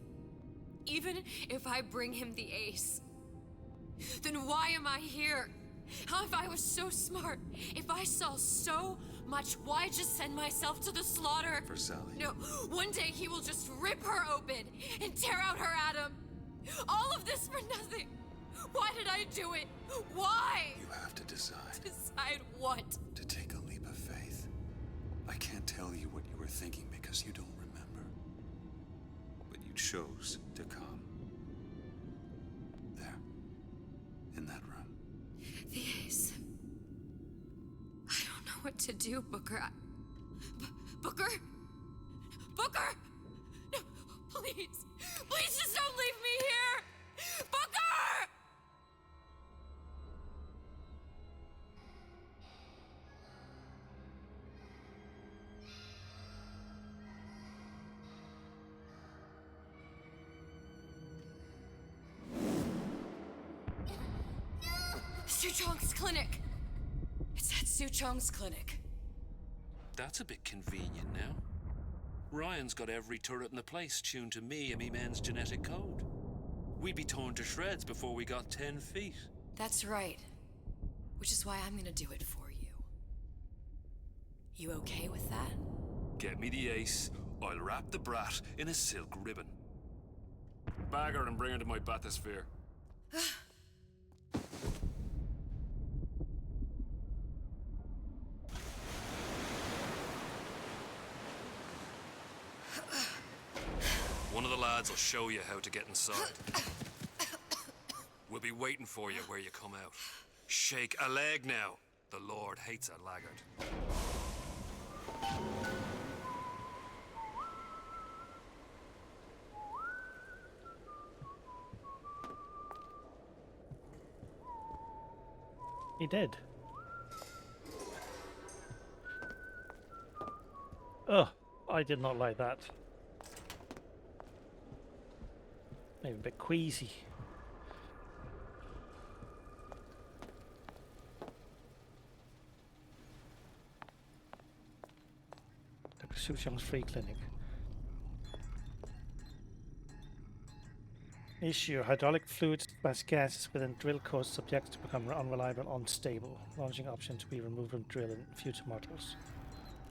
Even if I bring him the ace. Then why am I here? How if I was so smart? If I saw so much, why just send myself to the slaughter? For Sally. No, one day he will just rip her open and tear out her atom. All of this for nothing. Why did I do it? Why? You have to decide. Decide what? To take a leap of faith. I can't tell you what you were thinking because you don't remember. But you chose to come. There. In that room. The ace. I don't know what to do, Booker. Booker? Booker! No, please. Please just don't leave me here! Booker! Suchong's clinic. It's at Suchong's clinic. That's a bit convenient now. Ryan's got every turret in the place tuned to me and me men's genetic code. We'd be torn to shreds before we got 10 feet. That's right. Which is why I'm gonna do it for you. You okay with that? Get me the ace, I'll wrap the brat in a silk ribbon. Bag her and bring her to my bathysphere. One of the lads will show you how to get inside. We'll be waiting for you where you come out. Shake a leg now. The Lord hates a laggard. He did. Oh, I did not like that. Maybe a bit queasy. Dr. Suchong's free clinic. Issue: hydraulic fluid splash gases within drill cause subject to become unreliable, unstable. Launching option to be removed from drill in future models.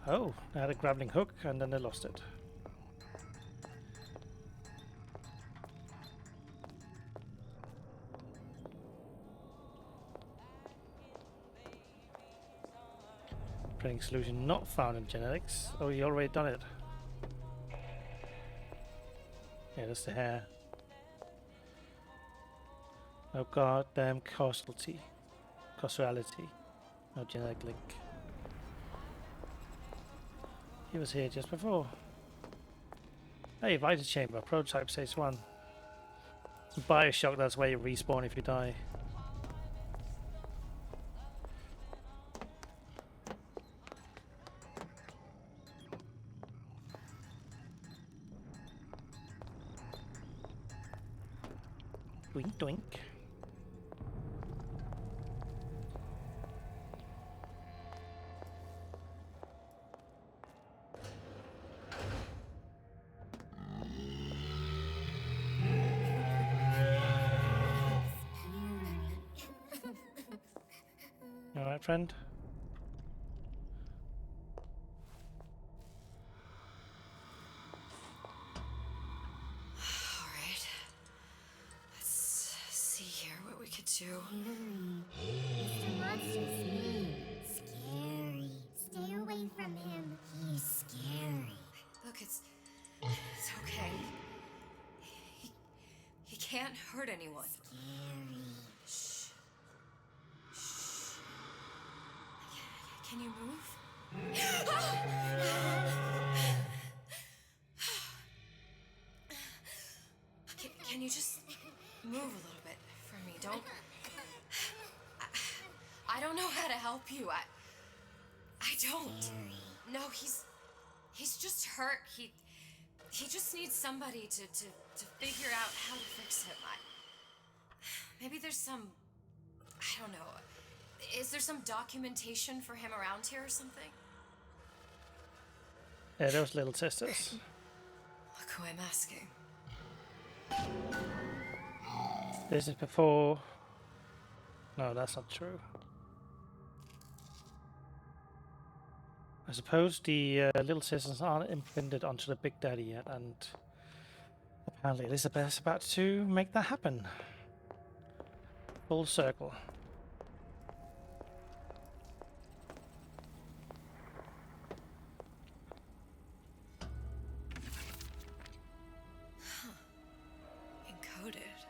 Oh, they had a grappling hook and then they lost it. Printing solution not found in genetics. Oh, you already done it. Yeah, that's the hair. No goddamn causality. No genetic link. He was here just before. Hey, Vital Chamber. Prototype says 1. Bioshock, that's where you respawn if you die. doink. You alright, friend? Alright. Let's see here what we could do. Mr. Monster's mean. Scary. Stay away from him. He's scary. Look, it's okay. He can't hurt anyone. Scary. Shh. Shh. Can you move? Can you just move a little bit for me? Don't. I don't know how to help you. I don't. No, he's just hurt. He just needs somebody to figure out how to fix him. Maybe there's some, I don't know. Is there some documentation for him around here or something? Yeah, those little sisters. Look who I'm asking. This is before. No, that's not true. I suppose the little sisters aren't imprinted onto the Big Daddy yet, and apparently Elizabeth's about to make that happen. Full circle. Encoded.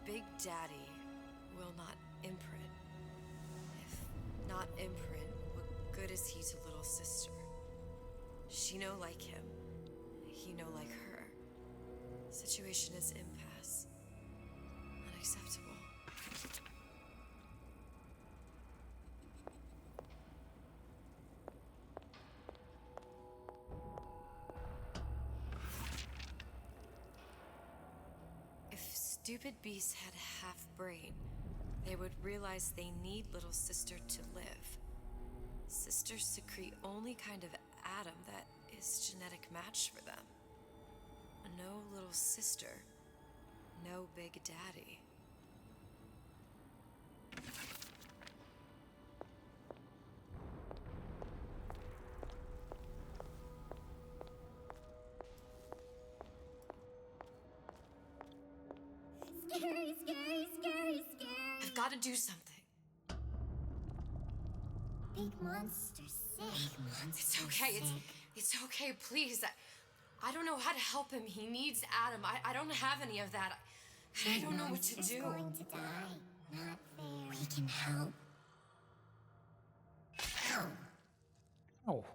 Big Daddy will not imprint. If not imprint, what good is he to little sister? She no like him. He no like her. Situation is impasse. Unacceptable. If stupid beasts had a half brain, they would realize they need little sister to live. Sisters secrete only kind of atom that is genetic match for them. No little sister, no Big Daddy. Scary, scary, scary, scary. I've got to do something. Big monster sick. It's okay. It's okay. Please. I don't know how to help him. He needs Adam. I don't have any of that. I don't know what to do. He's going to die. Not fair. We can help. Help. Oh.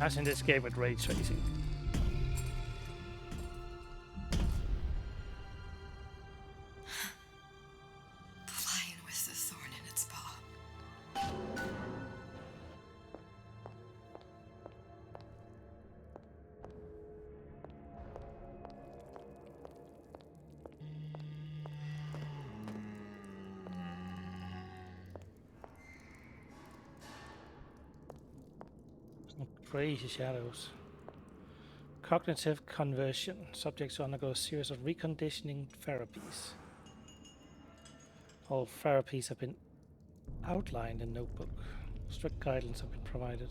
As in this game with ray tracing. The lion with the thorn in its paw. Crazy shadows. Cognitive conversion. Subjects undergo a series of reconditioning therapies. All therapies have been outlined in notebook. Strict guidelines have been provided.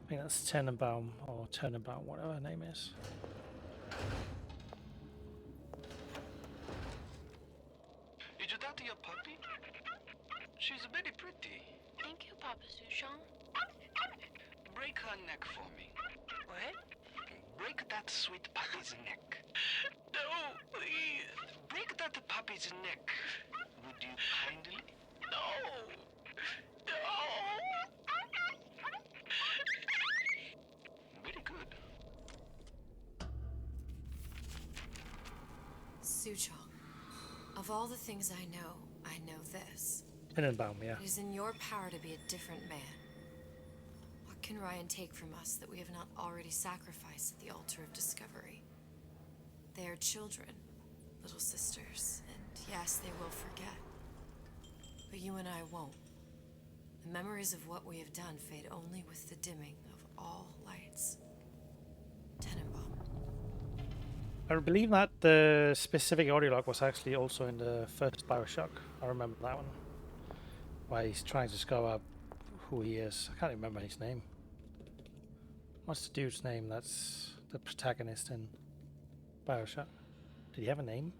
I think that's Tenenbaum or Tenenbaum, whatever her name is. Is your daddy a puppy? She's very pretty. Thank you, Papa Sushon. Break her neck for me. What? break that sweet puppy's neck. No, please. Break that puppy's neck. Would you kindly? No. No. Very good. Suchong, of all the things I know this. Innenbaum, yeah. It is in your power to be a different man. What can Ryan take from us that we have not already sacrificed at the altar of discovery? They are children, little sisters, and yes, they will forget. But you and I won't. The memories of what we have done fade only with the dimming of all lights. Tenenbaum. I believe that the specific audio log was actually also in the first Bioshock. I remember that one. Where he's trying to discover who he is. I can't remember his name. What's the dude's name that's the protagonist in Bioshock? Did he have a name?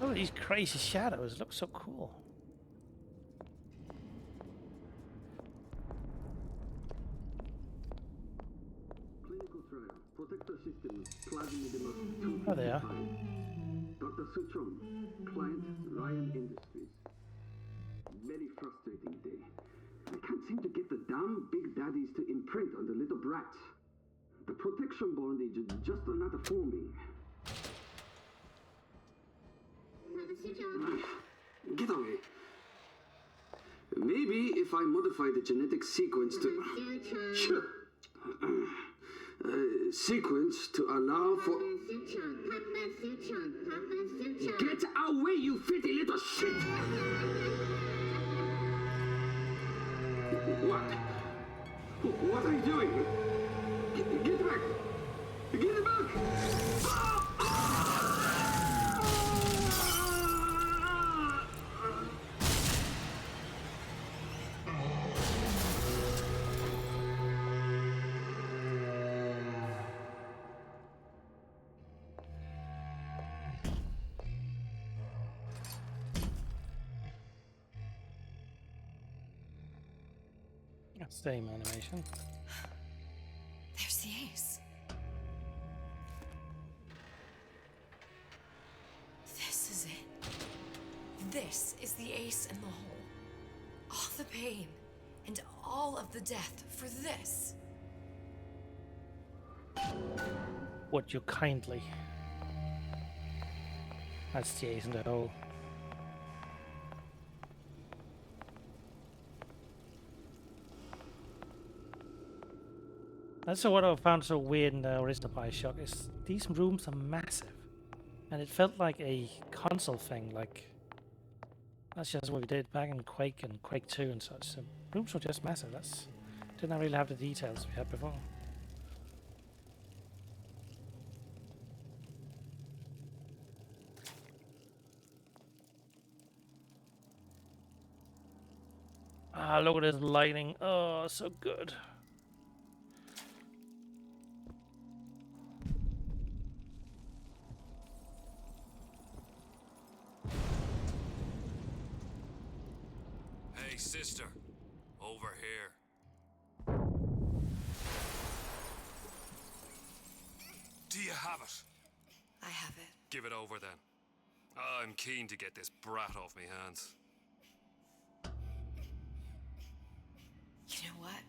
Oh, these crazy shadows look so cool. Clinical trial. Protector systems. Plasmid Oh, they are. Dr. Suchong, client Ryan Industries. Very frustrating day. I can't seem to get the damn big daddies to imprint on the little brats. The protection bondage is just not forming. Get away. Maybe if I modify the genetic sequence to... sequence to allow for... Get away, you filthy little shit! What? What are you doing? Get back! Get back! Same animation. There's the ace. This is it. This is the ace in the hole. All the pain and all of the death for this. Would you kindly? That's the ace in the hole. That's what I found so weird in the original Bioshock is these rooms are massive. And it felt like a console thing, like that's just what we did back in Quake and Quake 2 and such. So rooms were just massive. That's didn't really have the details we had before. Ah, look at this lighting. Oh, so good. Hey, sister. Over here. Do you have it? I have it. Give it over then. I'm keen to get this brat off me hands. You know what?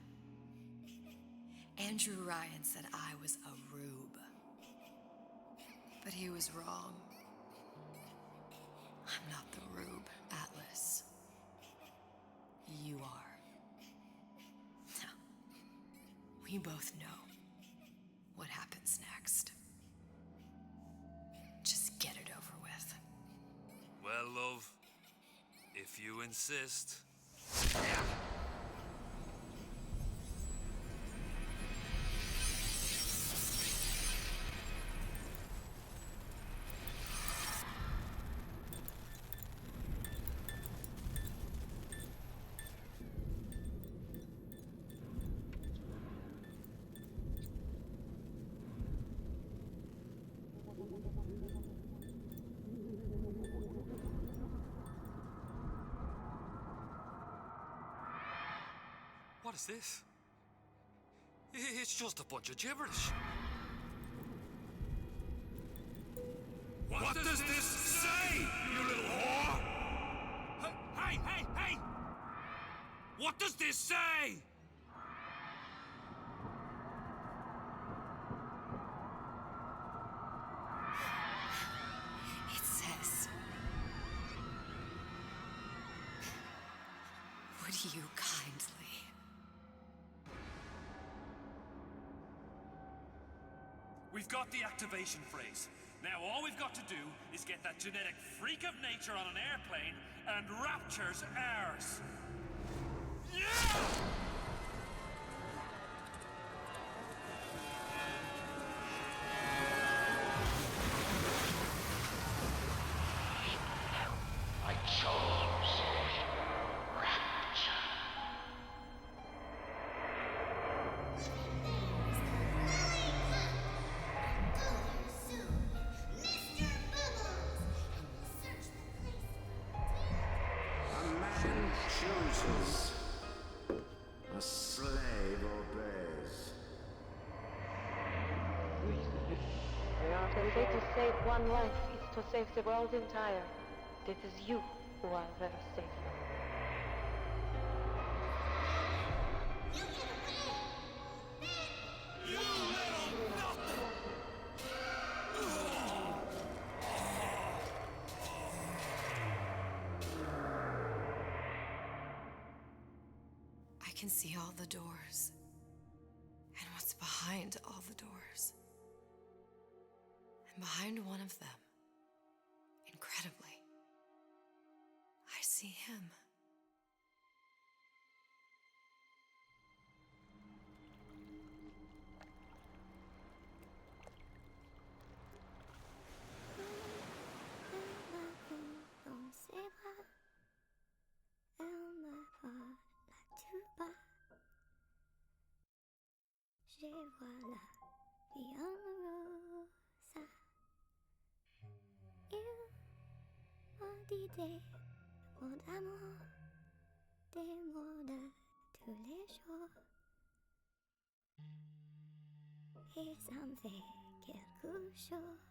Andrew Ryan said I was a rube. But he was wrong. I'm not the rube, Atlas. You are. Now, we both know what happens next. Just get it over with. Well, love, if you insist. What is this? It's just a bunch of gibberish. What does this say, you little whore? Hey! What does this say? It says, would you kindly? We've got the activation phrase. Now all we've got to do is get that genetic freak of nature on an airplane, and Rapture's ours. Yeah! I chose Rapture. A man chooses. A slave obeys. They say to save one life is to save the world entire. It is you who are their savior. I can see all the doors, and what's behind all the doors. And behind one of them, incredibly, I see him. Dans ses bras, elle me parle tout bas. Je vois la vie en rosa. Il m'a dit des mots d'amour, des mots de tous les jours. Et ça me fait quelque chose.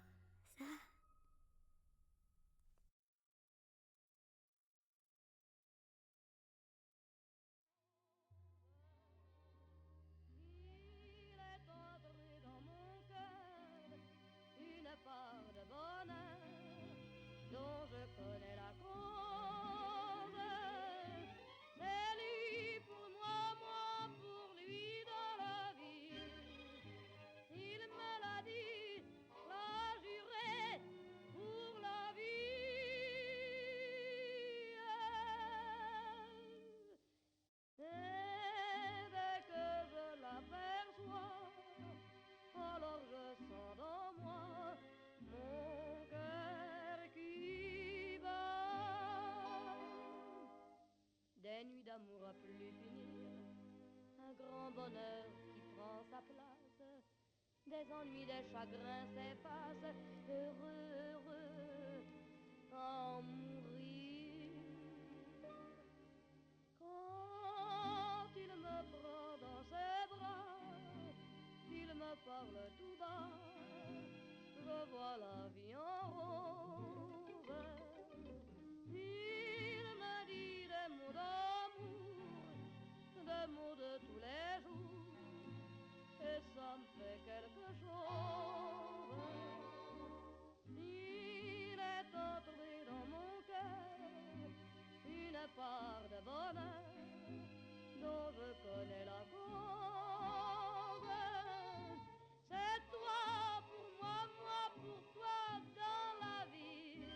Une part de bonheur dont je connais la cause. C'est lui pour moi, moi pour lui dans la vie. Il me l'a dit, l'a juré pour la vie. Et dès que je l'aperçois, alors je sens dans moi mon cœur qui bat. Des nuits d'amour à plus finir, un grand bonheur qui prend sa place. Des ennuis, des chagrins s'effacent, heureux en mourir. Quand il me prend dans ses bras, il me parle tout bas, je vois la vie en rose. Il me dit des mots d'amour, des mots de tous les jours, et ça me fait quelque chose. Il est entré dans mon cœur une part de bonheur dont je connais la cause. C'est toi pour moi, moi pour toi dans la vie.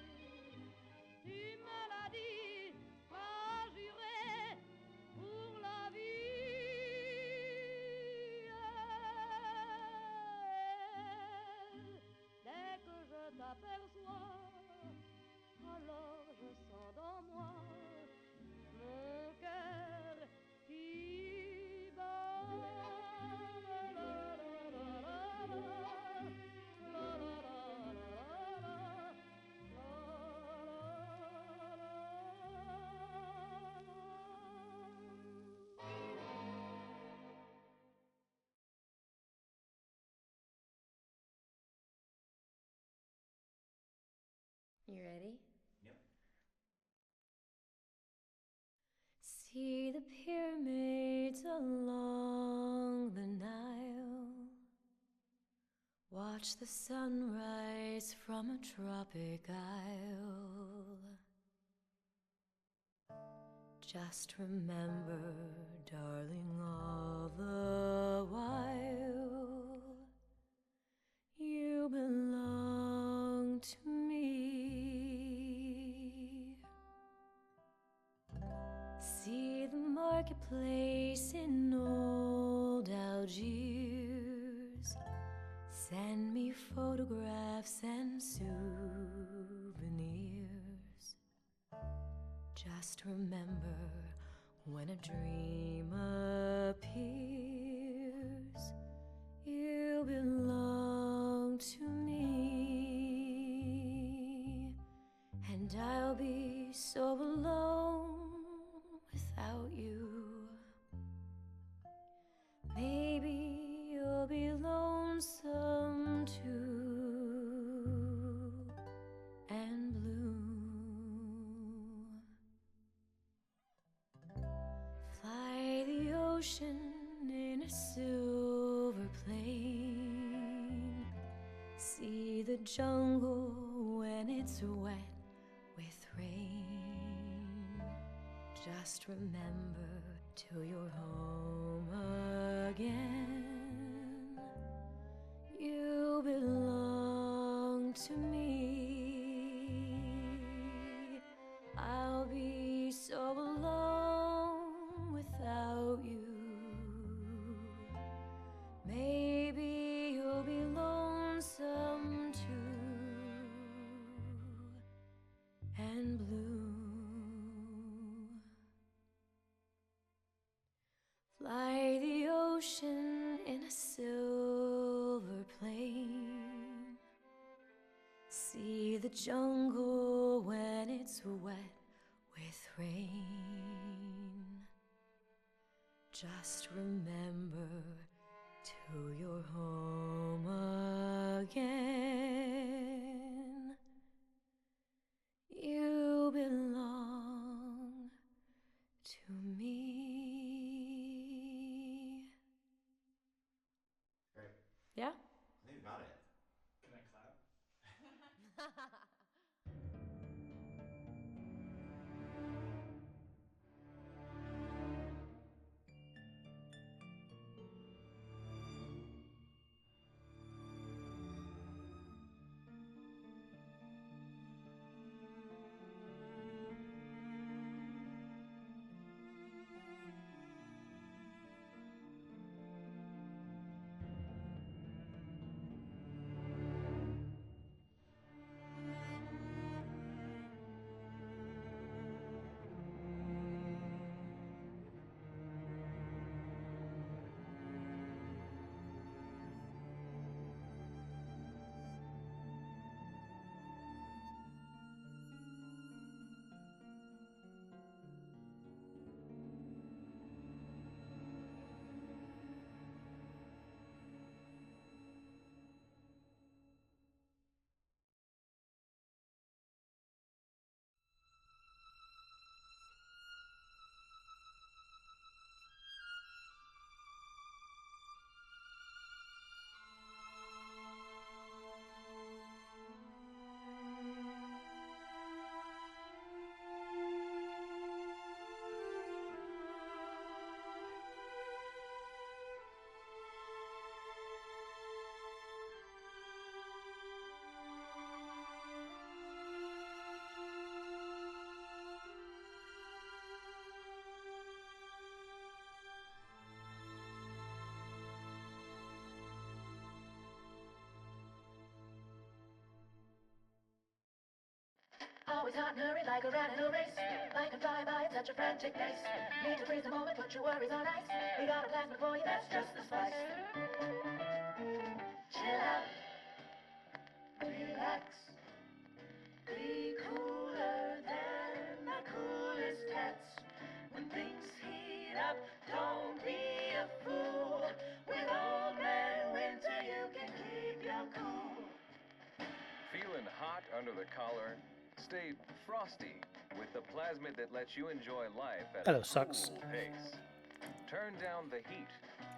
Tu me l'as dit, m'as juré pour la vie. Dès que je t'aperçois, alors je sens dans moi mon cœur qui bat. You ready? Yep. See the pyramids along the Nile. Watch the sunrise from a tropic isle. Just remember, darling, all the while you belong to me. See the marketplace in old Algiers. Send me photographs and souvenirs. Just remember, when a dream appears, you belong to me. And I'll be so alone without you. Maybe you'll be lonesome too, and blue. Fly the ocean in a silver plane. See the jungle when it's wet with rain. Just remember, till you're home again, you belong to me. I'll be so alone without you. Maybe you'll be lonesome too, and blue. Fly the ocean in a silver plane. See the jungle when it's wet with rain. Just remember, till you're home again, you belong to me. Great. Yeah? I think we got it. Can I clap? Always hot and hurried like a rat in a race. Life can fly by at such a frantic pace. Need to freeze the moment, put your worries on ice. We got a plasma for you, that's just the spice. Chill out, relax. Be cooler than the coolest cats. When things heat up, don't be a fool. With Old Man Winter, you can keep your cool. Feeling hot under the collar? Stay frosty with the plasmid that lets you enjoy life at Hello, a sucks. cool pace. Turn down the heat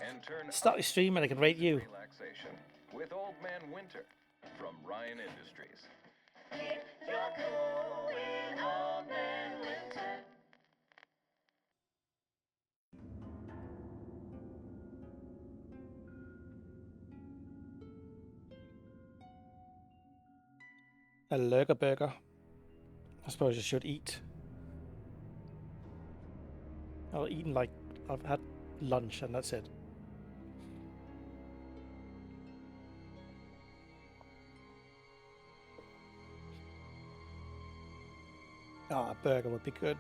and turn Start up your stream and I can rate you. relaxation with Old Man Winter from Ryan Industries. Keep your cool with Old Man Winter. A lurker burger. I suppose I should eat. I've eaten like I've had lunch and that's it. Ah, a burger would be good.